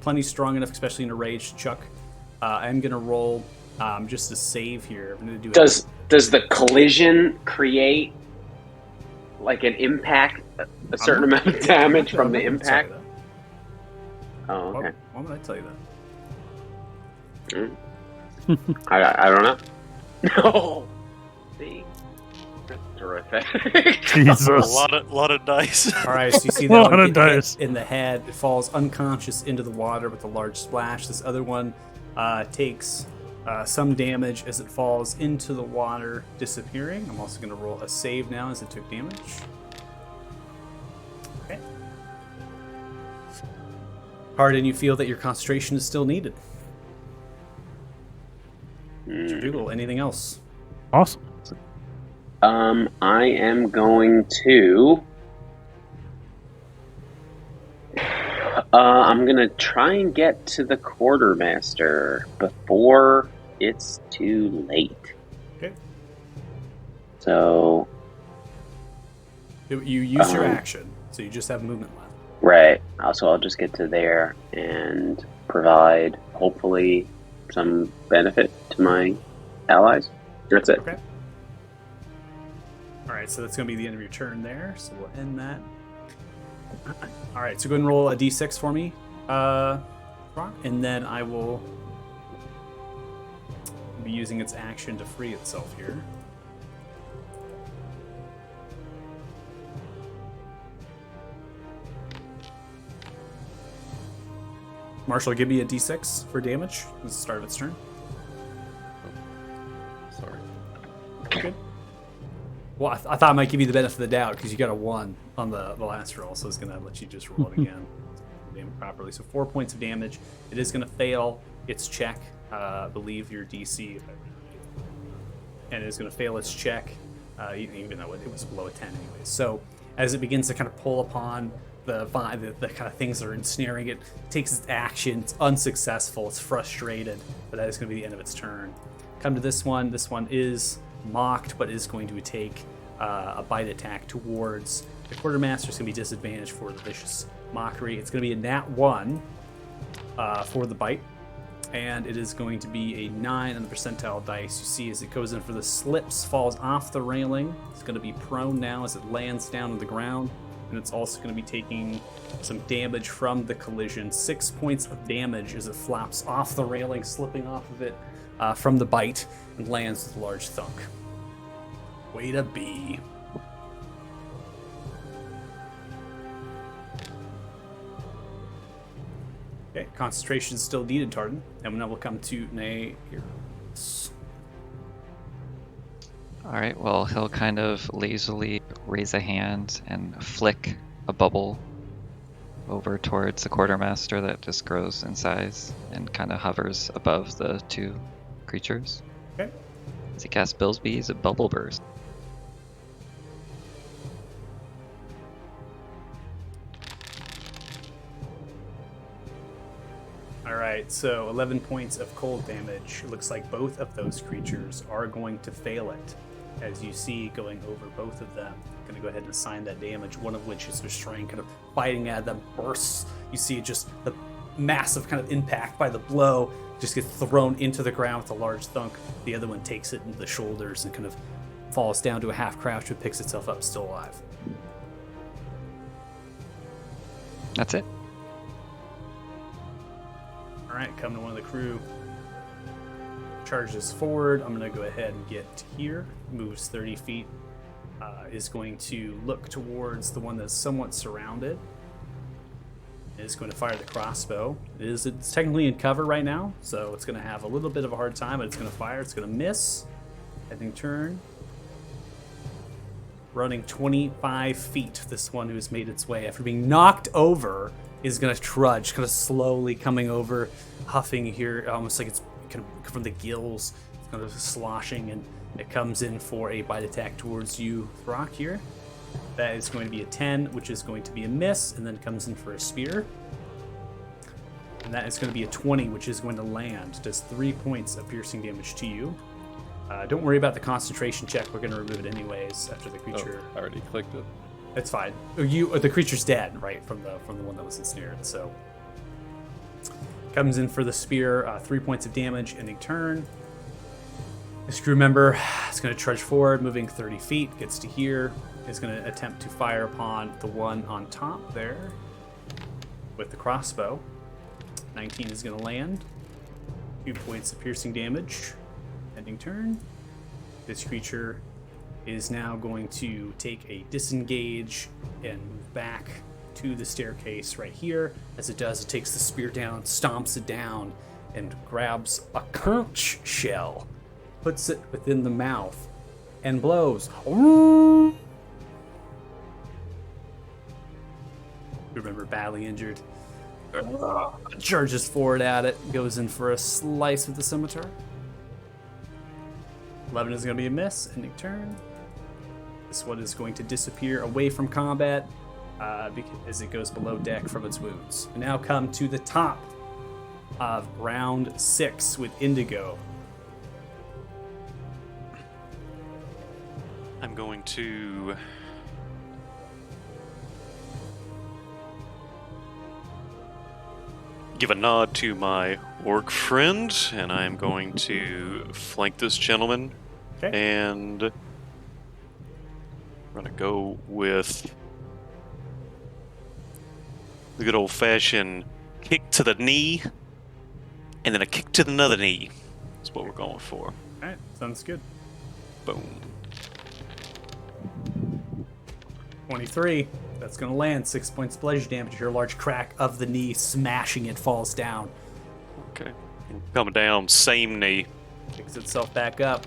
plenty strong enough, especially in a rage, Chuck. I'm going to roll just a save here. I'm going to do Does the collision create like an impact, a certain amount of damage from the impact? Oh, okay. Why would I tell you that? I don't know. No. See, that's terrific. Jesus. A lot of dice. All right, so you see Lot that one of get hit dice. in the head. It falls unconscious into the water with a large splash. This other one takes some damage as it falls into the water, disappearing. I'm also going to roll a save now as it took damage. Okay. Hardin, you feel that your concentration is still needed. Mr. Dougal, anything else? Awesome. I am going to. I'm gonna try and get to the quartermaster before it's too late. Okay. So You use your action, so you just have movement left. right. So I'll just get to there and provide, hopefully, some benefit to my allies. That's it. Okay. All right, so that's going to be the end of your turn there. So we'll end that. All right, so go ahead and roll a d6 for me, Brock, and then I will be using its action to free itself here. Marshall, give me a d6 for damage. This is the start of its turn. Sorry. Good. Well, I thought I might give you the benefit of the doubt because you got a 1 on the last roll, so I was going to let you just roll it again. Damage properly. So 4 points of damage. It is going to fail its check. I believe your DC. And it is going to fail its check, even though it was below a 10 anyways. So as it begins to kind of pull upon the kind of things that are ensnaring it, takes its action. It's unsuccessful. It's frustrated, but that is going to be the end of its turn. Come to this one. This one is mocked, but is going to take a bite attack towards the quartermaster. It's going to be disadvantaged for the vicious mockery. It's going to be a nat 1 for the bite, and it is going to be a 9 on the percentile dice. You see as it goes in for the slips, falls off the railing. It's going to be prone now as it lands down on the ground, and it's also going to be taking some damage from the collision. 6 points of damage as it flaps off the railing, slipping off of it from the bite, and lands with a large thunk. Way to be. Okay, concentration still needed, Tardan. And now we'll come to Nay here. All right, well, he'll kind of lazily raise a hand and flick a bubble over towards the quartermaster that just grows in size and kind of hovers above the two creatures. Okay. As he casts Billsby's Bubble Burst. Alright, so 11 points of cold damage. It looks like both of those creatures are going to fail it. As you see going over both of them. I'm going to go ahead and assign that damage, one of which is their strength kind of biting at them, bursts. You see just the massive kind of impact by the blow, just gets thrown into the ground with a large thunk. The other one takes it into the shoulders and kind of falls down to a half crouch but picks itself up still alive. That's it. Alright, come to one of the crew. Charges forward. I'm going to go ahead and get here. Moves 30 feet. Is going to look towards the one that's somewhat surrounded. is going to fire the crossbow. It's technically in cover right now, so it's going to have a little bit of a hard time, but it's going to fire. It's going to miss. Heading turn. Running 25 feet. This one who has made its way after being knocked over is going to trudge, kind of slowly coming over, huffing here, almost like it's kind of from the gills. It's kind of sloshing, and it comes in for a bite attack towards you, Throck, here. That is going to be a 10, which is going to be a miss, and then comes in for a spear. And that is going to be a 20, which is going to land. Does 3 points of piercing damage to you. Don't worry about the concentration check. We're going to remove it anyways after the creature. I already clicked it. It's fine. The creature's dead, right, from the one that was ensnared. So comes in for the spear. 3 points of damage, ending turn. This crew member is going to trudge forward, moving 30 feet. Gets to here. Is going to attempt to fire upon the one on top there with the crossbow. 19 is going to land. 2 points of piercing damage. Ending turn. This creature is now going to take a disengage and move back to the staircase right here. As it does, it takes the spear down, stomps it down, and grabs a conch shell, puts it within the mouth, and blows. Remember, badly injured. Charges forward at it, goes in for a slice with the scimitar. 11 is going to be a miss, ending turn. This one is going to disappear away from combat as it goes below deck from its wounds. We now come to the top of round 6 with Indigo. I'm going to give a nod to my orc friend, and I'm going to flank this gentleman. Okay. And I'm going to go with the good old-fashioned kick to the knee, and then a kick to another knee. That's what we're going for. All right, sounds good. Boom. 23. That's going to land. 6 points of bludgeoning damage. Your large crack of the knee, smashing it, falls down. Okay. Coming down, same knee. Picks itself back up.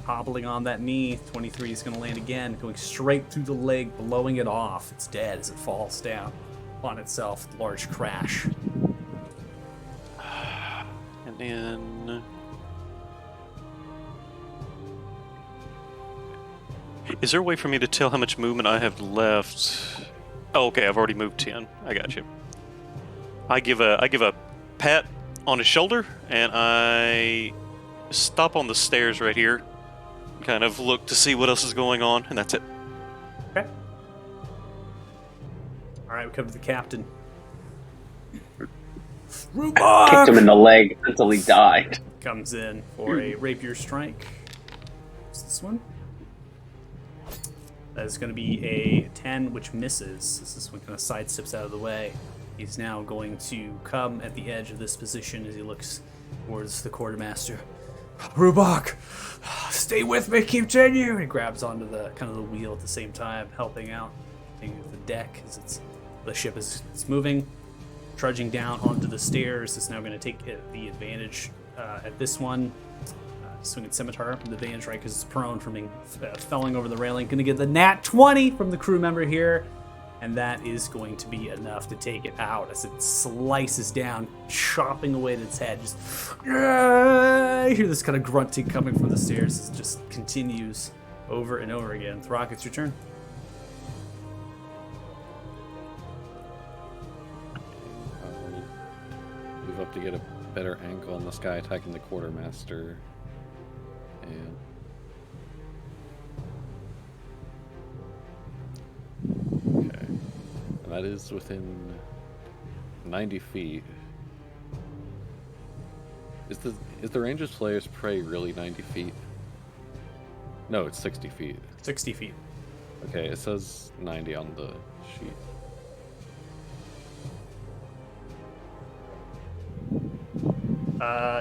Hobbling on that knee. 23 is going to land again, going straight through the leg, blowing it off. It's dead as it falls down on itself. Large crash. And then... Is there a way for me to tell how much movement I have left? Oh, okay, I've already moved 10. I got you. I give a pat on his shoulder, and I stop on the stairs right here, kind of look to see what else is going on, and that's it. Okay. All right, we come to the captain. Kicked him in the leg until he died. Comes in for a rapier strike. What's this one? That is going to be a 10, which misses. This one kind of sidesteps out of the way. He's now going to come at the edge of this position as he looks towards the quartermaster. Rubok, stay with me, continue. He grabs onto the kind of the wheel at the same time, helping out the deck as the ship is moving. Trudging down onto the stairs. It's now going to take the advantage at this one. Swinging scimitar with advantage, right, because it's prone from being felling over the railing. Going to get the nat 20 from the crew member here, and that is going to be enough to take it out as it slices down, chopping away at its head. Just you hear this kind of grunting coming from the stairs. It just continues over and over again. Throck, it's your turn. Move up to get a better angle on this guy attacking the quartermaster. And okay, and that is within 90 feet. Is the range of Slayer's Prey really 90 feet? No, it's 60 feet. 60 feet. Okay, it says 90 on the sheet.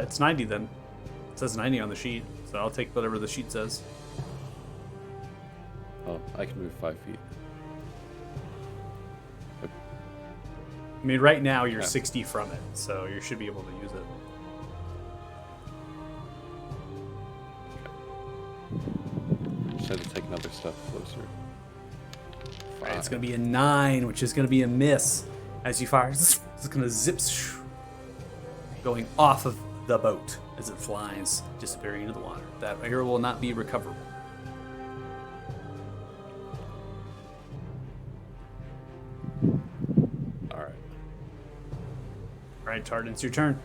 It's 90 then. It says 90 on the sheet, so I'll take whatever the sheet says. Oh, I can move 5 feet. I mean, right now you're Yeah. 60 from it, so you should be able to use it. Just had to take another step closer. All right, it's 5. going to be a 9, which is going to be a miss. As you fire, it's going to zip, going off of the boat as it flies, disappearing into the water. That arrow will not be recoverable. All right. All right, Tardan, it's your turn.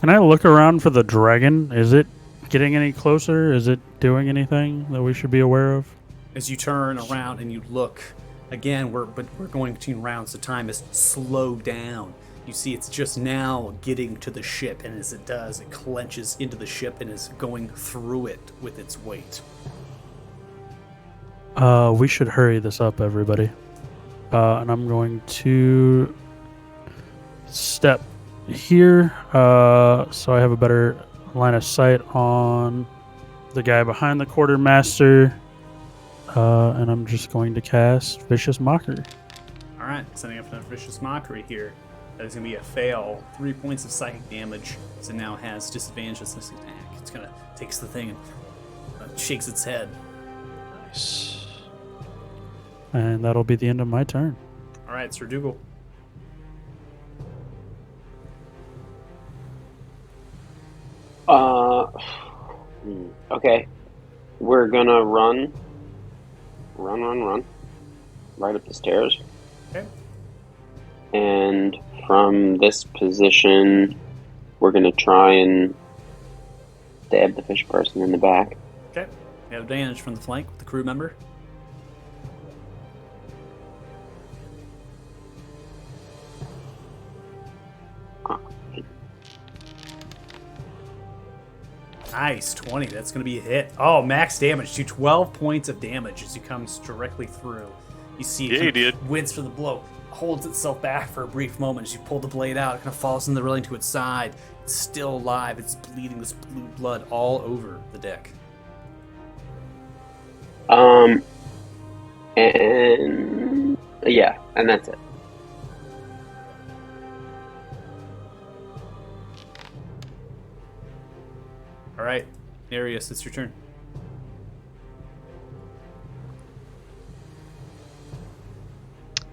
Can I look around for the dragon? Is it getting any closer? Is it doing anything that we should be aware of? As you turn around and you look, again, we're going between rounds. The time is slowed down. You see it's just now getting to the ship, and as it does, it clenches into the ship and is going through it with its weight. We should hurry this up, everybody. And I'm going to step here, so I have a better line of sight on the guy behind the quartermaster. And I'm just going to cast Vicious Mockery. All right, setting up a Vicious Mockery here. That is going to be a fail. 3 points of psychic damage. So now has disadvantage on this attack. It's going to takes the thing and shakes its head. Nice. And that'll be the end of my turn. All right, Sir Dougal. Okay. We're gonna run. Right up the stairs. Okay. And from this position, we're gonna try and stab the fish person in the back. Okay. You have advantage from the flank with the crew member. Nice, 20. That's going to be a hit. Oh, max damage. Do 12 points of damage as he comes directly through. You see it Yeah, kind he of did. wince for the blow, holds itself back for a brief moment as you pull the blade out. It kind of falls in the railing to its side. It's still alive. It's bleeding this blue blood all over the deck. And yeah, and that's it. All right, Nerus, it's your turn.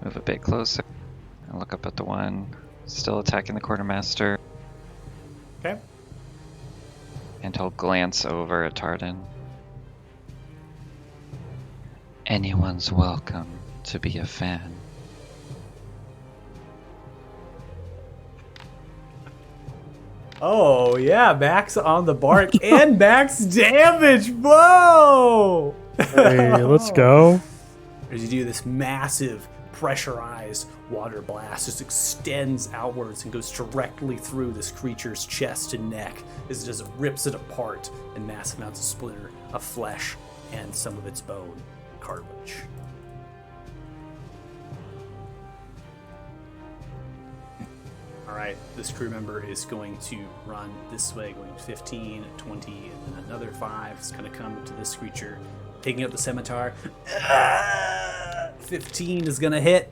Move a bit closer. And look up at the one still attacking the quartermaster. Okay. And he'll glance over at Tardan. Anyone's welcome to be a fan. Oh, yeah, max on the bark and max damage. Whoa! Hey, let's go. As you do this massive pressurized water blast, just extends outwards and goes directly through this creature's chest and neck as it just rips it apart in massive amounts of splinter of flesh and some of its bone cartilage. Alright, this crew member is going to run this way, going 15, 20, and then another 5 is going to come to this creature, taking up the scimitar. 15 is going to hit.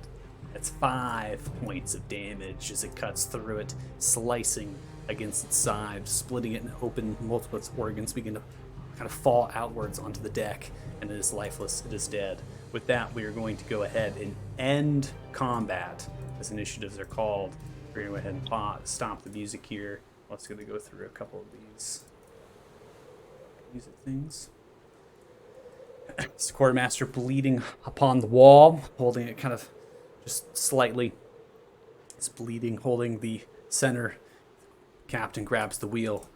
That's 5 points of damage as it cuts through it, slicing against its side, splitting it open. Multiple its organs begin to kind of fall outwards onto the deck, and it is lifeless. It is dead. With that, we are going to go ahead and end combat, as initiatives are called. We're going to go ahead and stop the music here. I'm just going to go through a couple of these music things. It's the quartermaster bleeding upon the wall, holding it kind of just slightly. It's bleeding, holding the center. Captain grabs the wheel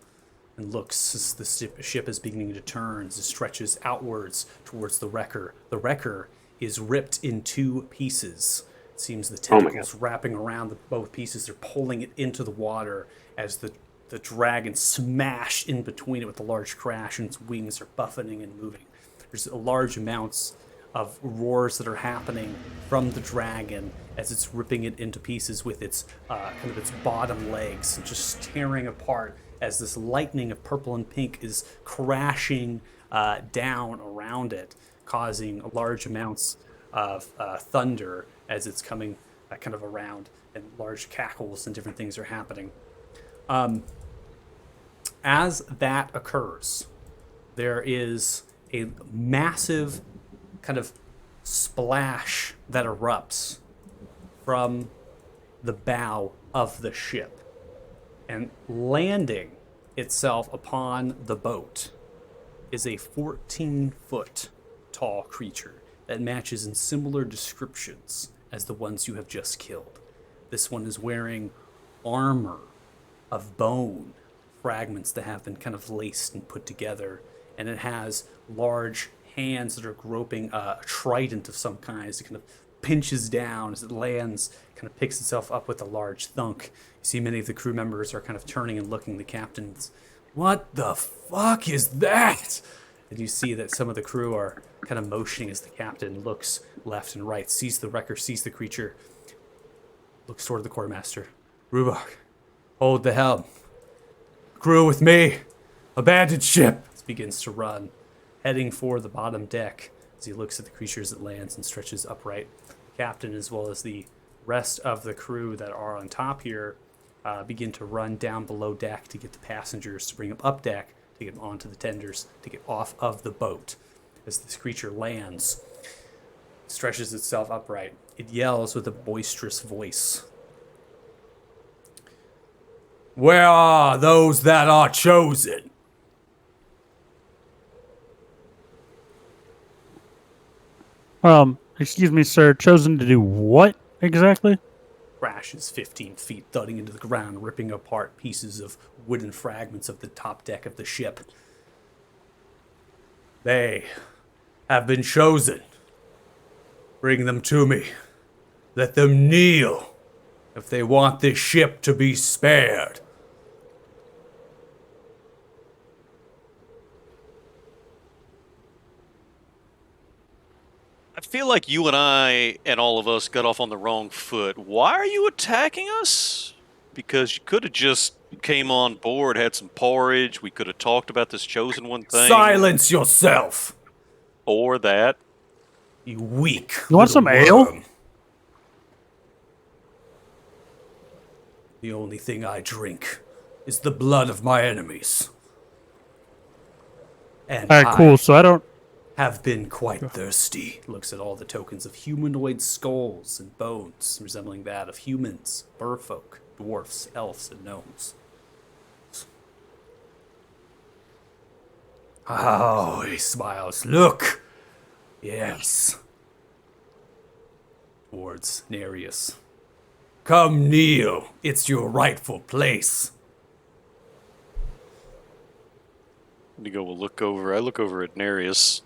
and looks as the ship is beginning to turn, as it stretches outwards towards the wrecker. The wrecker is ripped in 2 pieces. It seems the tentacles wrapping around both pieces. They're pulling it into the water as the dragon smash in between it with a large crash, and its wings are buffeting and moving. There's large amounts of roars that are happening from the dragon as it's ripping it into pieces with its kind of its bottom legs and just tearing apart as this lightning of purple and pink is crashing down around it, causing large amounts of thunder as it's coming kind of around, and large cackles and different things are happening. As that occurs, there is a massive kind of splash that erupts from the bow of the ship, and landing itself upon the boat is a 14-foot tall creature that matches in similar descriptions as the ones you have just killed. This one is wearing armor of bone fragments that have been kind of laced and put together, and it has large hands that are groping a trident of some kind as it kind of pinches down as it lands, kind of picks itself up with a large thunk. You see many of the crew members are kind of turning and looking. The captain's, what the fuck is that? And you see that some of the crew are kind of motioning as the captain looks left and right, sees the wrecker, sees the creature, looks toward the quartermaster. Rubach, hold the helm. Crew with me. Abandoned ship. He begins to run, heading for the bottom deck as he looks at the creature as it lands and stretches upright. The captain, as well as the rest of the crew that are on top here, begin to run down below deck to get the passengers, to bring them up deck, to get them onto the tenders, to get off of the boat. As this creature lands, stretches itself upright, it yells with a boisterous voice. Where are those that are chosen? Excuse me, sir. Chosen to do what exactly? Crashes 15 feet, thudding into the ground, ripping apart pieces of wooden fragments of the top deck of the ship. They have been chosen. Bring them to me. Let them kneel if they want this ship to be spared. I feel like you and I and all of us got off on the wrong foot. Why are you attacking us? Because you could have just came on board, had some porridge. We could have talked about this chosen one thing. Silence yourself, Or that. you weak You want some ale? worm. The only thing I drink is the blood of my enemies. And All right, cool. So I don't. have been quite thirsty. Looks at all the tokens of humanoid skulls and bones resembling that of humans, merfolk, dwarfs, elves, and gnomes. Oh, he smiles. Look! Yes. Towards Nerus. Come kneel. It's your rightful place. You go, we'll look over. I look over at Nerus.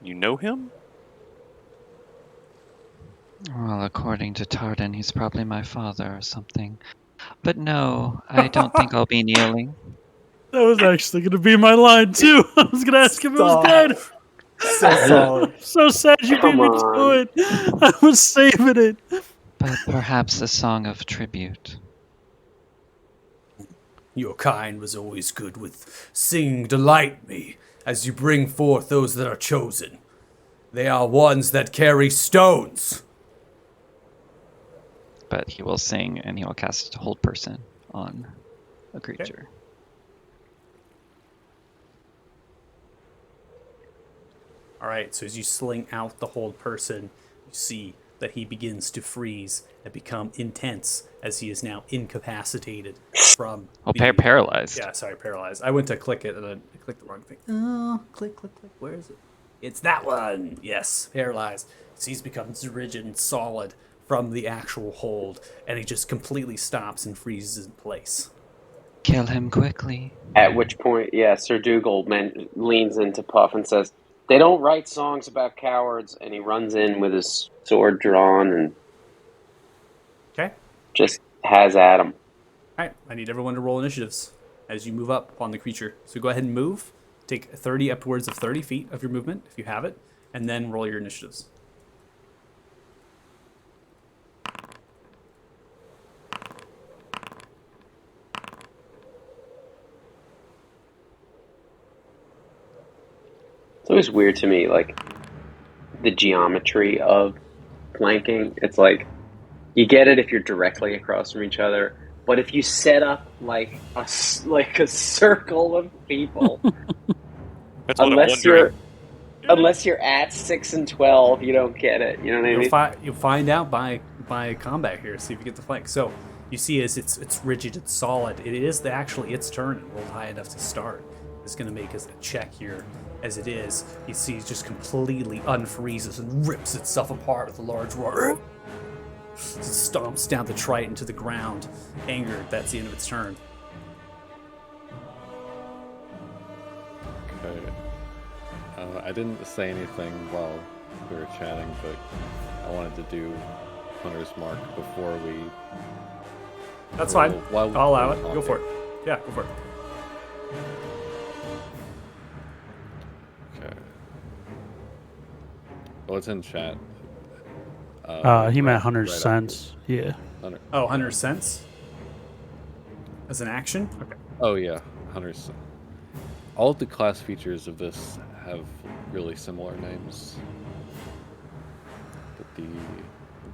You know him? Well, according to Tardan, he's probably my father or something. But no, I don't think I'll be kneeling. That was actually going to be my line too. I was going to ask if it was dead. So solid. So sad you beat Come me to on. it. I was saving it. But perhaps a song of tribute. Your kind was always good with singing delight me as you bring forth those that are chosen. They are ones that carry stones. But he will sing and he will cast Hold Person on a creature. All right, so as you sling out the hold person, you see that he begins to freeze and become intense as he is now incapacitated from Paralyzed. Yeah, sorry, paralyzed. I went to click it and I clicked the wrong thing. Oh, click. Where is it? It's that one. Yes, paralyzed. So he's become rigid and solid from the actual hold, and he just completely stops and freezes in place. Kill him quickly. At which point, Sir Dougal leans into Puff and says, "They don't write songs about cowards," and he runs in with his sword drawn and Okay. just has at him. All right, I need everyone to roll initiatives as you move up on the creature. So go ahead and move. Take 30 upwards of 30 feet of your movement, if you have it, and then roll your initiatives. It's always weird to me, like the geometry of flanking. It's like you get it if you're directly across from each other, but if you set up like a circle of people, That's what I'm unless wondering. you're at 6 and 12, you don't get it. You know what I mean? You'll find out by combat here. See if you get the flank. So you see, as it's rigid, it's solid. It is actually its turn and rolled high enough to start. It's going to make us a check here. As it is, you see, it just completely unfreezes and rips itself apart with a large roar. It stomps down the Triton to the ground. Angered, that's the end of its turn. Okay. I didn't say anything while we were chatting, but I wanted to do Hunter's Mark before we... That's fine. While I'll allow we're it. Go talking. for it. Yeah, go for it. Okay. Well, it's in chat. He meant right- Hunter's right sense. Yeah. Hunter. Oh, Hunter's Sense? As an action? Okay. Oh yeah, Hunter's. All of the class features of this have really similar names. But the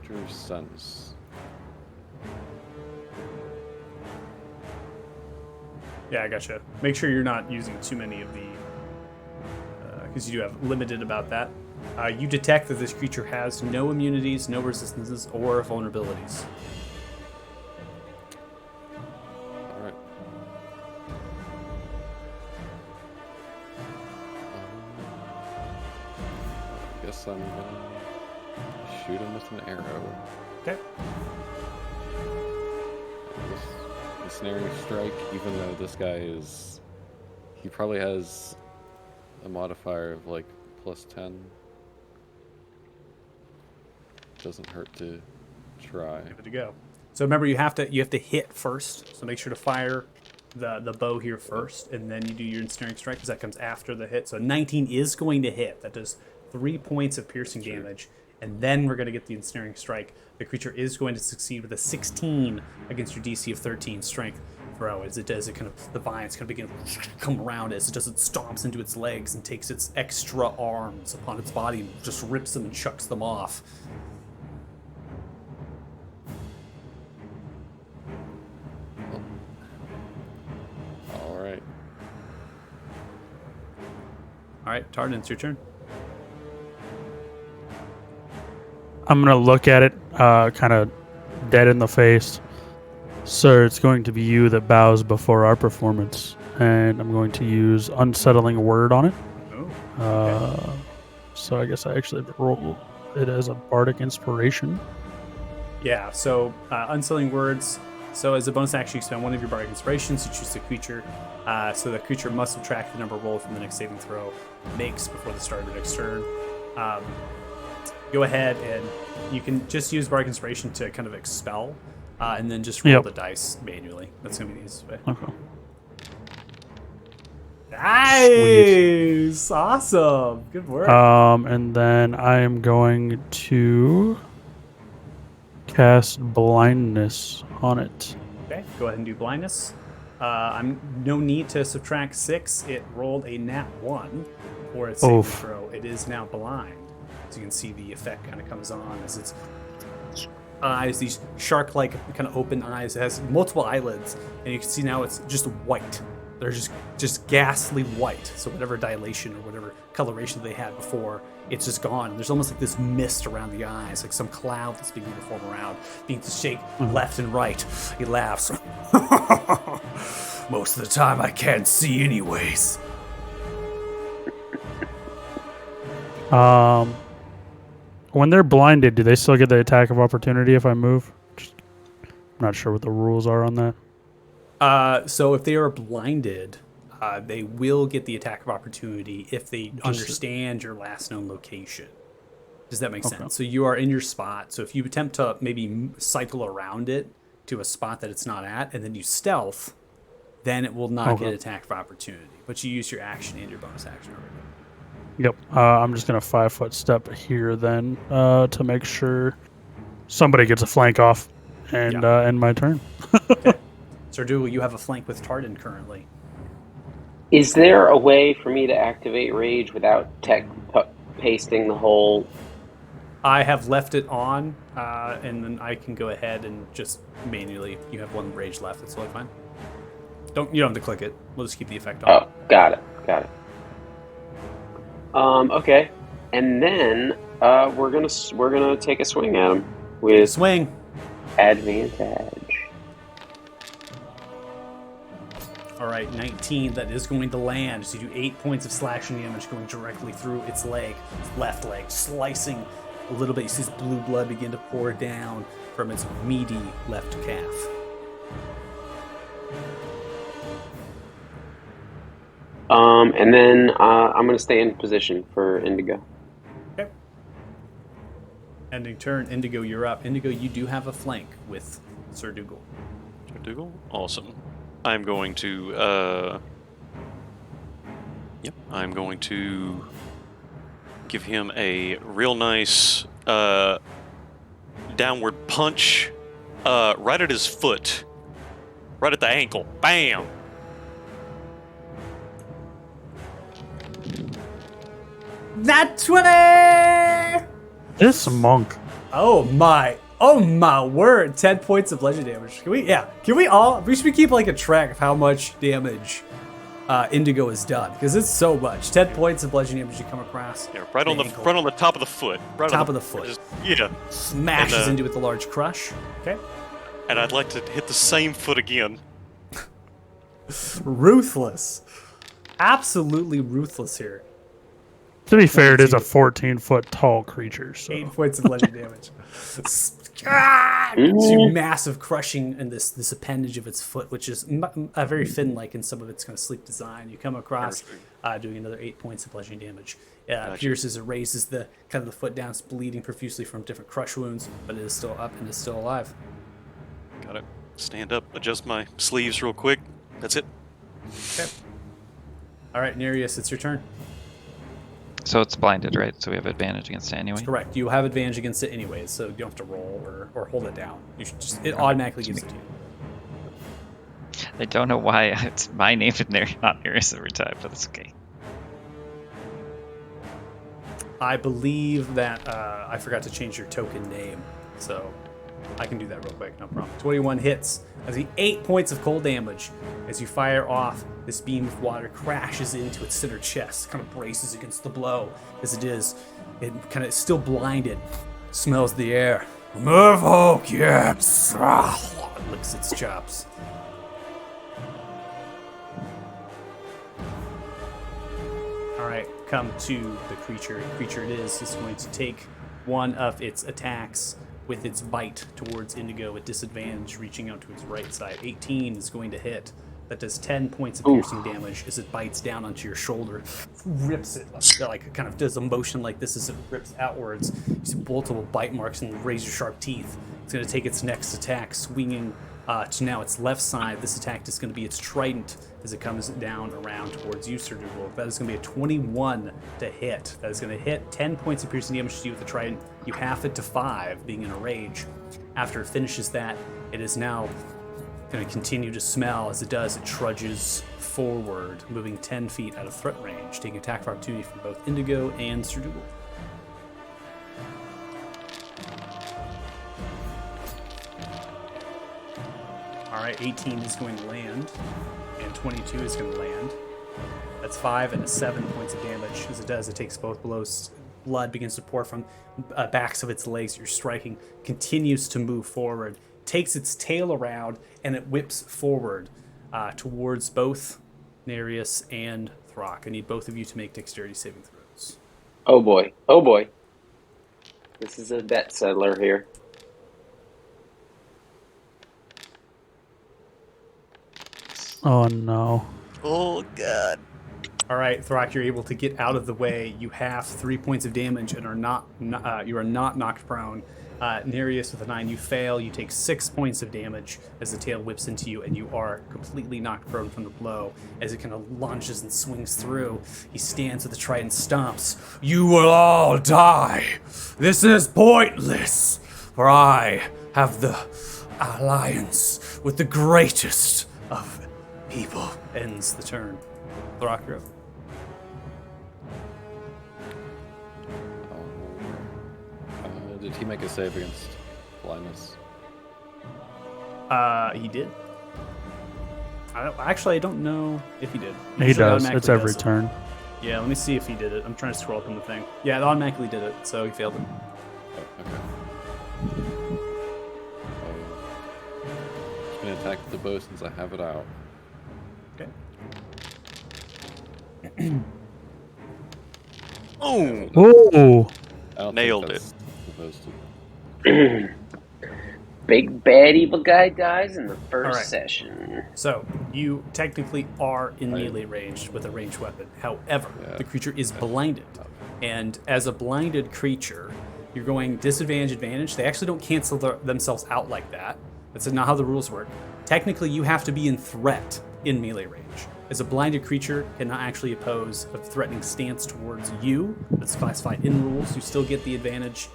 Hunter's Sense. Yeah, I gotcha. Make sure you're not using too many of the... because you do have limited about that. You detect that this creature has no immunities, no resistances, or vulnerabilities. Alright. I guess I'm gonna shoot him with an arrow. Okay. This ensnaring strike, even though this guy is... He probably has a modifier of like +10. Doesn't hurt to try. Give it a go. So remember, you have to hit first. So make sure to fire the bow here first, and then you do your ensnaring strike, because that comes after the hit. So 19 is going to hit. That does 3 points of piercing damage, and then we're going to get the ensnaring strike. The creature is going to succeed with a 16 against your DC of 13 strength throw. As it does, it kind of, the vines kind of begin to come around as it does. It stomps into its legs and takes its extra arms upon its body and just rips them and chucks them off. Alright. All right, Tardan, it's your turn. I'm going to look at it kind of dead in the face. Sir, it's going to be you that bows before our performance. And I'm going to use Unsettling Word on it. Oh. So I guess I actually roll it as a Bardic Inspiration. Yeah, so Unsettling Words. So as a bonus action, you spend one of your Bardic Inspirations to choose the creature. So the creature must subtract the number rolled from the next saving throw it makes before the start of the next turn. Go ahead and you can just use Bardic Inspiration to kind of expel, and then just roll the dice manually. That's going to be the easiest way. Okay. Nice! Awesome! Good work. And then I am going to cast Blindness on it. Okay, go ahead and do Blindness. I'm no need to subtract 6. It rolled a nat 1 for its saving throw. It is now blind. So you can see the effect kind of comes on as its eyes, these shark-like kind of open eyes. It has multiple eyelids, and you can see now it's just white. They're just ghastly white. So whatever dilation or whatever coloration they had before, it's just gone. There's almost like this mist around the eyes, like some cloud that's beginning to form around, beginning to shake left and right. He laughs. Most of the time I can't see anyways. When they're blinded, do they still get the attack of opportunity if I move? I'm not sure what the rules are on that. So if they are blinded, they will get the attack of opportunity if they understand your last known location. Does that make sense? So you are in your spot. So if you attempt to maybe cycle around it to a spot that it's not at, and then you stealth, then it will not get attack of opportunity. But you use your action and your bonus action already. Yep. I'm just going to 5-foot step here then to make sure somebody gets a flank off and end my turn. Okay. Sir Dougal, you have a flank with Tardan currently. Is there a way for me to activate rage without pasting the whole? I have left it on, and then I can go ahead and just manually. You have one rage left. That's totally fine. You don't have to click it. We'll just keep the effect on. Oh, got it. Okay, and then we're gonna take a swing at him with Swing. advantage. All right, 19. That is going to land. So you do 8 points of slashing damage going directly through its leg, its left leg, slicing a little bit. You see this blue blood begin to pour down from its meaty left calf. And then I'm gonna stay in position for Indigo. Okay. Ending turn. Indigo, you're up. Indigo, you do have a flank with Sir Dougal. Sir Dougal? Awesome. I'm going to, I'm going to give him a real nice downward punch right at his foot, right at the ankle. Bam! Nat 20! This monk. Oh my word. 10 points of bludgeoning damage. We should keep like a track of how much damage Indigo has done, because it's so much. 10 points of bludgeoning damage you come across. Yeah, right on the top of the foot. Right Top on of the foot. Yeah. Smashes into it with a large crush. Okay. And I'd like to hit the same foot again. Ruthless. Absolutely ruthless here. To be fair, it is a 14-foot tall creature. So 8 points of bludgeoning damage. It's massive crushing in this appendage of its foot, which is very fin-like in some of its kind of sleek design. You come across doing another 8 points of bludgeoning damage. Pierces, it raises the kind of the foot down. It's bleeding profusely from different crush wounds, but it is still up and is still alive. Gotta stand up, adjust my sleeves real quick. That's it. Okay. All right, Nerus, it's your turn. So it's blinded, right? So we have advantage against it anyway. That's correct. You have advantage against it anyways, so you don't have to roll or hold it down. You should it automatically gives it to you. I don't know why it's my name in there, not Nerus every time, but it's okay. I believe that I forgot to change your token name, so I can do that real quick, no problem. 21 hits. As the 8 points of cold damage as you fire off. This beam of water crashes into its center chest, kind of braces against the blow as it is. It kind of still blinded, smells the air. Merfolk, yes! It licks its chops. All right, come to the creature. The creature it is going to take one of its attacks with its bite towards Indigo at disadvantage, reaching out to its right side. 18 is going to hit. That does 10 points of piercing damage as it bites down onto your shoulder, rips it, like kind of does a motion like this as it rips outwards. You see multiple bite marks and razor-sharp teeth. It's going to take its next attack, swinging to now its left side. This attack is going to be its trident as it comes down around towards you, Sir Dougal. That is going to be a 21 to hit. That is going to hit 10 points of piercing damage to you with the trident. You half it to 5, being in a rage. After it finishes that, it is now going to continue to smell. As it does, it trudges forward, moving 10 feet out of threat range, taking attack of opportunity from both Indigo and Sir Dougal. All right, 18 is going to land, and 22 is going to land. That's 5 and 7 points of damage. As it does, it takes both blows. Blood begins to pour from backs of its legs. You're striking, continues to move forward, takes its tail around, and it whips forward towards both Nerus and Throck. I need both of you to make dexterity saving throws. Oh boy. Oh boy. This is a bet settler here. Oh no. Oh, God. All right, Throck, you're able to get out of the way. You have 3 points of damage and you are not knocked prone. Nerus with a 9, you fail. You take 6 points of damage as the tail whips into you, and you are completely knocked prone from the blow. As it kind of launches and swings through, he stands with the trident, stomps. You will all die. This is pointless, for I have the alliance with the greatest of people. Ends the turn. Throck, you're up. Did he make a save against blindness? He did. I don't know if he did. He Usually does. automatically It's every does it. turn. Yeah, let me see if he did it. I'm trying to scroll up in the thing. Yeah, it automatically did it, so he failed it. Oh, okay. Just gonna attack the bow since I have it out. Okay. Oh! Oh, I don't Nailed think that's supposed to. Big bad evil guy dies in the first Alright. session. So, you technically are in I- melee range with a ranged weapon. However, Yeah. the creature is blinded. And as a blinded creature, you're going disadvantage, advantage. They actually don't cancel themselves out like that. That's not how the rules work. Technically, you have to be in threat in melee range. As a blinded creature, cannot actually oppose a threatening stance towards you. That's classified in rules. You still get the advantage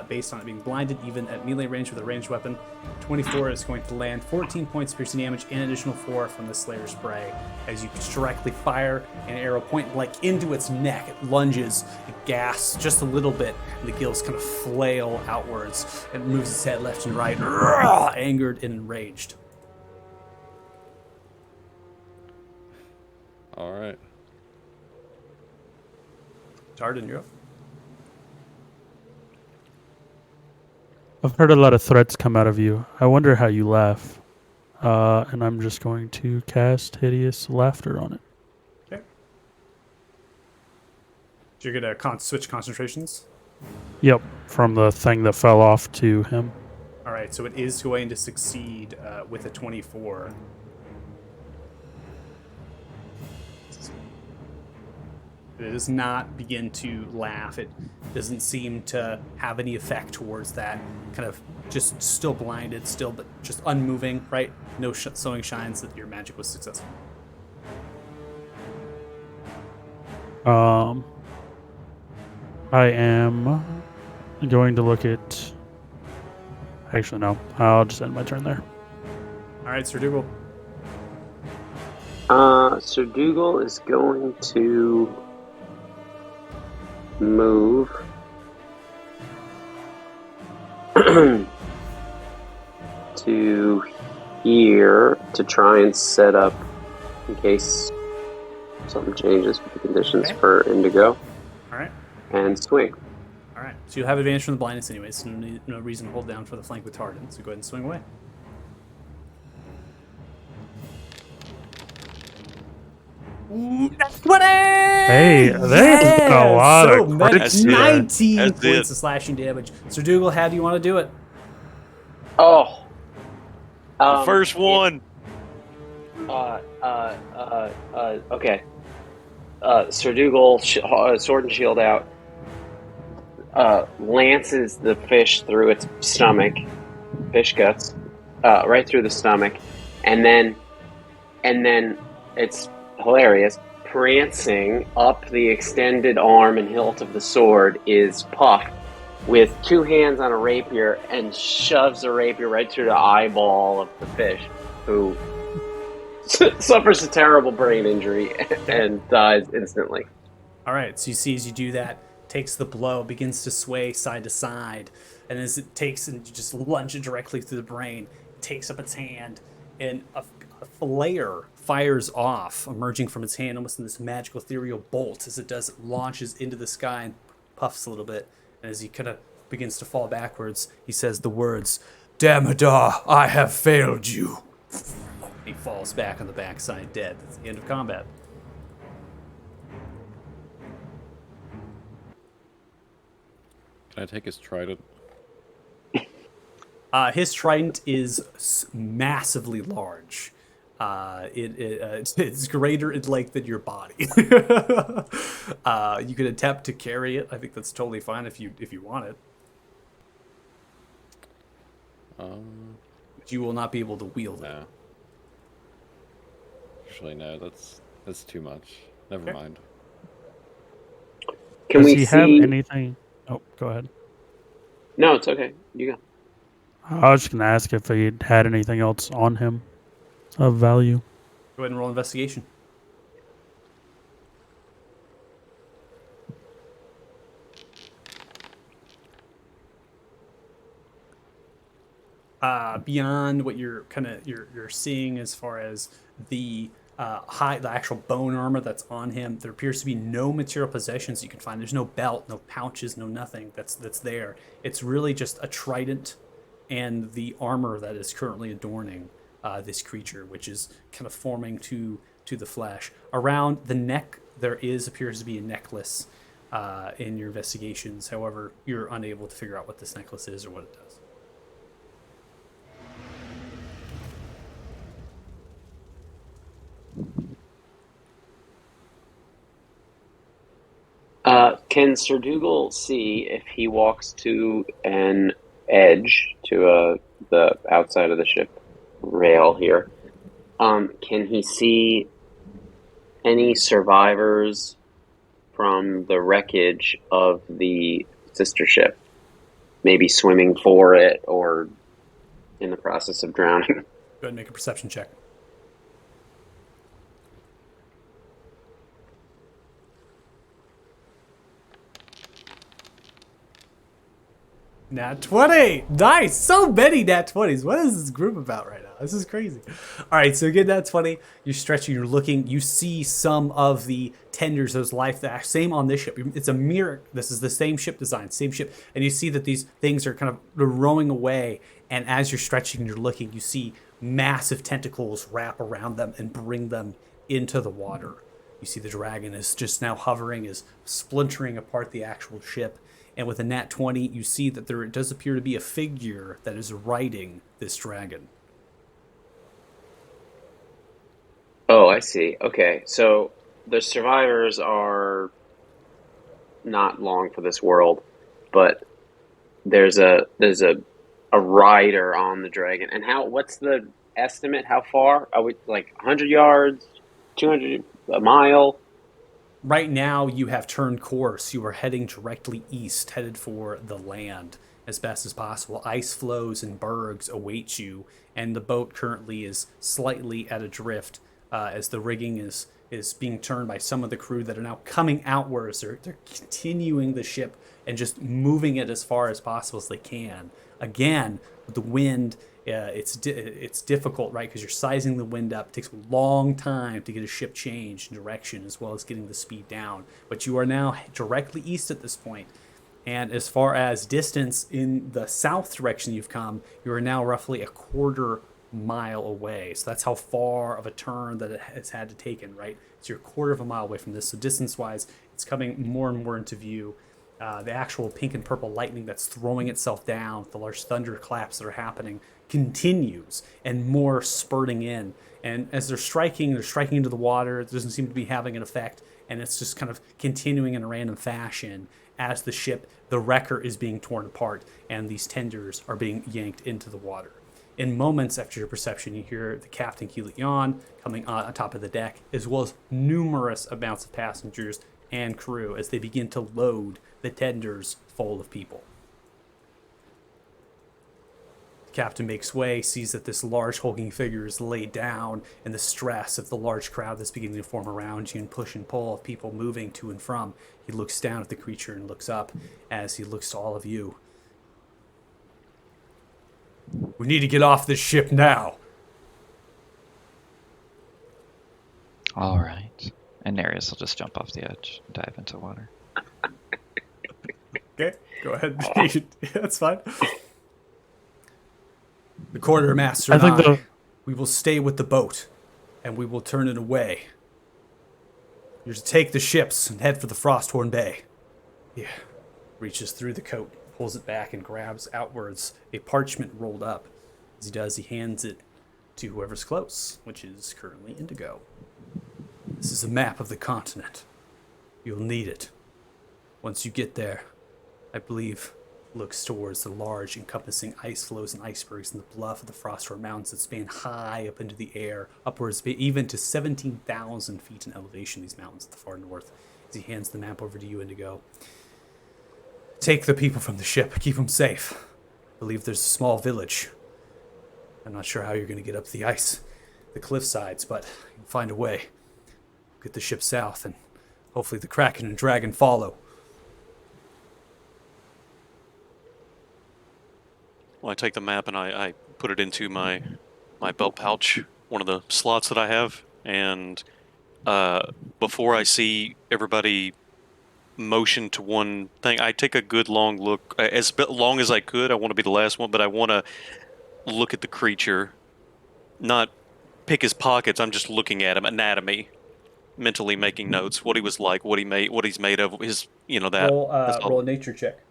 based on it being blinded, even at melee range with a ranged weapon. 24 is going to land 14 points piercing damage and additional 4 from the Slayer Spray. As you directly fire an arrow point blank into its neck, it lunges, it gasps just a little bit, and the gills kind of flail outwards. It moves its head left and right, angered and enraged. All right. Tardan, you're up. I've heard a lot of threats come out of you. I wonder how you laugh. And I'm just going to cast Hideous Laughter on it. Okay. So you're going to switch concentrations? Yep, from the thing that fell off to him. All right, so it is going to succeed with a 24. It does not begin to laugh. It doesn't seem to have any effect towards that. Kind of just still blinded, still, but just unmoving, right? No sowing shines that your magic was successful. I am going to look at... Actually, no. I'll just end my turn there. All right, Sir Dougal. Sir Dougal is going to move to here to try and set up in case something changes with the conditions Okay. for Indigo, All right. and swing. All right. So you'll have advantage from the blindness anyways. So no reason to hold down for the flank with Tardan. So go ahead and swing away. That's 20! Hey, there's been a lot so of many- crits here. 19 That's points it. of slashing damage. Sir Dougal, how do you want to do it? Oh, First one! Okay. Sir Dougal, sword and shield out, lances the fish through its stomach, fish guts, right through the stomach, and then it's hilarious. Prancing up the extended arm and hilt of the sword is Puff, with two hands on a rapier, and shoves the rapier right through the eyeball of the fish, who suffers a terrible brain injury and dies instantly. All right, so you see as you do that, takes the blow, begins to sway side to side, and as it takes and you just lunge it directly through the brain, it takes up its hand, and a flare fires off, emerging from its hand almost in this magical ethereal bolt. As it does, it launches into the sky and puffs a little bit, and as he kind of begins to fall backwards, he says the words, "Damodar, I have failed you." He falls back on the backside dead. That's the end of combat. Can I take his trident? His trident is massively large. It's greater in length than your body. You could attempt to carry it. I think that's totally fine if you want it. But you will not be able to wield it. No. Actually, no. That's too much. Never Okay. mind. Can Does we he see? have anything? Oh, go ahead. No, it's okay. You go. I was just going to ask if he had anything else on him of value. Go ahead and roll investigation. beyond what you're you're seeing as far as the the actual bone armor that's on him, there appears to be no material possessions you can find. There's no belt, no pouches, no nothing that's there. It's really just a trident and the armor that is currently adorning this creature, which is kind of forming to the flesh. Around the neck, there appears to be a necklace in your investigations. However, you're unable to figure out what this necklace is or what it does. Can Sir Dougal see if he walks to an edge to the outside of the ship rail here? Can he see any survivors from the wreckage of the sister ship? Maybe swimming for it or in the process of drowning? Go ahead and make a perception check. Nat 20! Nice! So many Nat 20s. What is this group about right now? This is crazy. All right, so get Nat 20. You're stretching, you're looking. You see some of the tenders, those life that same on this ship. It's a mirror. This is the same ship design, same ship. And you see that these things are kind of rowing away. And as you're stretching and you're looking, you see massive tentacles wrap around them and bring them into the water. You see the dragon is just now hovering, is splintering apart the actual ship. And with a nat 20, you see that there does appear to be a figure that is riding this dragon. Oh, I see. Okay, so the survivors are not long for this world, but there's a rider on the dragon. And what's the estimate? How far? Are we like 100 yards, 200, a mile? Right now, you have turned course. You are heading directly east, headed for the land as best as possible. Ice floes and bergs await you, and the boat currently is slightly at a drift as the rigging is being turned by some of the crew that are now coming outwards. They're continuing the ship and just moving it as far as possible as they can. Again, with the wind, it's difficult, right? Because you're sizing the wind up. It takes a long time to get a ship changed in direction as well as getting the speed down. But you are now directly east at this point. And as far as distance in the south direction you've come, you are now roughly a quarter mile away. So that's how far of a turn that it has had to take in, right? So you're a quarter of a mile away from this. So distance-wise, it's coming more and more into view. The actual pink and purple lightning that's throwing itself down, the large thunderclaps that are happening, continues, and more spurting in. And as they're striking into the water. It doesn't seem to be having an effect, and it's just kind of continuing in a random fashion as the ship, the wrecker, is being torn apart, and these tenders are being yanked into the water. In moments after your perception, you hear the captain keel it yawn coming on top of the deck, as well as numerous amounts of passengers and crew as they begin to load the tenders full of people. The captain makes way, sees that this large hulking figure is laid down, and the stress of the large crowd that's beginning to form around you and push and pull of people moving to and from. He looks down at the creature and looks up as he looks to all of you. We need to get off this ship now. All right. And Nerus will just jump off the edge and dive into water. Okay, go ahead. Yeah, that's fine. The quartermaster and I, we will stay with the boat, and we will turn it away. You're to take the ships and head for the Frosthorn Bay. Yeah. Reaches through the coat, pulls it back, and grabs outwards a parchment rolled up. As he does, he hands it to whoever's close, which is currently Indigo. This is a map of the continent. You'll need it. Once you get there, I believe, looks towards the large encompassing ice floes and icebergs in the bluff of the Frosthorn Mountains that span high up into the air, upwards even to 17,000 feet in elevation, these mountains at the far north. As he hands the map over to you, Indigo. Take the people from the ship. Keep them safe. I believe there's a small village. I'm not sure how you're going to get up the ice, the cliff sides, but you can find a way. Get the ship south, and hopefully the Kraken and Dragon follow. Well, I take the map and I put it into my belt pouch, one of the slots that I have, and before I see everybody motion to one thing, I take a good long look, as long as I could. I want to be the last one, but I want to look at the creature, not pick his pockets. I'm just looking at him, anatomy, mentally making notes, what he was like, what he's made of, his, that. That's all. Roll a nature check.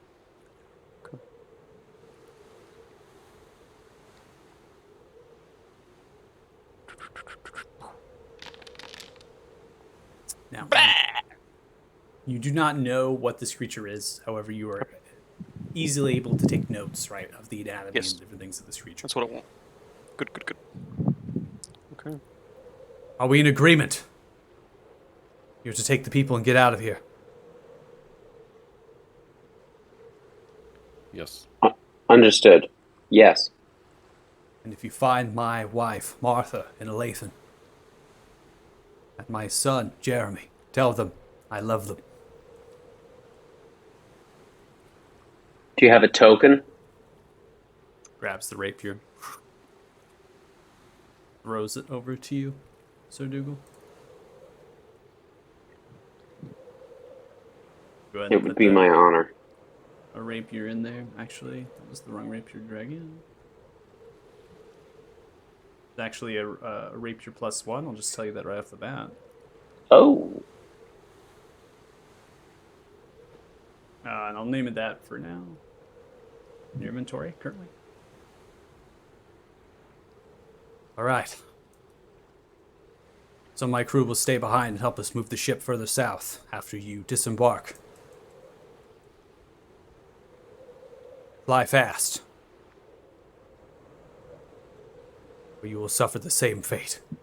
Now, you do not know what this creature is. However, you are easily able to take notes, right, of the anatomy Yes. and different things of this creature. That's what I want. Good. Okay. Are we in agreement? You're to take the people and get out of here. Yes. Understood. Yes. And if you find my wife, Martha, in Olathe, and my son, Jeremy, tell them I love them. Do you have a token? Grabs the rapier. Throws it over to you, Sir Dougal. Go ahead It and would put be my honor. a rapier in there. Actually, that was the wrong rapier dragon. It's actually a rapier +1. I'll just tell you that right off the bat. Oh. And I'll name it that for now. In your inventory, currently. Alright. Some of my crew will stay behind and help us move the ship further south after you disembark. Fly fast, or you will suffer the same fate. He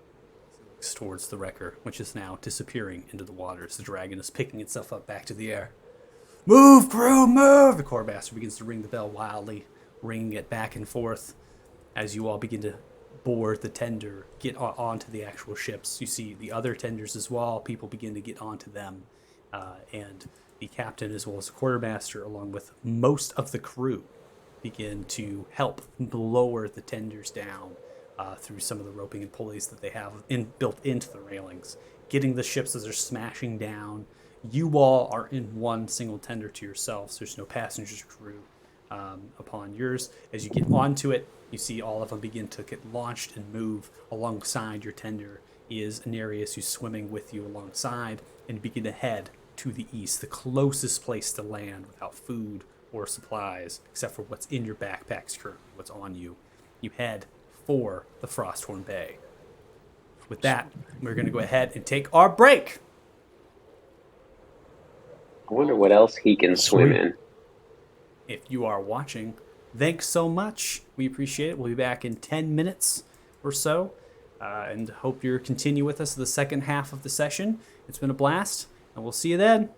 looks towards the wrecker, which is now disappearing into the waters. The dragon is picking itself up back to the air. Move, crew, move! The quartermaster begins to ring the bell wildly, ringing it back and forth as you all begin to board the tender, get onto the actual ships. You see the other tenders as well. People begin to get onto them, and the captain, as well as the quartermaster, along with most of the crew, begin to help lower the tenders down through some of the roping and pulleys that they have built into the railings, getting the ships as they're smashing down. You all are in one single tender to yourselves. There's no passengers or crew upon yours. As you get onto it, you see all of them begin to get launched and move alongside your tender. Is Nerus, who's swimming with you alongside, and begin to head to the east, the closest place to land without food or supplies, except for what's in your backpacks currently, what's on you. You head for the Frosthorn Bay. With that, we're going to go ahead and take our break. I wonder what else he can swim Sweet. in. If you are watching, thanks so much. We appreciate it. We'll be back in 10 minutes or so, and hope you continue with us the second half of the session. It's been a blast, and we'll see you then.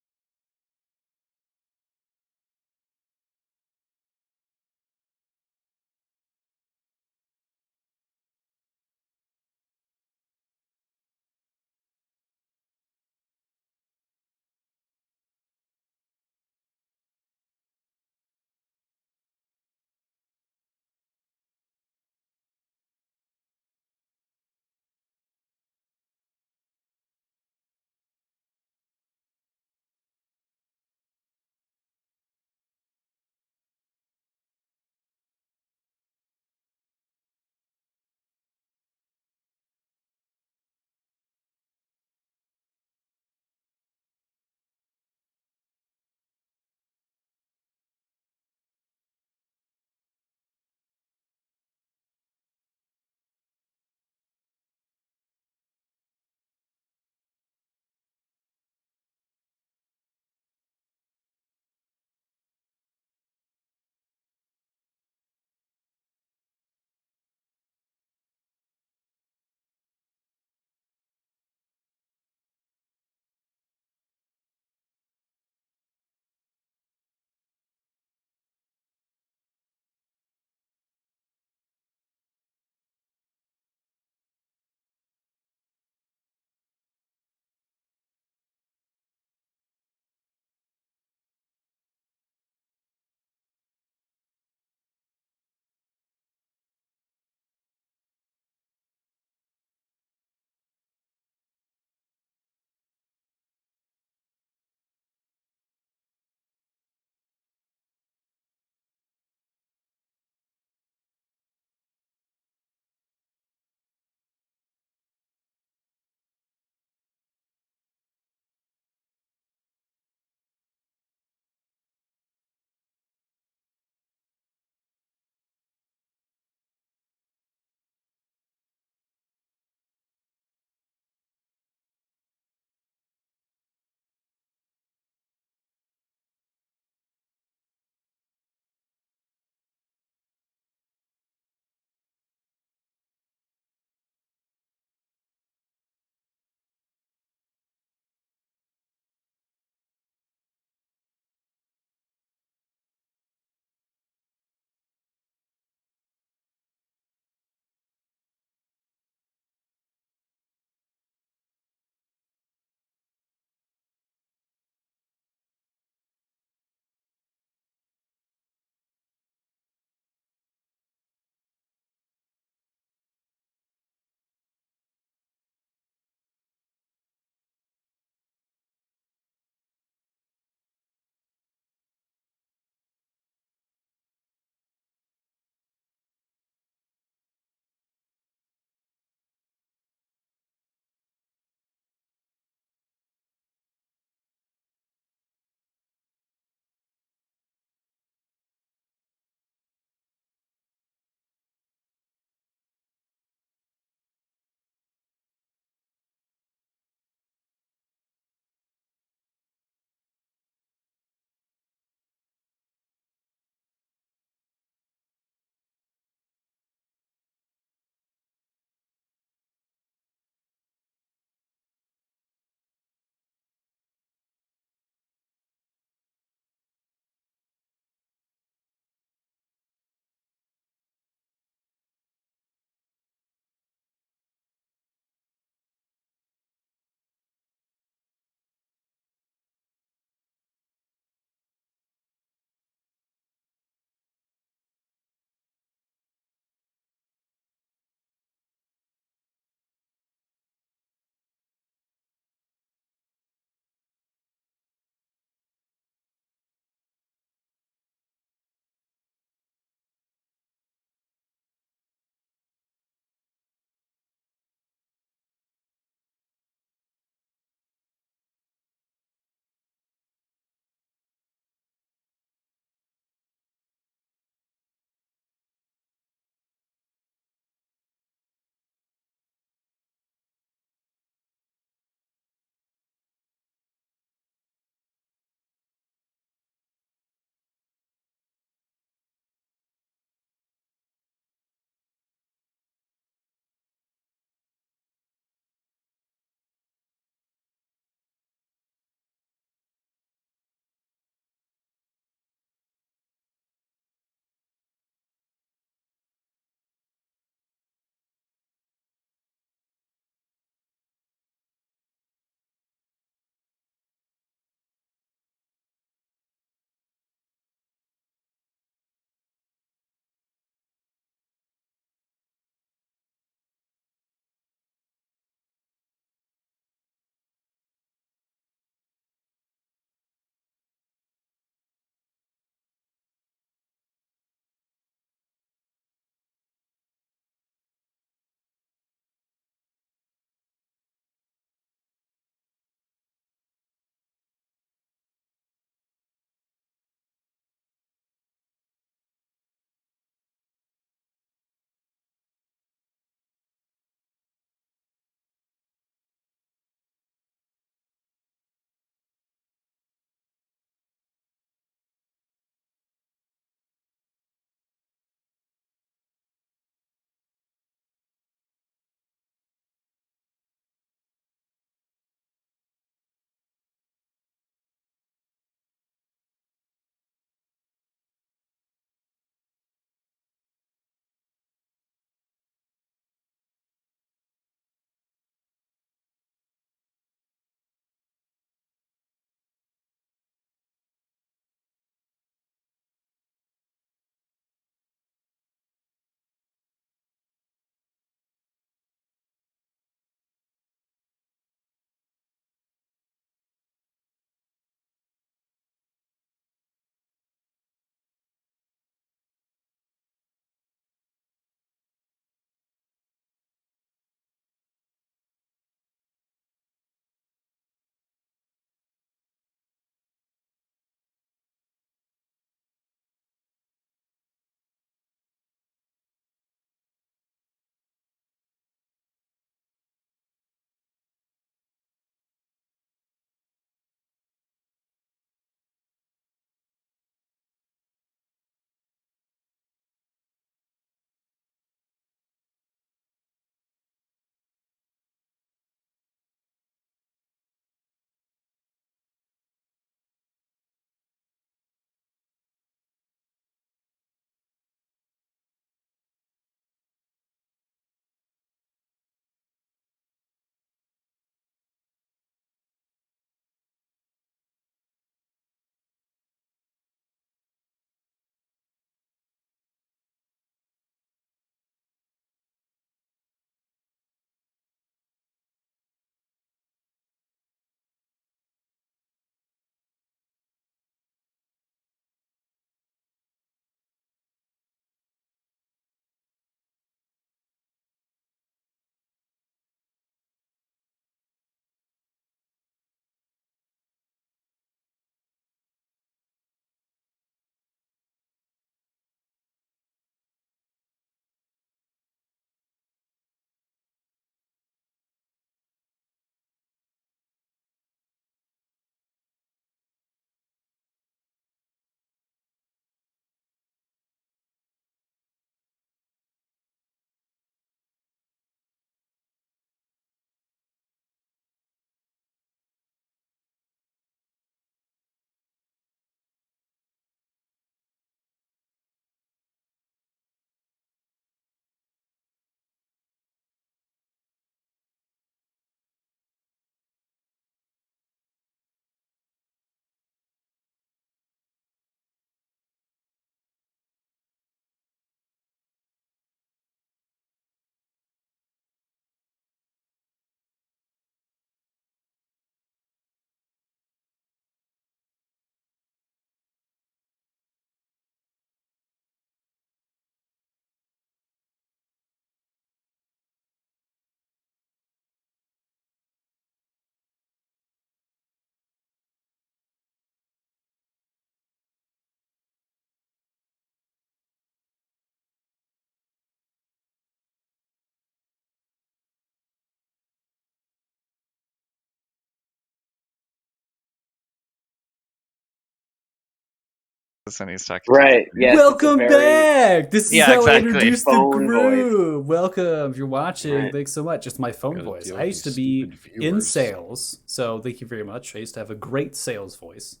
when he's talking Right. to Yes. Welcome it's a very back. This is Yeah, how I exactly. introduce the phone voice. group. Welcome. If you're watching, Right. thanks so much. It's my phone Gotta voice. deal I with used to these be stupid in viewers. sales, so thank you very much. I used to have a great sales voice,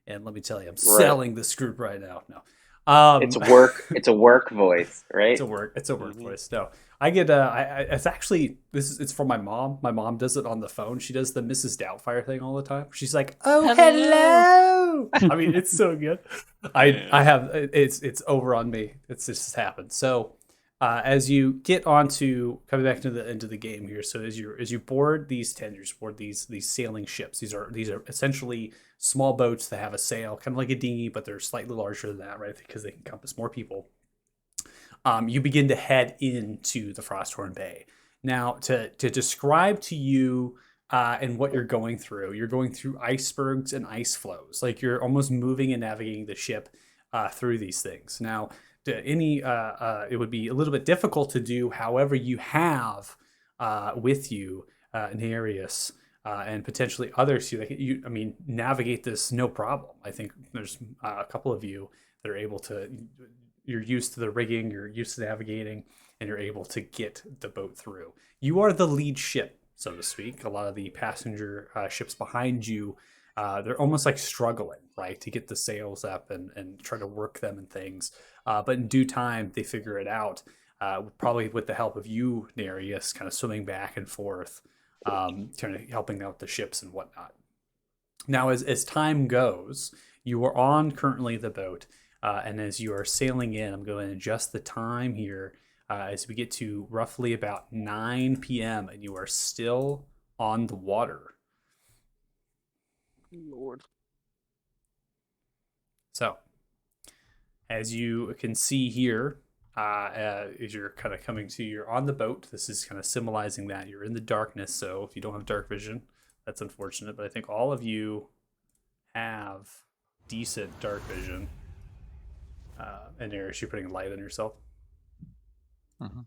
and let me tell you, I'm Right. selling this group right now. No, It's work. It's a work voice, right? It's a work. It's a work Mhm. voice. No, I get. It's actually it's from my mom. My mom does it on the phone. She does the Mrs. Doubtfire thing all the time. She's like, "Oh, hello." I mean, it's so good. I have it's over on me. It's just happened. So, as you get onto coming back to the end of the game here, so as you board these tenders, board these sailing ships. These are essentially small boats that have a sail, kind of like a dinghy, but they're slightly larger than that, right? Because they can encompass more people. You begin to head into the Frosthorn Bay. Now, to describe to you and what you're going through icebergs and ice flows. Like you're almost moving and navigating the ship through these things. Now, it would be a little bit difficult to do. However, you have with you Nerus and potentially others who navigate this no problem. I think there's a couple of you that are able to. You're used to the rigging, you're used to navigating, and you're able to get the boat through. You are the lead ship, so to speak. A lot of the passenger ships behind you, they're almost like struggling, right, to get the sails up and try to work them and things. But in due time, they figure it out, probably with the help of you, Nereus, kind of swimming back and forth, kind of helping out the ships and whatnot. Now, as time goes, you are on currently the boat. And as you are sailing in, I'm going to adjust the time here as we get to roughly about 9 p.m. and you are still on the water. Lord. So, as you can see here, as you're kind of you're on the boat. This is kind of symbolizing that you're in the darkness. So, if you don't have dark vision, that's unfortunate. But I think all of you have decent dark vision. And Nerus, you're putting light on yourself. Mhm.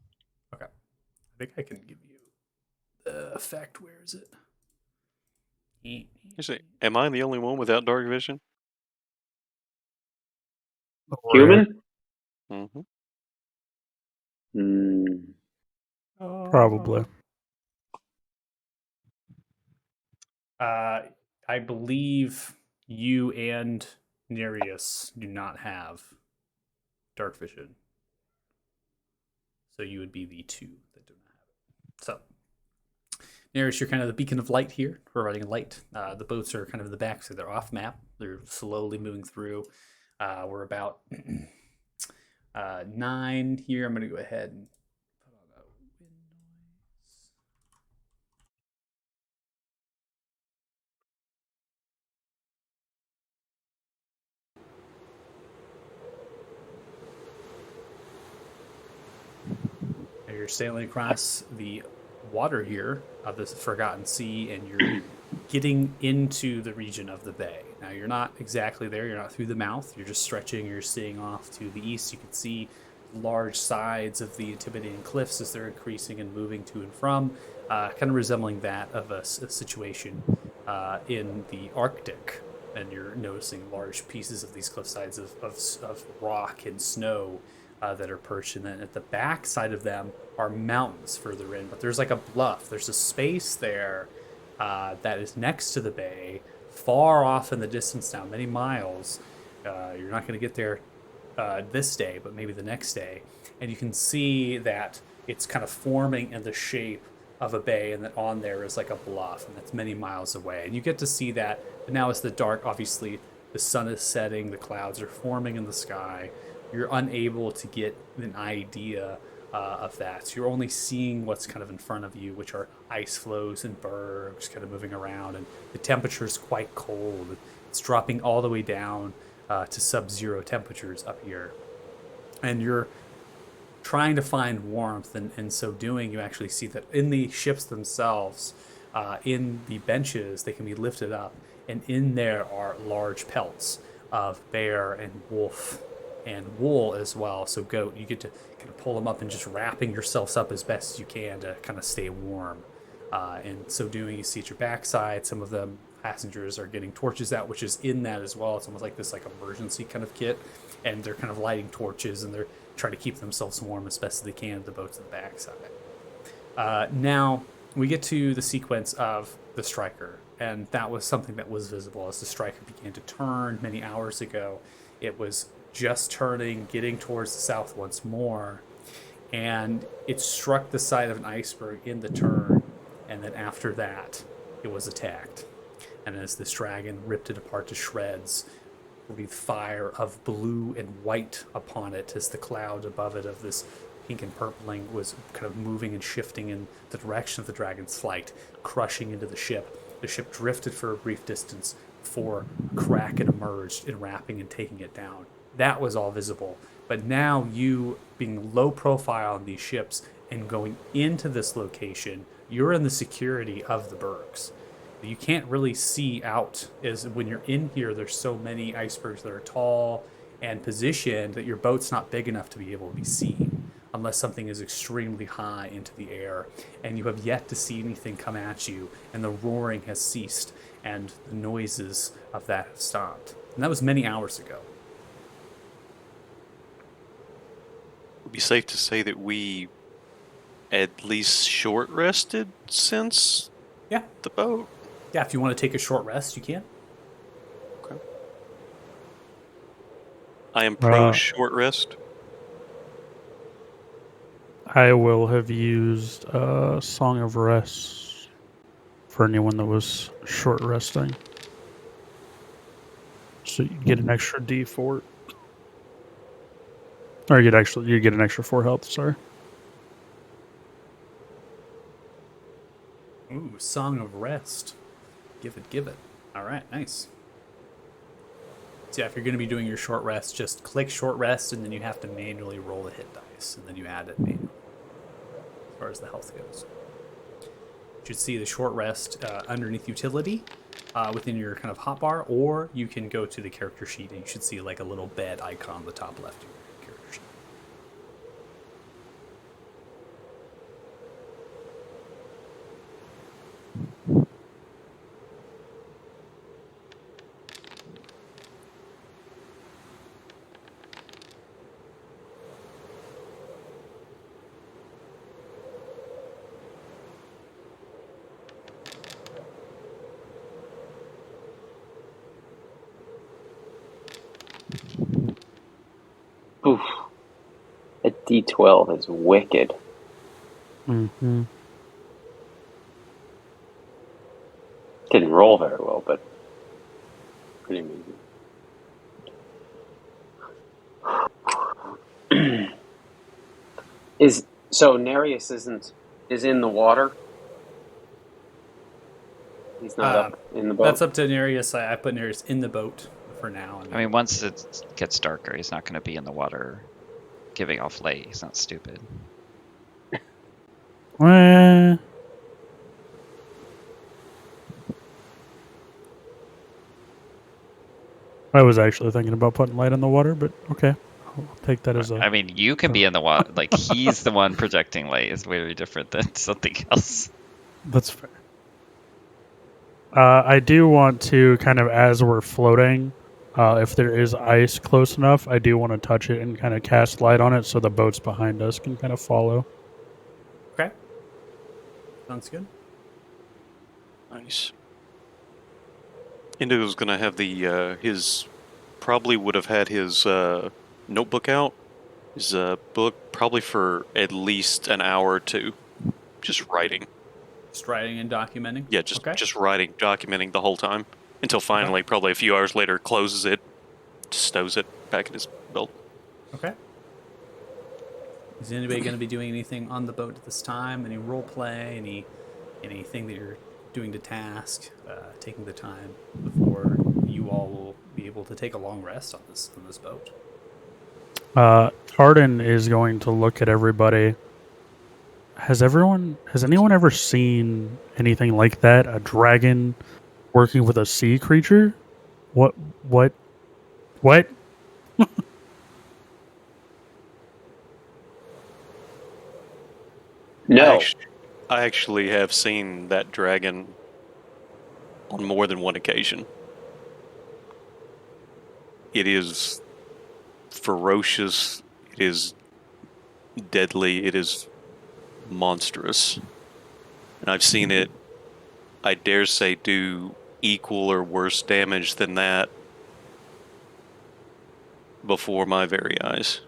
Okay. I think I can give you the effect. Where is it? Actually, am I the only one without dark vision? Human? Mm-hmm. Probably. I believe you and Nereus do not have dark vision. So you would be the two that do not have it. So, Nereus, you're kind of the beacon of light here, providing light. The boats are kind of in the back, so they're off map. They're slowly moving through. We're about 9 here. I'm going to go ahead and put on a wind noise. You're sailing across the water here of this forgotten sea, and you're getting into the region of the bay. Now, you're not exactly there. You're not through the mouth. You're just stretching. You're seeing off to the east. You can see large sides of the intimidating cliffs as they're increasing and moving to and from, kind of resembling that of a situation in the Arctic. And you're noticing large pieces of these cliff sides of rock and snow that are perched, and then at the back side of them are mountains further in, but there's like a bluff. There's a space there that is next to the bay, far off in the distance now, many miles. You're not going to get there this day, but maybe the next day. And you can see that it's kind of forming in the shape of a bay, and that on there is like a bluff, and that's many miles away. And you get to see that. But now, as the dark, obviously, the sun is setting, the clouds are forming in the sky. You're unable to get an idea of that. So you're only seeing what's kind of in front of you, which are ice flows and bergs kind of moving around, and the temperature is quite cold. It's dropping all the way down to sub-zero temperatures up here. And you're trying to find warmth, and in so doing, you actually see that in the ships themselves, in the benches, they can be lifted up, and in there are large pelts of bear and wolf and wool as well. So goat, you get to kind of pull them up and just wrapping yourselves up as best as you can to kind of stay warm. And so doing, you see at your backside, some of them passengers are getting torches out, which is in that as well. It's almost like this like emergency kind of kit, and they're kind of lighting torches and they're trying to keep themselves warm as best as they can at the boat's backside. Now we get to the sequence of the striker, and that was something that was visible as the striker began to turn many hours ago. It was just turning, getting towards the south once more, and it struck the side of an iceberg in the turn, and then after that, it was attacked. And as this dragon ripped it apart to shreds, breathed fire of blue and white upon it as the cloud above it of this pink and purpling was kind of moving and shifting in the direction of the dragon's flight, crushing into the ship. The ship drifted for a brief distance before a crack had emerged, enwrapping and taking it down. That was all visible. But now you, being low profile on these ships and going into this location, you're in the security of the bergs. You can't really see out, as when you're in here, there's so many icebergs that are tall and positioned that your boat's not big enough to be able to be seen unless something is extremely high into the air, and you have yet to see anything come at you, and the roaring has ceased and the noises of that have stopped. And that was many hours ago. It would be safe to say that we at least short rested since Yeah. the boat. Yeah, if you want to take a short rest, you can. Okay. I am pro short rest. I will have used Song of Rest for anyone that was short resting. So you get an extra D4. Or you get an extra 4 health, sorry. Ooh, Song of Rest. Give it. All right, nice. So yeah, if you're going to be doing your short rest, just click short rest, and then you have to manually roll the hit dice, and then you add it manually, as far as the health goes. You should see the short rest underneath utility within your kind of hotbar, or you can go to the character sheet, and you should see like a little bed icon on the top left of your character sheet. Oof. A D12 is wicked. Mm-hmm. Didn't roll very well, but pretty amazing. So Nerus is in the water? He's not up in the boat? That's up to Nerus. I put Nerus in the boat for now. I mean, once it gets darker, he's not going to be in the water giving off light. He's not stupid. I was actually thinking about putting light in the water, but okay. I'll take that as a... I mean, you can be in the water. Like, he's the one projecting light is very different than something else. That's fair. I do want to kind of, as we're floating, if there is ice close enough, I do want to touch it and kind of cast light on it so the boats behind us can kind of follow. Okay. Sounds good. Nice. Indigo's gonna have the probably would have had his notebook out, his book probably for at least an hour or two, just writing. Just writing and documenting? Yeah, just writing, documenting the whole time until finally, probably a few hours later, closes it, stows it back in his belt. Okay. Is anybody going to be doing anything on the boat at this time? Any role play? Anything that you're doing to task? Taking the time before you all will be able to take a long rest on this boat. Arden is going to look at everybody. Has anyone ever seen anything like that? A dragon working with a sea creature? What? No. I actually have seen that dragon on more than one occasion. It is ferocious, it is deadly, it is monstrous. And I've seen it, I dare say, do equal or worse damage than that before my very eyes.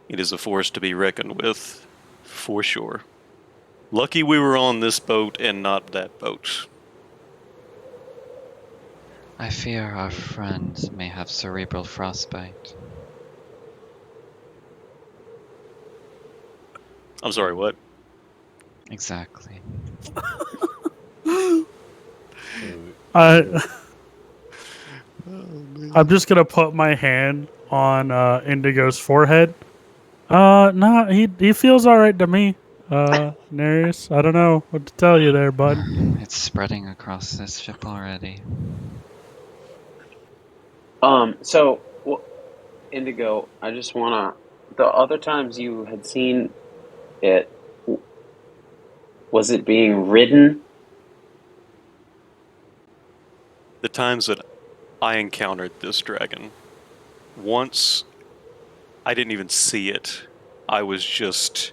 It is a force to be reckoned with, for sure. Lucky we were on this boat and not that boat. I fear our friend may have cerebral frostbite. I'm sorry, what? Exactly. I'm just gonna put my hand on Indigo's forehead. No, he feels all right to me. Nerus, I don't know what to tell you there, bud. It's spreading across this ship already. So, Indigo, I just wanna. The other times you had seen it, was it being ridden? The times that I encountered this dragon, once I didn't even see it. I was just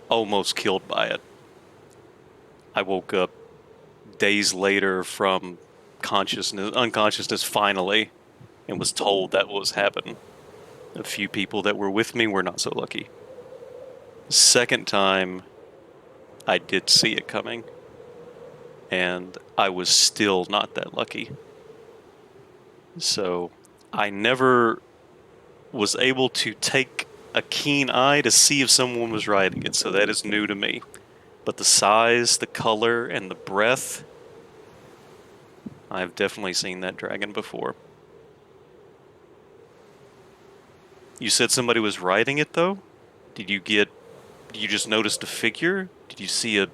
almost killed by it. I woke up days later from unconsciousness finally, and was told that was happening. A few people that were with me were not so lucky. The second time, I did see it coming, and I was still not that lucky. So, I never was able to take a keen eye to see if someone was riding it, so that is new to me. But the size, the color, and the breath, I've definitely seen that dragon before. You said somebody was riding it, though? Did you just notice a figure? Did you see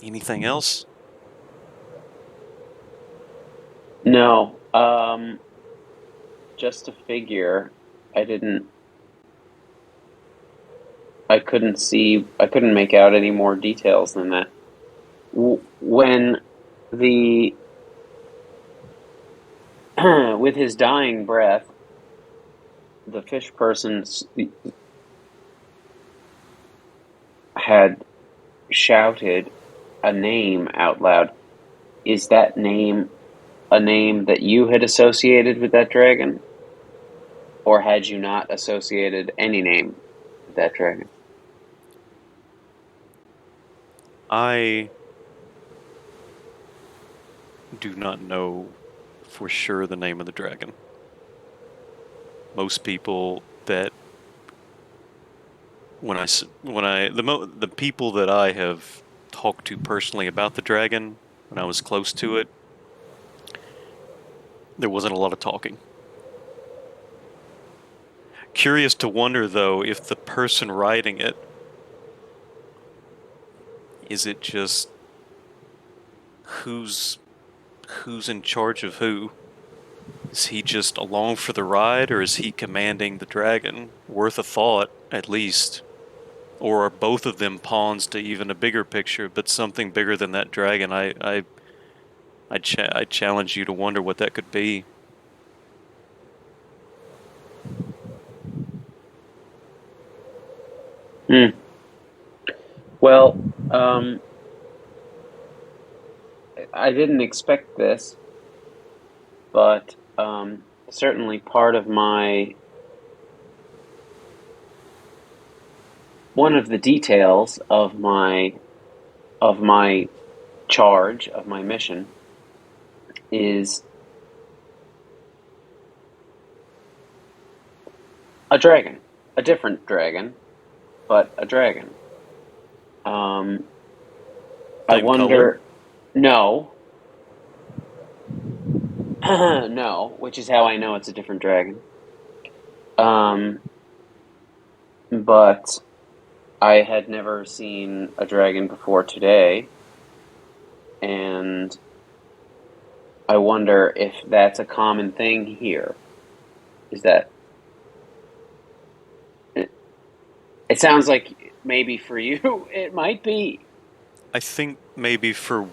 anything else? No. Just a figure. I couldn't make out any more details than that. When the with his dying breath, the fish person had shouted a name out loud. Is that name a name that you had associated with that dragon? Or had you not associated any name with that dragon? I do not know for sure the name of the dragon. Most people that the people that I have talked to personally about the dragon when I was close to it, there wasn't a lot of talking. Curious to wonder though if the person riding it, is it just who's in charge of who? Is he just along for the ride, or is he commanding the dragon? Worth a thought, at least. Or are both of them pawns to even a bigger picture, but something bigger than that dragon? I challenge you to wonder what that could be. Well, I didn't expect this, but certainly part of one of the details of my charge, of my mission, is a dragon, a different dragon, but a dragon. I Same wonder. No. No, which is how I know it's a different dragon. But I had never seen a dragon before today, and I wonder if that's a common thing here. Is that... It sounds like maybe for you it might be. I think maybe for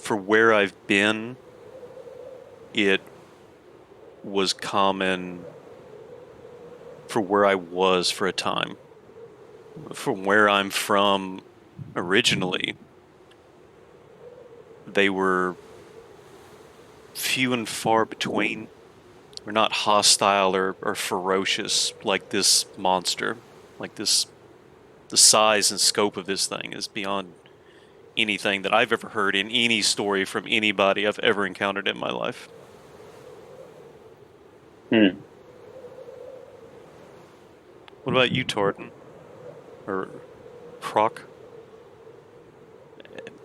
where I've been, it was common for where I was for a time. From where I'm from originally, they were few and far between. We're not hostile or ferocious like this monster. Like this, the size and scope of this thing is beyond anything that I've ever heard in any story from anybody I've ever encountered in my life. Hmm. What about you, Torton? Or Croc?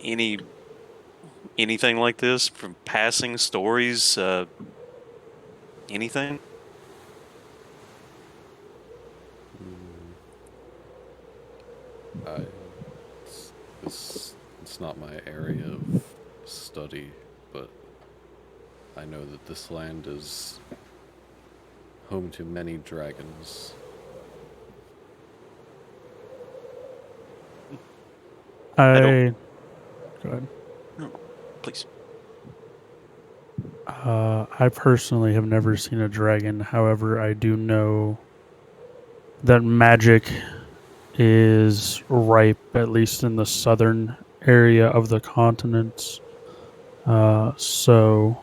Anything like this from passing stories? Anything? I, it's not my area of study, but I know that this land is home to many dragons. don't- Go ahead. No, please. I personally have never seen a dragon. However, I do know that magic is ripe, at least in the southern area of the continents. So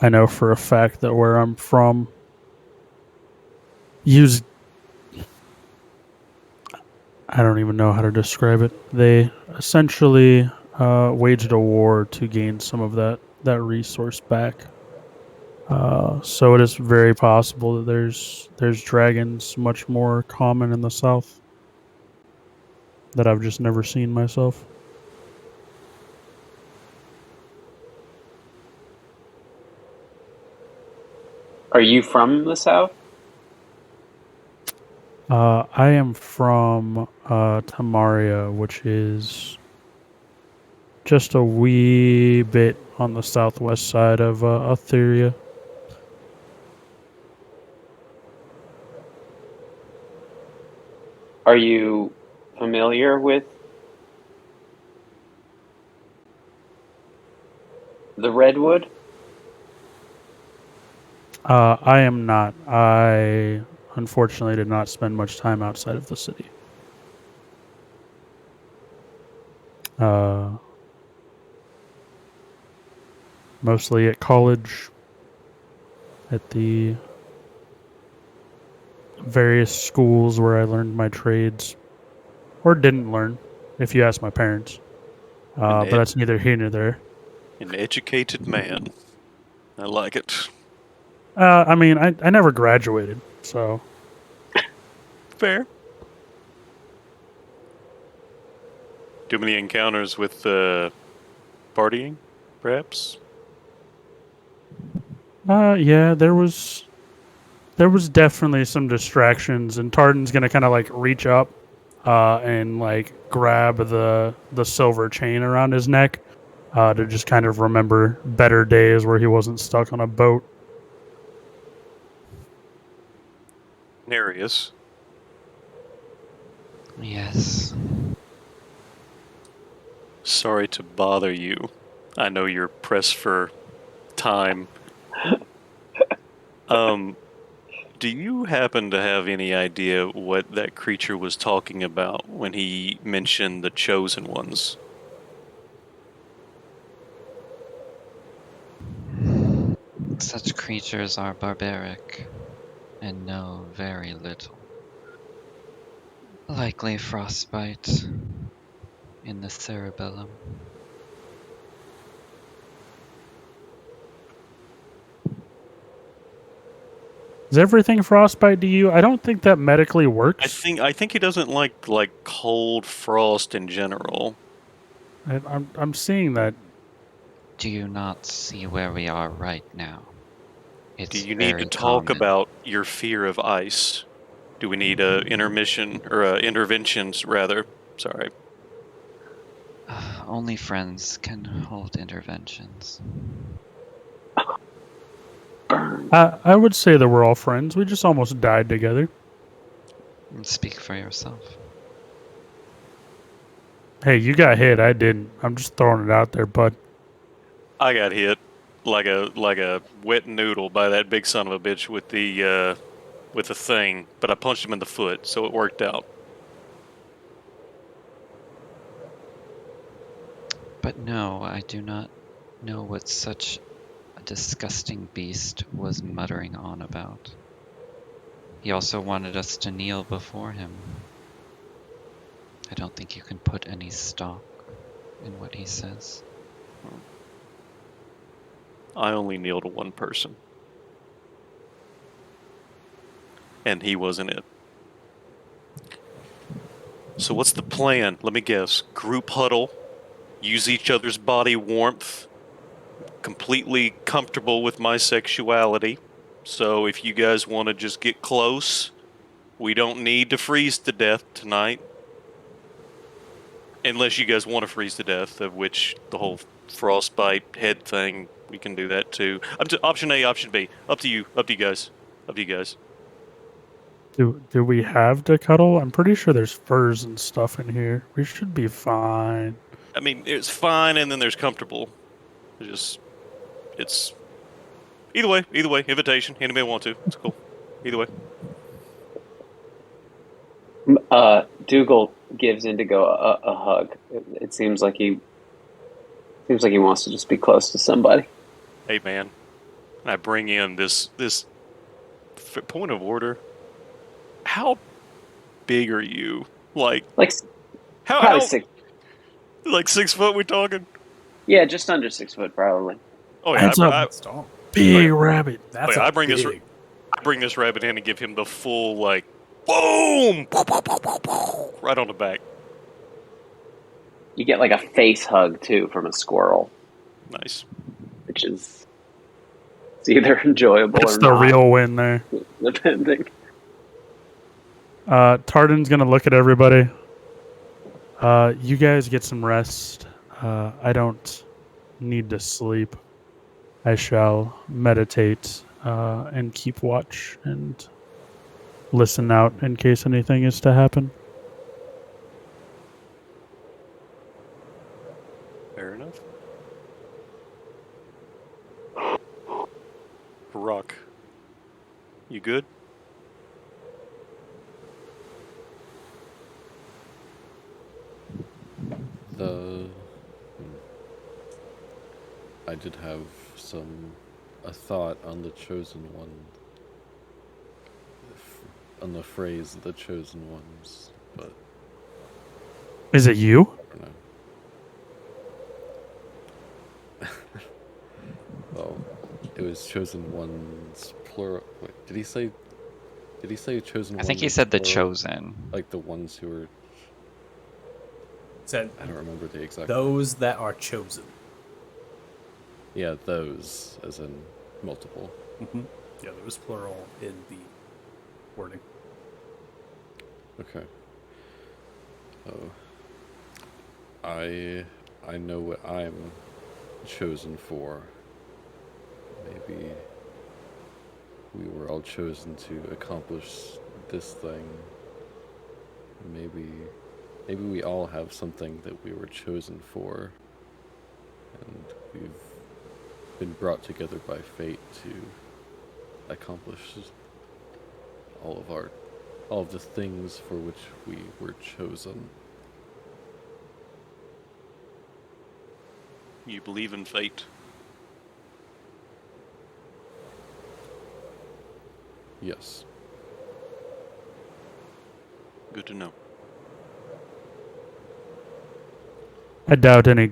I know for a fact that where I'm from, use I don't even know how to describe it. They essentially waged a war to gain some of that resource back. So it is very possible that there's dragons much more common in the south that I've just never seen myself. Are you from the south? I am from Tamaria, which is just a wee bit on the southwest side of Etheria. Are you familiar with the redwood? I am not. I unfortunately did not spend much time outside of the city. Mostly at college, at the various schools where I learned my trades, or didn't learn, if you ask my parents. But that's neither here nor there. An educated man. I like it. I mean, I never graduated, so Fair. Too many encounters with partying, perhaps? yeah, there was definitely some distractions, and Tardan's gonna kind of like reach up, and like grab the silver chain around his neck, to just kind of remember better days where he wasn't stuck on a boat. Nerus. Yes. Sorry to bother you. I know you're pressed for time. Do you happen to have any idea what that creature was talking about when he mentioned the chosen ones? Such creatures are barbaric and know very little. Likely frostbite in the cerebellum. Is everything frostbite to you? I don't think that medically works. I think he doesn't like cold frost in general. I'm seeing that. Do you not see where we are right now? It's Do you need to very talk common. about your fear of ice? Do we need a intermission or interventions rather? Sorry. Only friends can hold interventions. Burn. I would say that we're all friends. We just almost died together. Speak for yourself. Hey, you got hit. I didn't. I'm just throwing it out there, bud. I got hit like a wet noodle by that big son of a bitch with the thing, but I punched him in the foot, so it worked out. But no, I do not know what such a disgusting beast was muttering on about. He also wanted us to kneel before him. I don't think you can put any stock in what he says. I only kneel to one person. And he wasn't it. So what's the plan? Let me guess. Group huddle, use each other's body warmth, completely comfortable with my sexuality. So if you guys want to just get close, we don't need to freeze to death tonight. Unless you guys want to freeze to death, of which the whole frostbite head thing, we can do that too. Option A, option B. Up to you. Up to you guys. Up to you guys. Do we have to cuddle? I'm pretty sure there's furs and stuff in here. We should be fine. I mean, it's fine, and then there's comfortable. It's either way. Either way, invitation. Anybody want to? It's cool. Either way. Dougal gives Indigo a hug. It seems like he wants to just be close to somebody. Hey, man. I bring in this point of order. How big are you? Like Probably 6. Like 6 foot? We talking? Yeah, just under 6 foot probably. Oh yeah, That's a big rabbit. That's I bring this rabbit in and give him the full like boom, right on the back. You get like a face hug too from a squirrel, Nice. which is it's either enjoyable It's or the not, real win there. depending. Tardan's gonna look at everybody. You guys get some rest. I don't need to sleep. I shall meditate and keep watch and listen out in case anything is to happen. Fair enough. Rock. You good? I did have a thought on the chosen one, on the phrase "the chosen ones," but Is it you? I don't know. Well, it was chosen ones plural. Wait, did he say chosen ones? I think he said the plural? chosen. Like the ones who were. Said I don't remember the exact. those that are chosen. Yeah, those, as in multiple. Mm-hmm. Yeah, there was plural in the wording. Okay. Oh. I know what I'm chosen for. Maybe we were all chosen to accomplish this thing. Maybe we all have something that we were chosen for, and we've been brought together by fate to accomplish all of the things for which we were chosen. You believe in fate? Yes. Good to know. I doubt any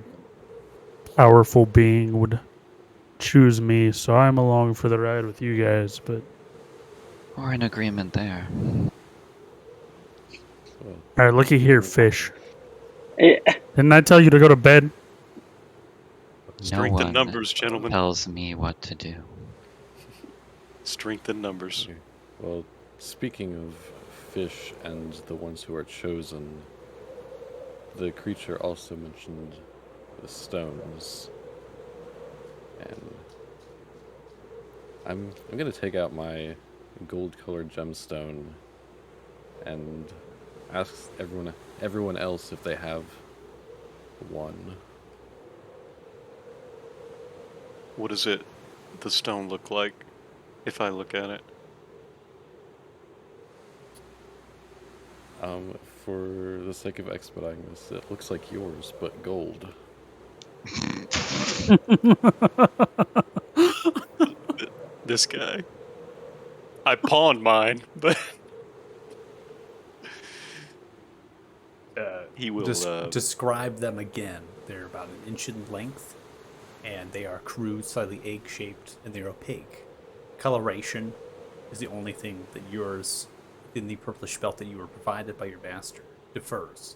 powerful being would choose me, so I'm along for the ride with you guys, but We're in agreement there. Well, alright, looky here, fish. Yeah. Didn't I tell you to go to bed? Strength No in one numbers, gentlemen. tells me what to do. Strength in numbers. okay. Well, speaking of fish and the ones who are chosen, the creature also mentioned the stones, and I'm gonna take out my gold-colored gemstone and ask everyone else if they have 1. What does the stone look like if I look at it? For the sake of expediting this, it looks like yours, but gold. This guy. I pawned mine, but he will. Describe them again. They're about an inch in length, and they are crude, slightly egg-shaped, and they're opaque. Coloration is the only thing that yours, in the purplish belt that you were provided by your master, differs.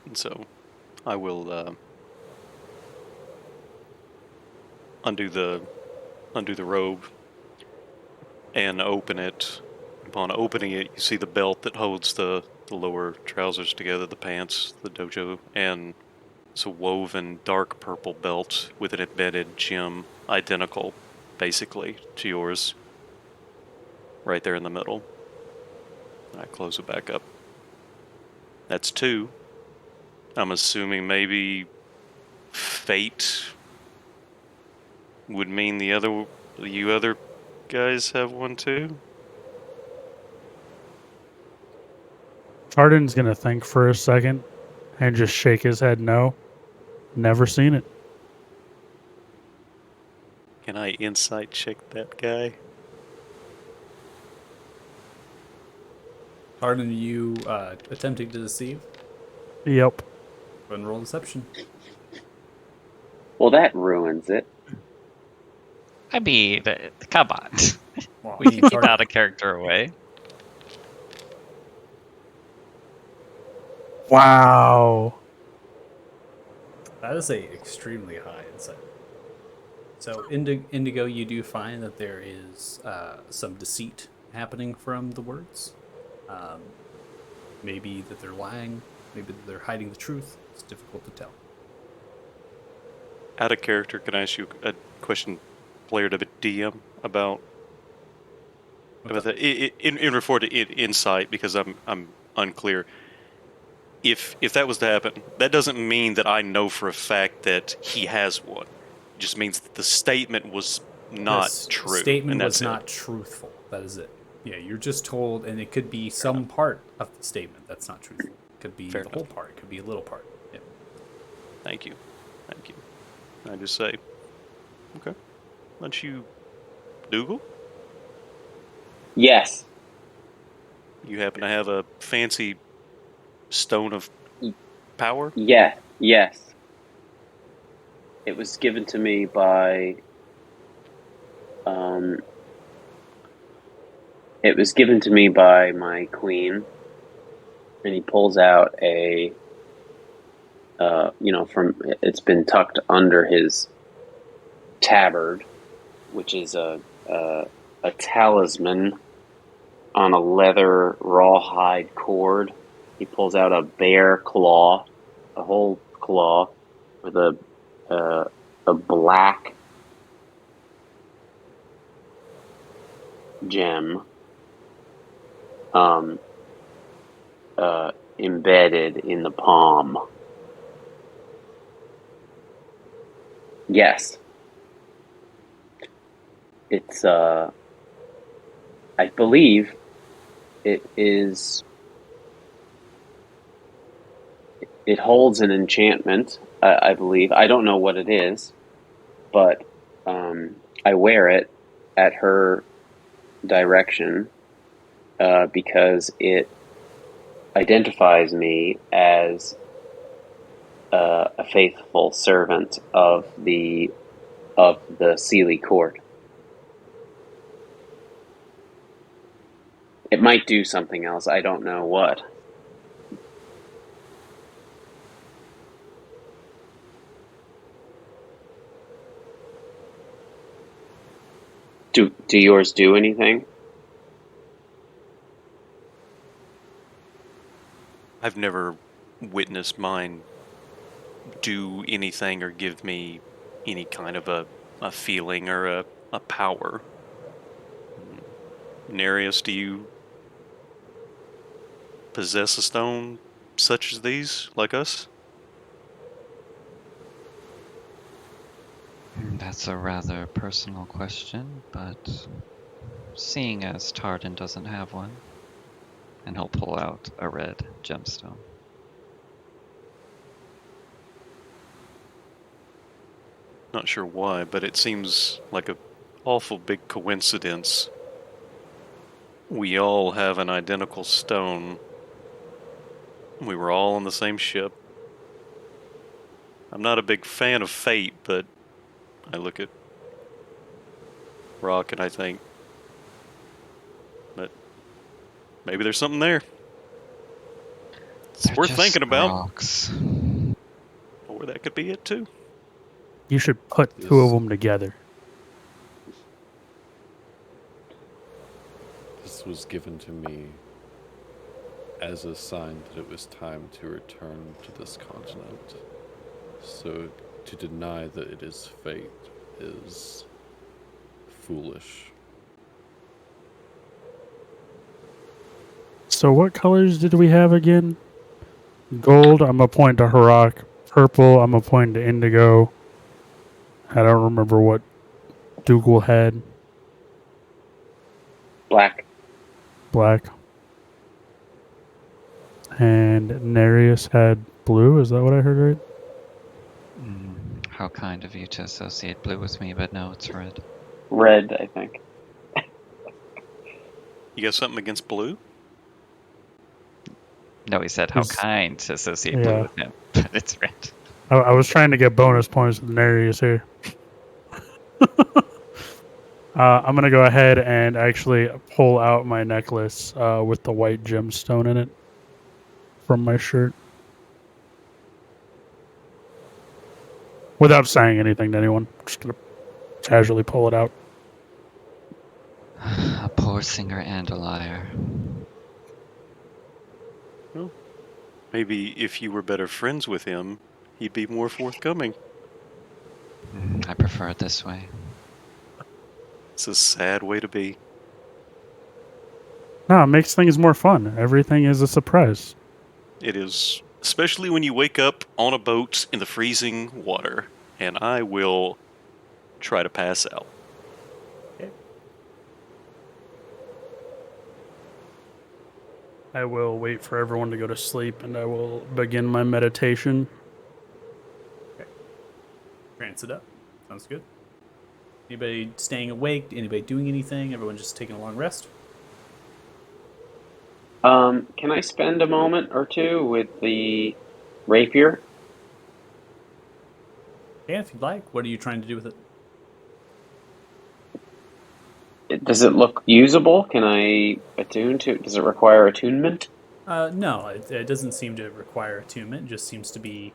And so, I will undo the robe and open it. Upon opening it, you see the belt that holds the lower trousers together, the pants, the dojo, and it's a woven dark purple belt with an embedded gem identical, basically, to yours. Right there in the middle. I close it back up. That's 2. I'm assuming maybe fate would mean you other guys have one too? Arden's gonna think for a second and just shake his head no. Never seen it. Can I insight check that guy? Arden, are you attempting to deceive? Yep. Go ahead and roll deception. Well, that ruins it. I mean, come on. Well, We can keep out a character away. Wow. That is a extremely high insight. So, Indigo, you do find that there is some deceit happening from the words. Maybe that they're lying. Maybe that they're hiding the truth. It's difficult to tell. Out of character, can I ask you a question, player to the DM, about that? In refer to insight, because I'm unclear. If that was to happen, that doesn't mean that I know for a fact that he has one. It just means that the statement was not true. The statement and was that's not truthful. That is it. Yeah, you're just told, and it could be some part of the statement that's not truthful. It could be Fair the whole enough. part. It could be a little part. Yeah. Thank you. I just say, okay. Why don't you, Dougal? Yes. You happen to have a fancy stone of power? Yeah. Yes. It was given to me by. It was given to me by my queen, and he pulls out a. It's been tucked under his tabard, which is a talisman on a leather rawhide cord. He pulls out a bear claw, a whole claw, with a black gem embedded in the palm. Yes. It's, I believe it is, it holds an enchantment, I believe. I don't know what it is, but I wear it at her direction because it identifies me as a faithful servant of the Sealy court. It might do something else. I don't know what. Do yours do anything? I've never witnessed mine do anything or give me any kind of a feeling or a power. Nerus, do you possess a stone such as these, like us? That's a rather personal question, but seeing as Tardan doesn't have one, and he'll pull out a red gemstone. Not sure why, but it seems like a awful big coincidence. We all have an identical stone. We were all on the same ship. I'm not a big fan of fate, but I look at Rock and I think that maybe there's something there. It's They're worth just thinking about. rocks. Or that could be it too. You should put two of them together. This was given to me as a sign that it was time to return to this continent. So to deny that it is fate is foolish. So what colors did we have again? Gold, I'm going to point to Harak. Purple, I'm going to point to Indigo. I don't remember what Dougal had. Black. Black. And Nerus had blue, is that what I heard right? How kind of you to associate blue with me, but no, it's red. Red, I think. You got something against blue? No, he said how It's- kind to associate blue yeah. with him, but it's red. I was trying to get bonus points with Nerus here. I'm going to go ahead and actually pull out my necklace with the white gemstone in it from my shirt. Without saying anything to anyone. Just going to casually pull it out. A poor singer and a liar. Maybe if you were better friends with him, he'd be more forthcoming. I prefer it this way. It's a sad way to be. No, it makes things more fun. Everything is a surprise. It is, especially when you wake up on a boat in the freezing water, and I will try to pass out. I will wait for everyone to go to sleep and I will begin my meditation. Trance it up. Sounds good. Anybody staying awake? Anybody doing anything? Everyone just taking a long rest? Can I spend a moment or two with the rapier? Yeah, if you'd like. What are you trying to do with it? Does it look usable? Can I attune to it? Does it require attunement? No, it doesn't seem to require attunement. It just seems to be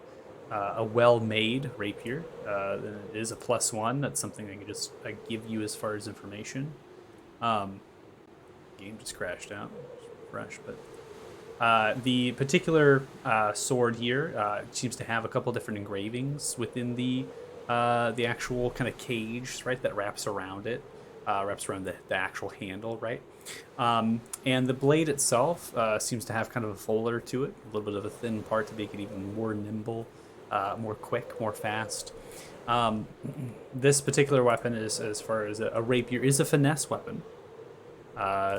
a well-made rapier. It is a +1. That's something I can just give you as far as information. Game just crashed out. Just refresh, but the particular sword here seems to have a couple different engravings within the actual kind of cage, right, that wraps around it. Wraps around the actual handle, right? And the blade itself seems to have kind of a folder to it, a little bit of a thin part to make it even more nimble, more quick, more fast. This particular weapon is, as far as a rapier, is a finesse weapon.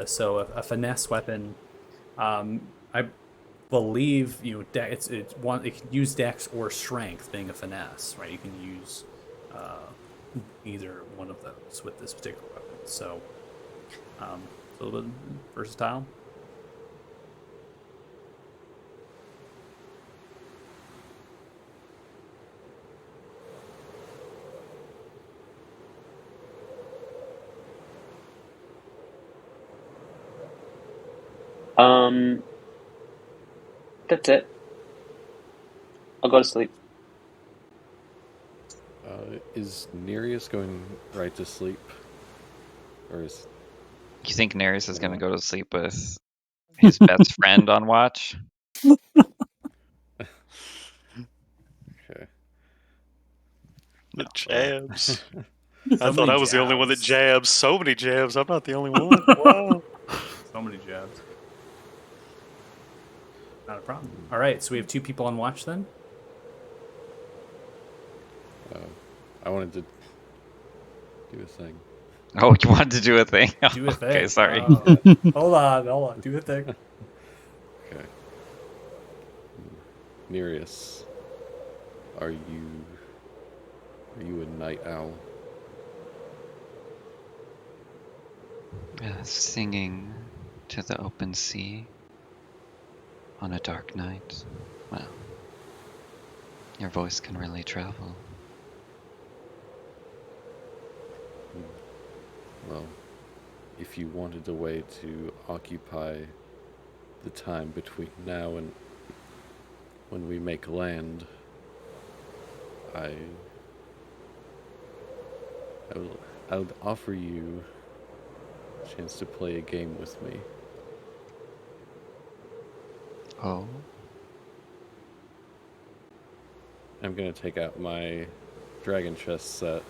So a finesse weapon, I believe, it can use dex or strength, being a finesse, right? You can use either one of those with this particular weapon. So a little bit versatile. That's it. I'll go to sleep. Is Nereus going right to sleep? Or is... You think Nerus is going to go to sleep with his best friend on watch? Okay. The jabs. So I thought many I was the only one that jabs. jabs. So many jabs. I'm not the only one. Wow. So many jabs. Not a problem. All right, so we have 2 people on watch then. I wanted to do a thing. Oh, you wanted to do a thing? Do a thing. Okay, sorry. Hold on. Do a thing. Okay. Nerus, are you a night owl? Singing to the open sea on a dark night. Well, your voice can really travel. Well, if you wanted a way to occupy the time between now and when we make land, I would offer you a chance to play a game with me. Oh, I'm gonna take out my dragon chess set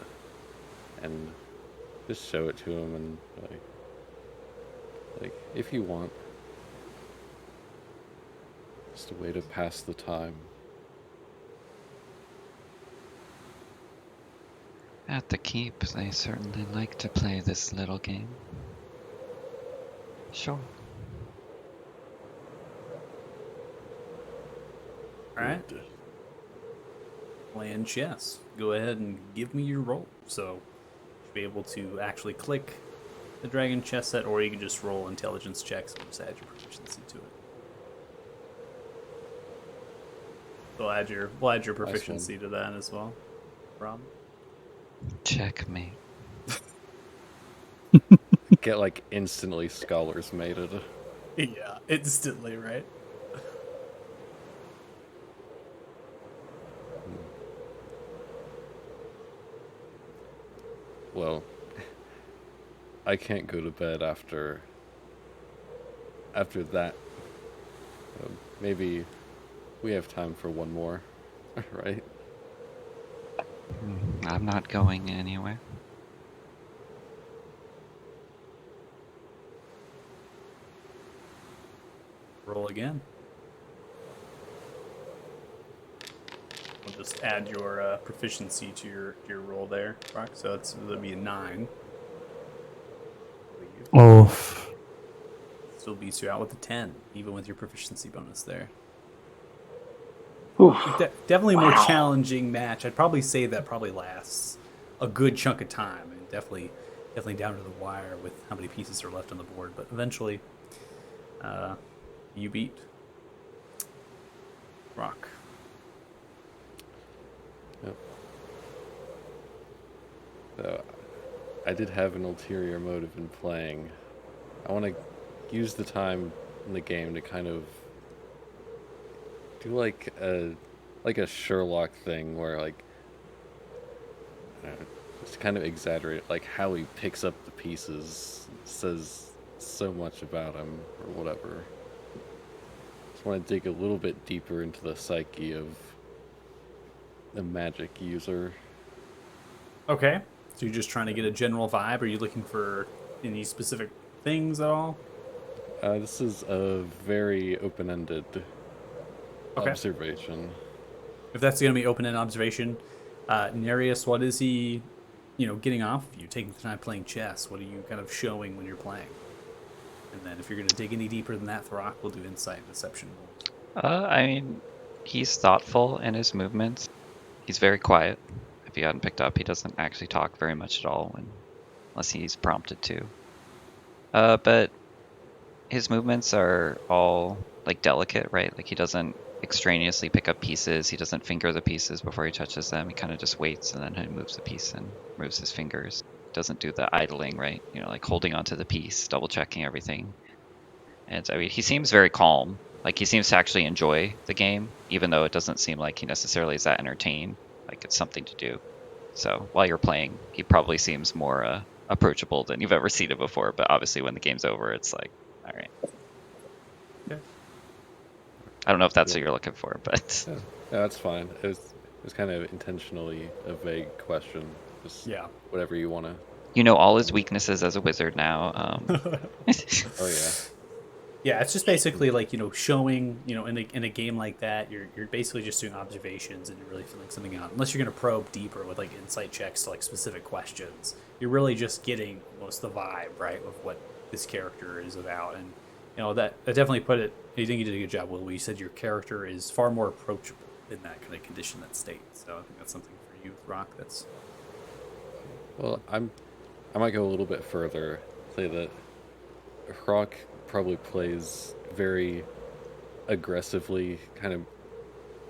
and just show it to him and like if you want, just a way to pass the time. at the keep, they certainly like to play this little game. Sure. All right. Playing chess. Go ahead and give me your roll. So you should be able to actually click the dragon chess set, or you can just roll intelligence checks and just add your proficiency to it. We'll add your proficiency to that as well. Rob. Checkmate. Get like instantly scholars mated. Yeah, instantly, right? Well, I can't go to bed after that. Maybe we have time for one more, right? I'm not going anywhere. Roll again. I'll just add your proficiency to your roll there, Brock. So that'll be a 9. Oh, Still beats you out with a 10, even with your proficiency bonus there. Oof. Definitely a more challenging match. I'd probably say that probably lasts a good chunk of time, and definitely down to the wire with how many pieces are left on the board. But eventually, you beat Rock. Yep. So, I did have an ulterior motive in playing. I want to use the time in the game to kind of do like a Sherlock thing where like just kind of exaggerate like how he picks up the pieces, says so much about him or whatever. Just want to dig a little bit deeper into the psyche of the magic user. Okay. So you're just trying to get a general vibe? Are you looking for any specific things at all? This is a very open-ended Okay. observation. If that's going to be open-ended observation, Nerus, what is he, getting off of you, taking the time playing chess? What are you kind of showing when you're playing? And then if you're going to dig any deeper than that, Throck, we'll do insight and deception. I mean, he's thoughtful in his movements. He's very quiet. If you hadn't picked up, he doesn't actually talk very much at all unless he's prompted to. But his movements are all like delicate, right? Like he doesn't extraneously pick up pieces. He doesn't finger the pieces before he touches them. He kind of just waits and then he moves the piece and moves his fingers. Doesn't do the idling, right? Like holding onto the piece, double checking everything. And I mean, he seems very calm. Like he seems to actually enjoy the game, even though it doesn't seem like he necessarily is that entertained. Like it's something to do. So while you're playing, he probably seems more approachable than you've ever seen it before. But obviously, when the game's over, it's like, all right. Okay. I don't know if that's what you're looking for, but Yeah, that's fine. It was kind of intentionally a vague question. Just whatever you want to. you know all his weaknesses as a wizard now. Oh yeah. Yeah, it's just basically like, showing, in a game like that, you're basically just doing observations and you're really feeling something out. Unless you're going to probe deeper with like insight checks to like specific questions, you're really just getting almost the vibe, right, of what this character is about. And that definitely put it. I think you did a good job, Will. You said your character is far more approachable in that kind of condition, that state. So I think that's something for you, Rock. That's Well, I might go a little bit further. Say that Hrock probably plays very aggressively, kind of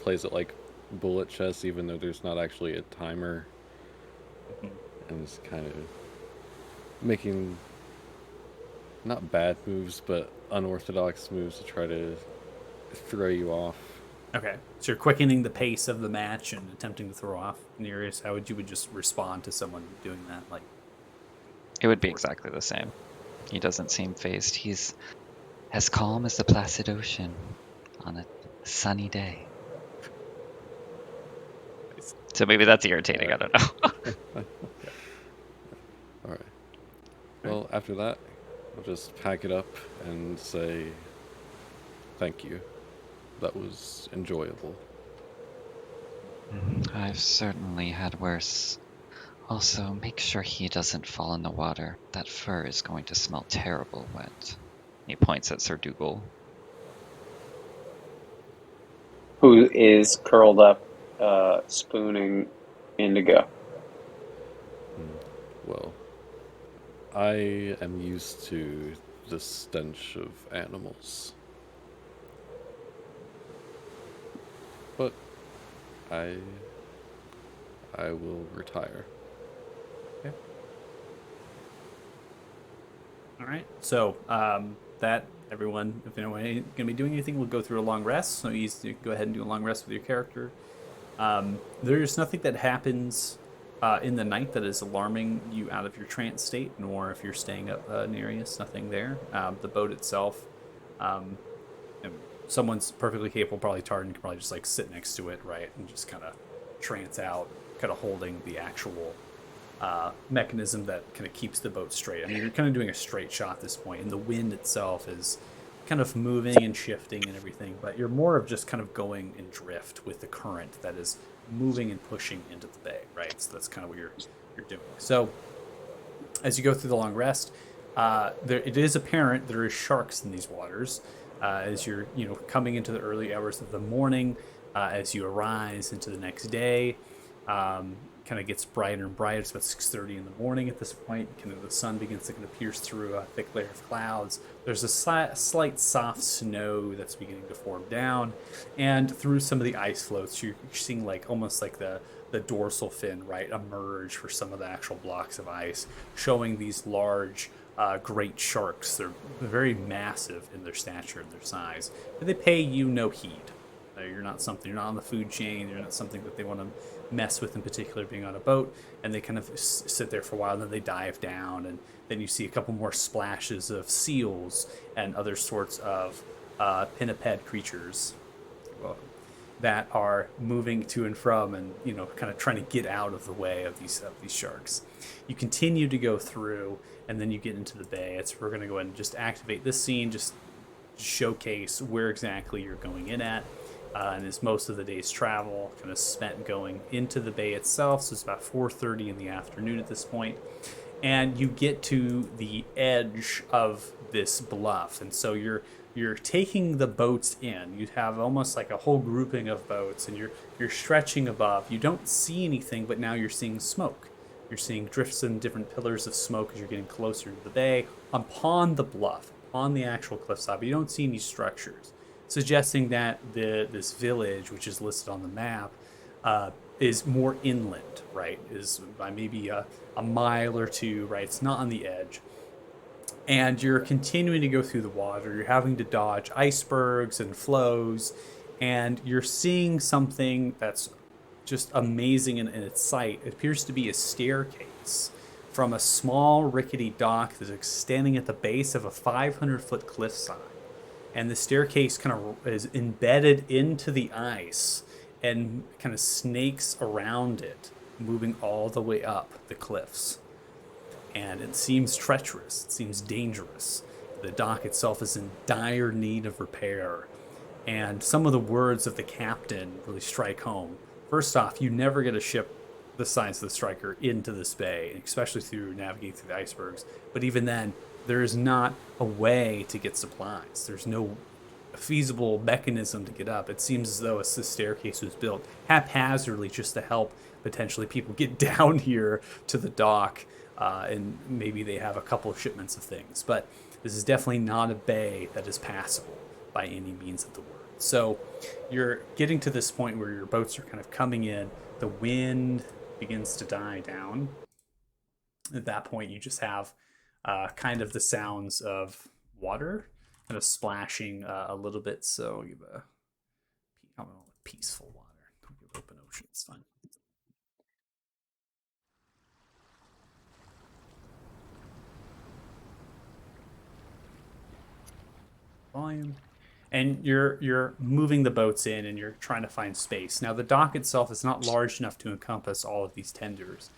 plays it like bullet chess, even though there's not actually a timer, and is kind of making not bad moves, but unorthodox moves to try to throw you off. okay. So you're quickening the pace of the match and attempting to throw off Nerus. How would you just respond to someone doing that? Like, It would be exactly the same. He doesn't seem phased. He's as calm as the placid ocean on a sunny day. So maybe that's irritating. I don't know. All right. Well, after that, I'll just pack it up and say thank you. That was enjoyable. I've certainly had worse. Also, make sure he doesn't fall in the water. That fur is going to smell terrible wet. He points at Sir Dougal. Who is curled up, spooning indigo. Well, I am used to the stench of animals. But I will retire. all right. So that everyone, if anyone going to be doing anything, will go through a long rest. So you can go ahead and do a long rest with your character. There's nothing that happens in the night that is alarming you out of your trance state, nor if you're staying up Nereus, nothing there. The boat itself, someone's perfectly capable, probably Tardan, can probably just like sit next to it, right, and just kind of trance out, kind of holding the actual mechanism that kind of keeps the boat straight. I mean, you're kind of doing a straight shot at this point, and the wind itself is kind of moving and shifting and everything, but you're more of just kind of going in drift with the current that is moving and pushing into the bay, right? So that's kind of what you're doing. So as you go through the long rest, it is apparent there is sharks in these waters. As you're coming into the early hours of the morning, as you arise into the next day, kind of gets brighter and brighter. It's about 6:30 in the morning at this point. Kind of the sun begins to kind of pierce through a thick layer of clouds. There's a slight soft snow that's beginning to form down, and through some of the ice floats, you're seeing like almost like the dorsal fin, right, emerge for some of the actual blocks of ice, showing these large great sharks. They're very massive in their stature and their size, but they pay you no heed. You're not on the food chain. You're not something that they want to mess with, in particular being on a boat. And they kind of sit there for a while, and then they dive down, and then you see a couple more splashes of seals and other sorts of pinniped creatures that are moving to and from, and kind of trying to get out of the way of these sharks. You continue to go through, and then you get into the bay. We're going to go ahead and just activate this scene, just showcase where exactly you're going in at. And it's most of the day's travel kind of spent going into the bay itself. So it's about 4:30 in the afternoon at this point. And you get to the edge of this bluff. And so you're taking the boats in. You have almost like a whole grouping of boats, and you're stretching above. You don't see anything, but now you're seeing smoke. You're seeing drifts and different pillars of smoke as you're getting closer to the bay upon the bluff, on the actual cliffside, but you don't see any structures, suggesting that this village, which is listed on the map, is more inland, right? Is by maybe a mile or two, right? It's not on the edge. And you're continuing to go through the water. You're having to dodge icebergs and flows, and you're seeing something that's just amazing in its sight. It appears to be a staircase from a small rickety dock that's extending at the base of a 500-foot cliffside. And the staircase kind of is embedded into the ice and kind of snakes around it, moving all the way up the cliffs. And it seems treacherous. It seems dangerous. the dock itself is in dire need of repair. And some of the words of the captain really strike home. First off, you never get a ship the size of the Striker into this bay, especially through navigating through the icebergs. But even then, there is not a way to get supplies. There's no feasible mechanism to get up. It seems as though this staircase was built haphazardly just to help potentially people get down here to the dock, and maybe they have a couple of shipments of things. But this is definitely not a bay that is passable by any means of the word. So you're getting to this point where your boats are kind of coming in. The wind begins to die down. At that point, you just have kind of the sounds of water kind of splashing a little bit. So you have I don't know, peaceful water. Don't give open ocean. It's fine. Volume. And you're moving the boats in, and you're trying to find space. Now, the dock itself is not large enough to encompass all of these tenders.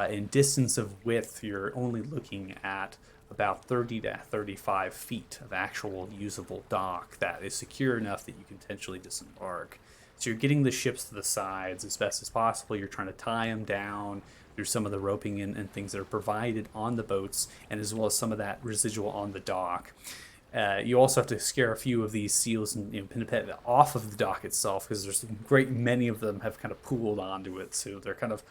In distance of width, you're only looking at about 30 to 35 feet of actual usable dock that is secure enough that you can potentially disembark. So you're getting the ships to the sides as best as possible. You're trying to tie them down. There's some of the roping and things that are provided on the boats, and as well as some of that residual on the dock. You also have to scare a few of these seals and pinniped off of the dock itself, because there's a great many of them have kind of pooled onto it, so they're kind of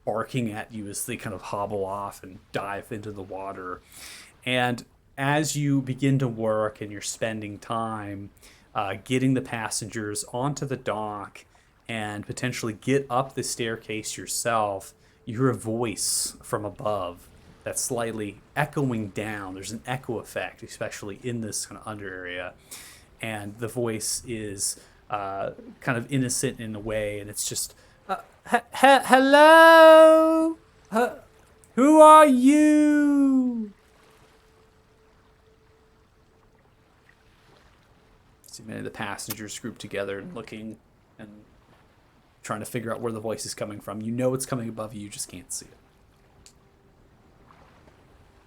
barking at you as they kind of hobble off and dive into the water. And as you begin to work and you're spending time getting the passengers onto the dock and potentially get up the staircase yourself, you hear a voice from above that's slightly echoing down. There's an echo effect, especially in this kind of under area. And the voice is kind of innocent in a way, and it's just, hello? Who are you? See many of the passengers grouped together and looking and trying to figure out where the voice is coming from. You know it's coming above you, you just can't see it.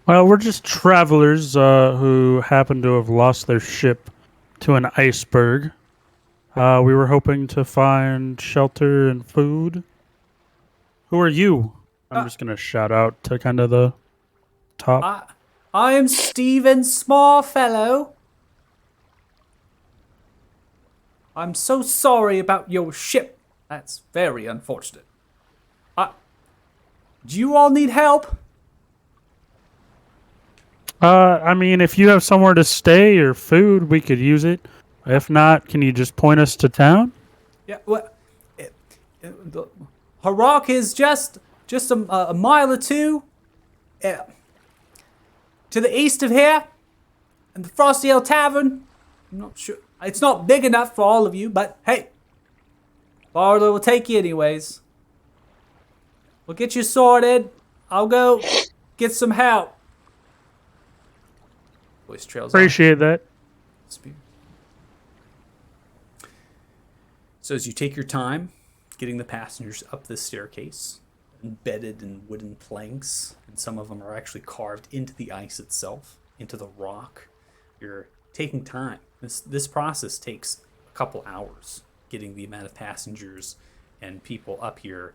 Well, we're just travelers who happen to have lost their ship to an iceberg. We were hoping to find shelter and food. Who are you? I'm just going to shout out to kind of the top. I am Stephen Smallfellow. I'm so sorry about your ship. That's very unfortunate. Do you all need help? I mean, if you have somewhere to stay or food, we could use it. If not, can you just point us to town? Yeah, well, Harrock is just a mile or two to the east of here, and the Frosty Ale Tavern. I'm not sure. It's not big enough for all of you, but hey, Barlow will take you anyways. We'll get you sorted. I'll go get some help. Voice trails Appreciate that. Spear. So as you take your time getting the passengers up this staircase, embedded in wooden planks, and some of them are actually carved into the ice itself, into the rock, you're taking time. This process takes a couple hours, getting the amount of passengers and people up here.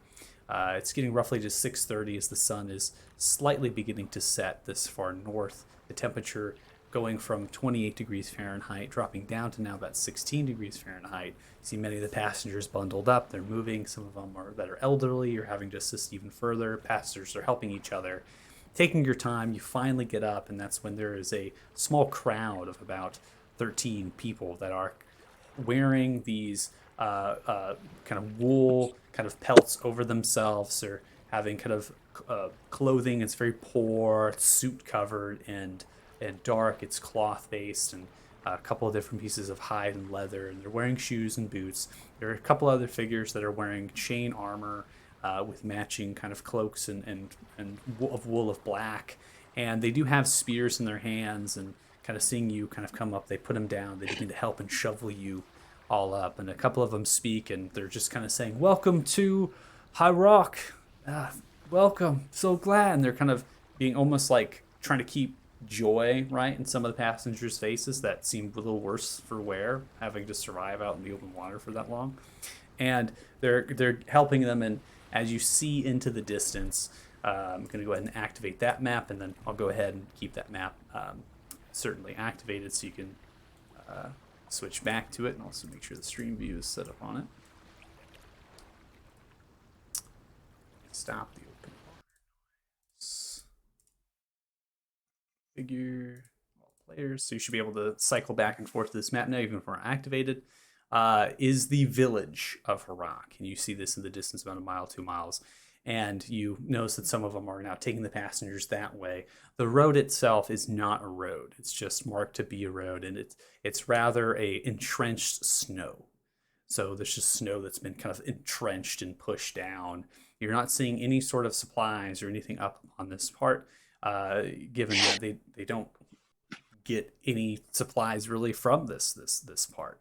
It's getting roughly to 6:30 as the sun is slightly beginning to set this far north. The temperature going from 28 degrees Fahrenheit, dropping down to now about 16 degrees Fahrenheit. You see many of the passengers bundled up. They're moving. Some of them that are elderly. You're having to assist even further. Passengers are helping each other. Taking your time, you finally get up, and that's when there is a small crowd of about 13 people that are wearing these kind of wool kind of pelts over themselves, or having kind of clothing. It's very poor, it's suit covered and dark. It's cloth based, and a couple of different pieces of hide and leather, and they're wearing shoes and boots. There are a couple other figures that are wearing chain armor with matching kind of cloaks and of wool of black, and they do have spears in their hands. And kind of seeing you kind of come up, they put them down. They begin to help and shovel you all up, and a couple of them speak, and they're just kind of saying, "Welcome to High Rock. Welcome. So glad." And they're kind of being almost like trying to keep joy, right, in some of the passengers' faces that seemed a little worse for wear, having to survive out in the open water for that long. And they're helping them. And as you see into the distance, I'm going to go ahead and activate that map, and then I'll go ahead and keep that map certainly activated so you can switch back to it, and also make sure the stream view is set up on it. Stop the open figure all players, so you should be able to cycle back and forth to this map now, even if we're activated. Is the village of Harak, and you see this in the distance, about a mile, 2 miles, and you notice that some of them are now taking the passengers that way. The road itself is not a road; it's just marked to be a road, and it's rather a entrenched snow. So there's just snow that's been kind of entrenched and pushed down. You're not seeing any sort of supplies or anything up on this part, given that they don't get any supplies really from this part.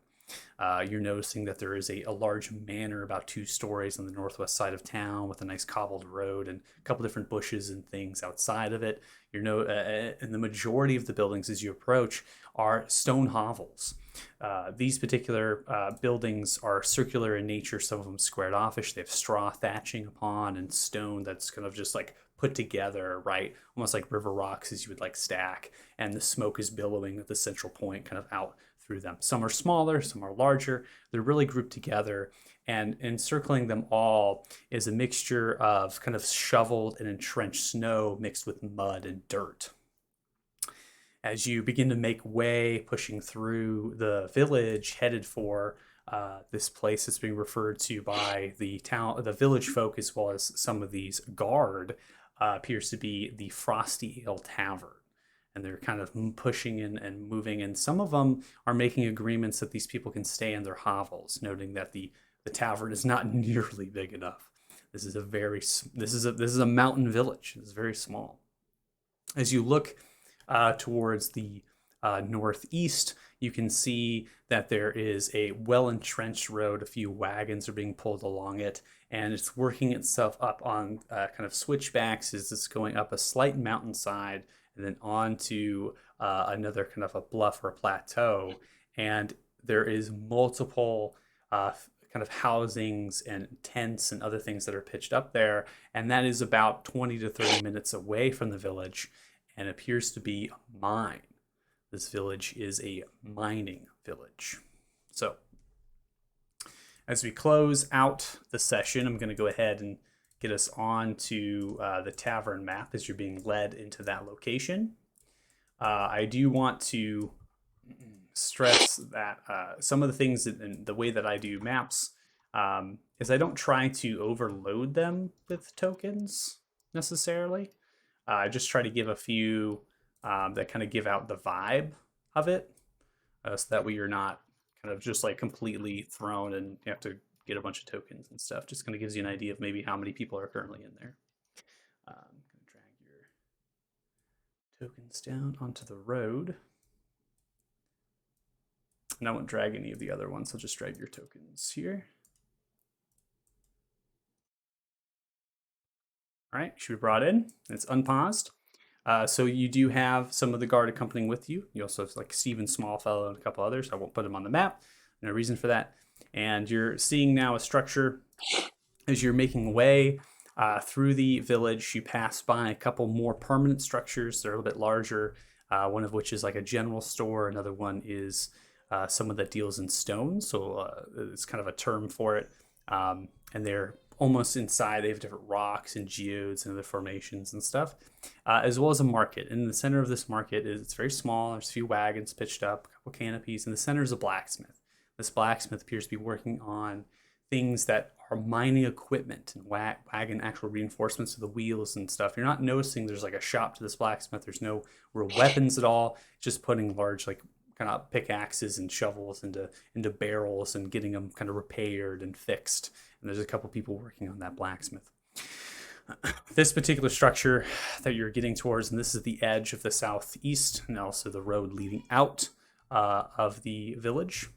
You're noticing that there is a large manor about 2 stories on the northwest side of town with a nice cobbled road and a couple different bushes and things outside of it. And the majority of the buildings as you approach are stone hovels. These particular buildings are circular in nature, some of them squared offish. They have straw thatching upon and stone that's kind of just like put together, right? Almost like river rocks as you would like stack, and the smoke is billowing at the central point kind of out through them. Some are smaller, some are larger. They're really grouped together, and encircling them all is a mixture of kind of shoveled and entrenched snow mixed with mud and dirt. As you begin to make way, pushing through the village, headed for this place that's being referred to by the village folk, as well as some of these guard, appears to be the Frosty Ale Tavern. And they're kind of pushing in and moving, and some of them are making agreements that these people can stay in their hovels, noting that the tavern is not nearly big enough. This is a mountain village. It's very small. As you look towards the northeast, you can see that there is a well-entrenched road. A few wagons are being pulled along it, and it's working itself up on kind of switchbacks as it's going up a slight mountainside and then onto another kind of a bluff or a plateau. And there is multiple kind of housings and tents and other things that are pitched up there. And that is about 20 to 30 minutes away from the village and appears to be a mine. This village is a mining village. So as we close out the session, I'm going to go ahead and get us on to the tavern map as you're being led into that location. I do want to stress that some of the things and the way that I do maps is I don't try to overload them with tokens necessarily. I just try to give a few that kind of give out the vibe of it, so that way you're not kind of just like completely thrown and you have to get a bunch of tokens and stuff. Just kind of gives you an idea of maybe how many people are currently in there. I'm going to drag your tokens down onto the road. And I won't drag any of the other ones. I'll just drag your tokens here. All right, should be brought in. It's unpaused. So you do have some of the guard accompanying with you. You also have like Stephen Smallfellow and a couple others. I won't put them on the map. No reason for that. And you're seeing now a structure as you're making way through the village. You pass by a couple more permanent structures. They're a little bit larger. One of which is like a general store. Another one is someone that deals in stone. So it's kind of a term for it. And they're almost inside. They have different rocks and geodes and other formations and stuff, as well as a market. In the center of this market it's very small. There's a few wagons pitched up, a couple canopies. In the center is a blacksmith. This blacksmith appears to be working on things that are mining equipment and wagon actual reinforcements to the wheels and stuff. You're not noticing there's like a shop to this blacksmith. There's no real weapons at all. Just putting large like kind of pickaxes and shovels into barrels and getting them kind of repaired and fixed. And there's a couple people working on that blacksmith. This particular structure that you're getting towards, and this is the edge of the southeast and also the road leading out of the village.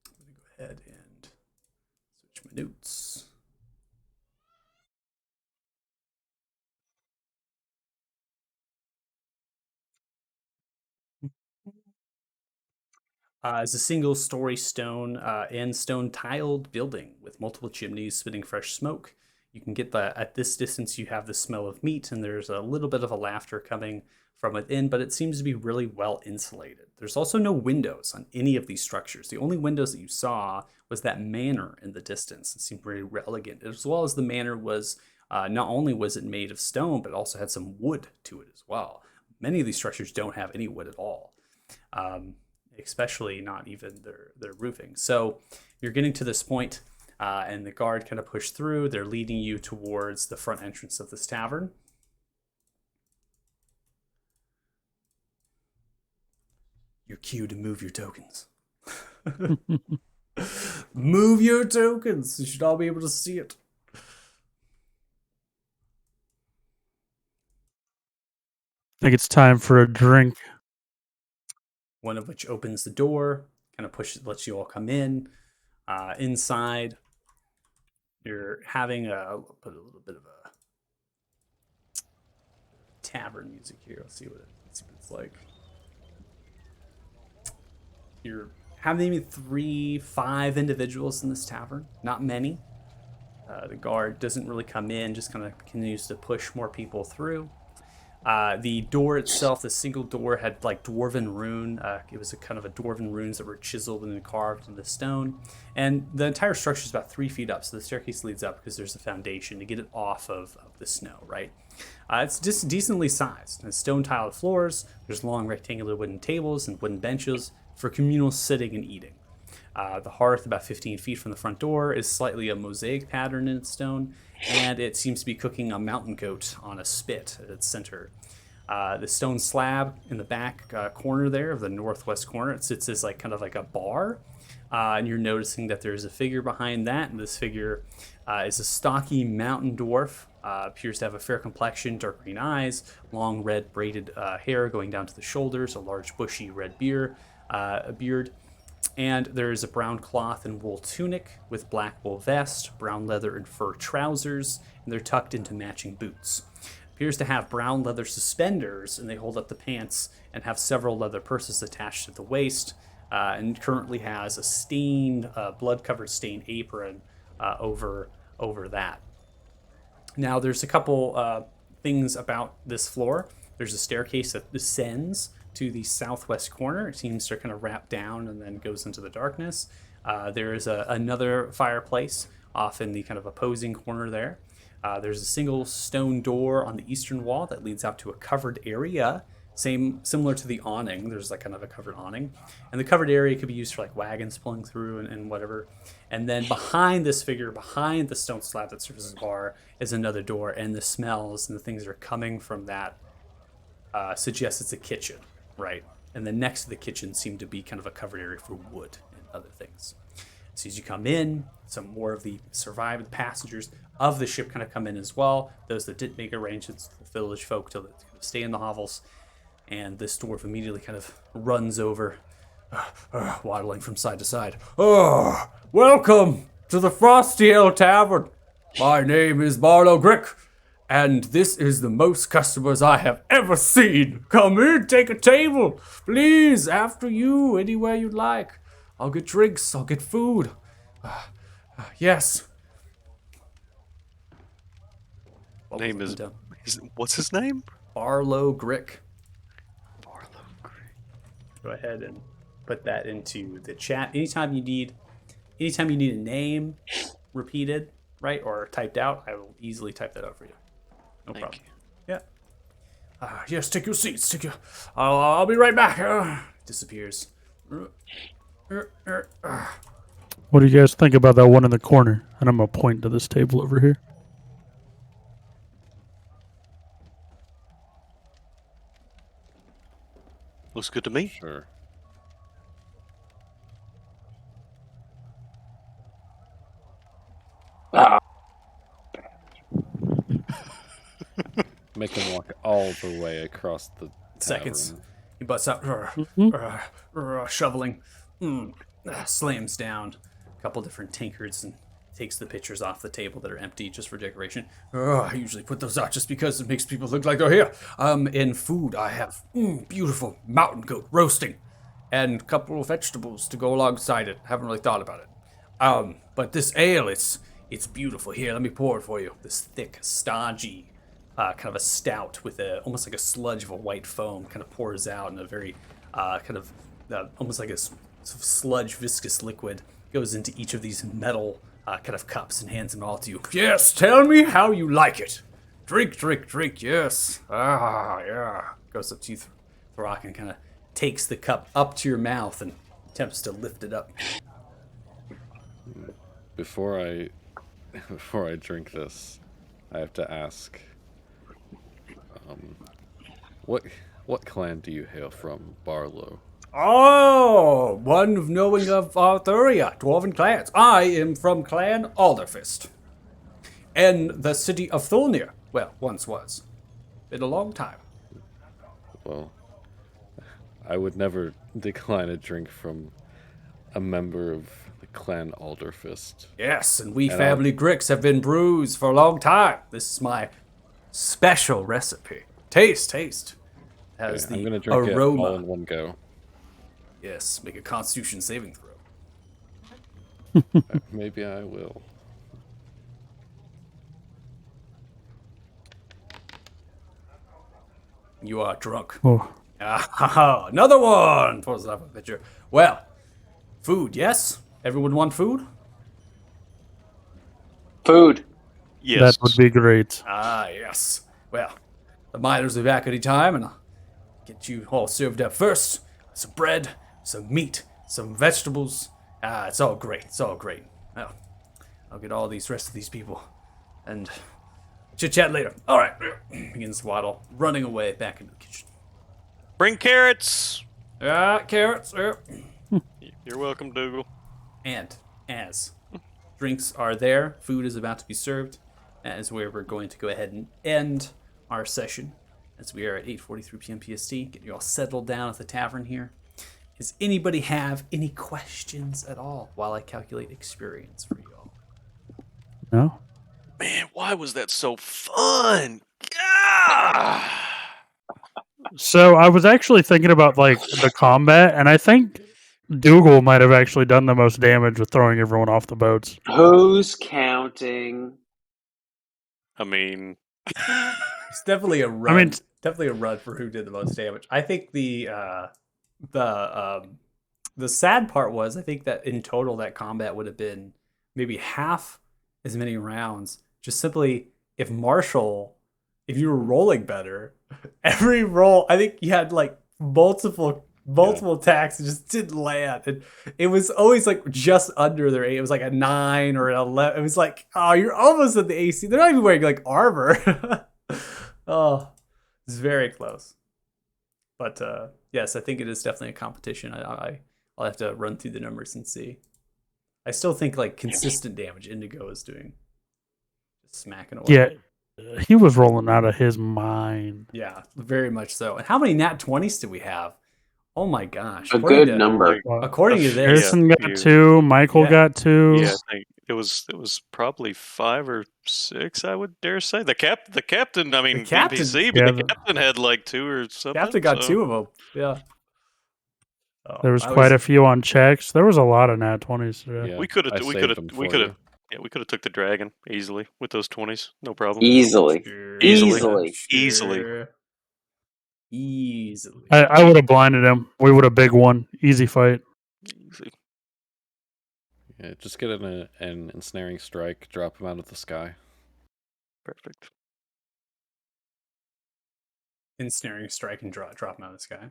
I'm going to go ahead and switch my notes. Is a single-story stone and stone-tiled building with multiple chimneys spitting fresh smoke. You can get at this distance, you have the smell of meat, and there's a little bit of a laughter coming from within, but it seems to be really well insulated. There's also no windows on any of these structures. The only windows that you saw was that manor in the distance. It seemed very elegant, as well as the manor was not only was it made of stone, but also had some wood to it as well. Many of these structures don't have any wood at all. Especially not even their roofing. So you're getting to this point, and the guard kind of push through. They're leading you towards the front entrance of this tavern. You're cued to move your tokens. Move your tokens. You should all be able to see it. I think it's time for a drink. One of which opens the door, kind of lets you all come in. Inside, you're having put a little bit of a tavern music here. Let's see what it's like. You're having maybe 3-5 individuals in this tavern. Not many. The guard doesn't really come in, just kind of continues to push more people through. The door itself, the single door, had like dwarven rune. It was a kind of a dwarven runes that were chiseled and carved in the stone. And the entire structure is about 3 feet up, so the staircase leads up because there's a foundation to get it off of the snow, right? It's just decently sized. There's stone-tiled floors. There's long rectangular wooden tables and wooden benches for communal sitting and eating. The hearth, about 15 feet from the front door, is slightly a mosaic pattern in its stone, and it seems to be cooking a mountain goat on a spit at its center. The stone slab in the back corner there of the northwest corner, it sits as like kind of like a bar, and you're noticing that there's a figure behind that, and this figure is a stocky mountain dwarf. Appears to have a fair complexion, dark green eyes, long red braided hair going down to the shoulders, a large bushy red beard, and there is a brown cloth and wool tunic with black wool vest, brown leather and fur trousers, and they're tucked into matching boots. Appears to have brown leather suspenders, and they hold up the pants and have several leather purses attached at the waist, and currently has a stained, blood-covered stained apron over that. Now, there's a couple things about this floor. There's a staircase that descends to the southwest corner. It seems to kind of wrap down and then goes into the darkness. There is another fireplace off in the kind of opposing corner there. There's a single stone door on the eastern wall that leads out to a covered area, similar to the awning. There's like kind of a covered awning. And the covered area could be used for like wagons pulling through and whatever. And then behind this figure, behind the stone slab that serves as a bar, is another door. And the smells and the things that are coming from that suggests it's a kitchen. Right, and then next to the kitchen seemed to be kind of a covered area for wood and other things. So as you come in, some more of the survived passengers of the ship kind of come in as well. Those that didn't make arrangements, the village folk to stay in the hovels. And this dwarf immediately kind of runs over, waddling from side to side. Oh, welcome to the Frosty Ale Tavern. My name is Barlow Grick. And this is the most customers I have ever seen. Come in, take a table. Please, after you, anywhere you'd like. I'll get drinks, I'll get food. Yes. Name is... What's his name? Barlow Grick. Barlow Grick. Go ahead and put that into the chat. Anytime you need a name repeated, right, or typed out, I will easily type that out for you. No Thank problem. you. Yeah. Yes, take your seats. I'll be right back. Disappears. What do you guys think about that one in the corner? And I'm going to point to this table over here. Looks good to me. Sure. Make him walk all the way across the Seconds. tavern. He busts out, shoveling, slams down a couple different tankards and takes the pitchers off the table that are empty just for decoration. I usually put those out just because it makes people look like they're here. In food, I have beautiful mountain goat roasting and a couple of vegetables to go alongside it. Haven't really thought about it. But this ale, it's beautiful. Here, let me pour it for you. This thick, stodgy, kind of a stout with almost like a sludge of a white foam kind of pours out in a very almost like a sludge, viscous liquid goes into each of these metal kind of cups and hands them all to you. Yes, tell me how you like it. Drink, drink, drink, yes. Ah, yeah. Goes up to you, Throck, and kind of takes the cup up to your mouth and attempts to lift it up. Before I drink this, I have to ask, what clan do you hail from, Barlow? Oh, one of knowing of Arthuria, Dwarven clans. I am from Clan Alderfist. In the city of Thulnir. Well, once was. Been a long time. Well, I would never decline a drink from a member of the Clan Alderfist. Yes, and we family Gricks have been brews for a long time. This is my special recipe. Taste. Has Okay, I'm the gonna drink aroma. it all in one go. Yes, make a Constitution saving throw. Maybe I will. You are drunk. Oh. Ah, another one! Pulls up a picture. Well, food, yes? Everyone want food? Food. Yes. That would be great. Ah, yes. Well, the miners will be back any time, and I'll get you all served up first. Some bread, some meat, some vegetables. Ah, it's all great. It's all great. Well, I'll get all these rest of these people, and chit-chat later. All right. Begins to waddle, running away back into the kitchen. Bring carrots. Carrots. You're welcome, Dougal. And as drinks are there, food is about to be served, as where we're going to go ahead and end our session, as we are at 8:43 p.m. PST. Get you all settled down at the tavern here. Does anybody have any questions at all while I calculate experience for you all? No? Man, why was that so fun? Gah! So I was actually thinking about like the combat, and I think Dougal might have actually done the most damage with throwing everyone off the boats. Who's counting? I mean, It's definitely a run. I mean- definitely a run for who did the most damage. I think the sad part was I think that in total that combat would have been maybe half as many rounds. Just simply if you were rolling better, every roll I think you had like multiple attacks that just didn't land, and it was always like just under their 8. It was like a 9 or an 11. It was like, oh, you're almost at the AC. They're not even wearing like armor. Oh, it's very close. But yes, I think it is definitely a competition. I'll have to run through the numbers and see. I still think like consistent damage Indigo is doing, just smacking away. Yeah, he was rolling out of his mind. Yeah, very much so. And how many nat 20s do we have? Oh my gosh. A good number. According to this, Harrison got few. 2, Michael Yeah. got 2. yeah, I think it was probably 5 or 6. I would dare say the captain. I mean, The captain- NPC, but Yeah, the captain had like 2 or something. Captain got so- 2 of them. Yeah. Oh, There was quite a few on checks. There was a lot of nat 20s today. Yeah, We could I have. We saved could have. them We for could you. have. Yeah, we could have took the dragon easily with those 20s. No problem. Easily. Easily. Easily. I would have blinded him. We would have big won. Easy fight. Easy. Yeah, just get an ensnaring strike, drop him out of the sky. Perfect. Ensnaring strike and drop him out of the sky.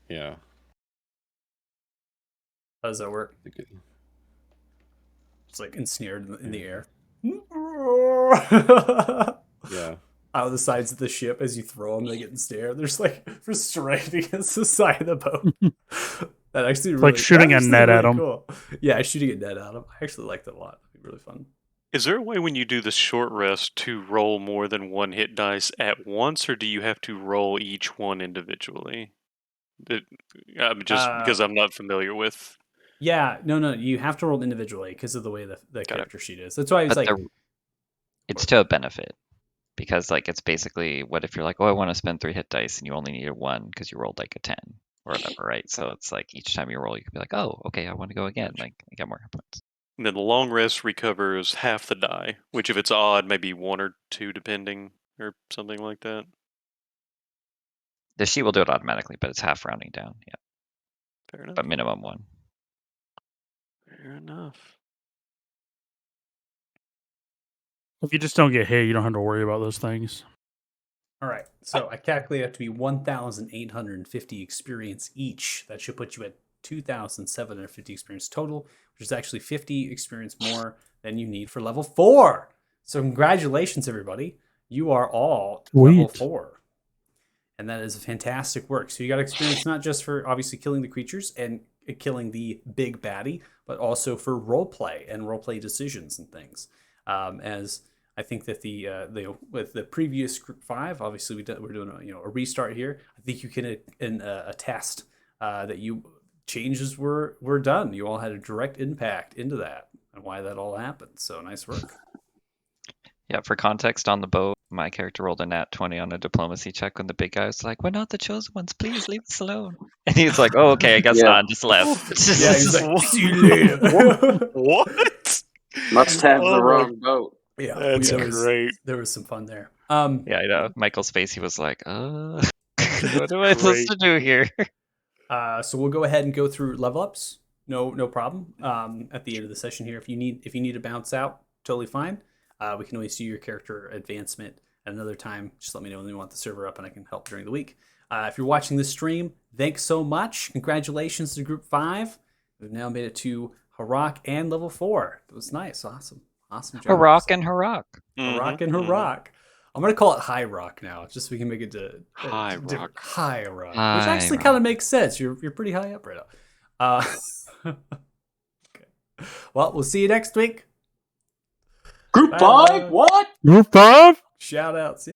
Yeah. How does that work? It's like ensnared in the air. Yeah. Out of the sides of the ship as you throw them, they get ensnared. They're just like straight against the side of the boat. That actually like shooting a net at 'em. Cool. Yeah, shooting a net at them. I actually liked it a lot. It'd be really fun. Is there a way when you do the short rest to roll more than one hit dice at once, or do you have to roll each one individually? Because I'm not familiar with. Yeah, no, you have to roll individually because of the way the it. character sheet is. That's why I was But like, it's to a benefit because like it's basically what if you're like, oh, I want to spend 3 hit dice and you only needed 1 because you rolled like a 10 or whatever, right? So it's like each time you roll, you can be like, oh, okay, I want to go again. Like, I get more hit points. And then the long rest recovers half the die, which if it's odd, maybe 1 or 2 depending, or something like that. The sheet will do it automatically, but it's half rounding down. Yeah, Fair enough. but minimum 1. Fair enough. If you just don't get hit, you don't have to worry about those things. All right, so I calculate it to be 1,850 experience each. That should put you at 2,750 experience total, which is actually 50 experience more than you need for level 4. So congratulations, everybody. You are all level Sweet. 4. And that is fantastic work. So you got experience not just for obviously killing the creatures and killing the big baddie, but also for roleplay and roleplay decisions and things. As I think that with the previous group 5, obviously we're doing a restart here. I think you can attest that changes were done. You all had a direct impact into that and why that all happened. So nice work. Yeah, for context on the boat, my character rolled a nat 20 on a diplomacy check when the big guy was like, we're not the chosen ones, please leave us alone. And he's like, oh, okay, I guess Yeah. not, and just left. Yeah, he's like, see you later. What? Must have Oh the my- wrong boat. Yeah, That's great. There was some fun there. Yeah, I know. Michael's face, he was like, what am I supposed to do here? So we'll go ahead and go through level ups. No problem. At the end of the session here, if you need to bounce out, totally fine. We can always do your character advancement at another time. Just let me know when you want the server up, and I can help during the week. If you're watching this stream, thanks so much. Congratulations to Group 5. We've now made it to Harak and level 4. It was nice. Awesome job. Harak and Harak. Harak and Harak. I'm going to call it High Rock now, just so we can make it to High Rock. High Rock. Which High actually Rock. kind of makes sense. You're pretty high up right now. Okay. Well, we'll see you next week. Group Bye. 5? What? Group 5? Shout outs.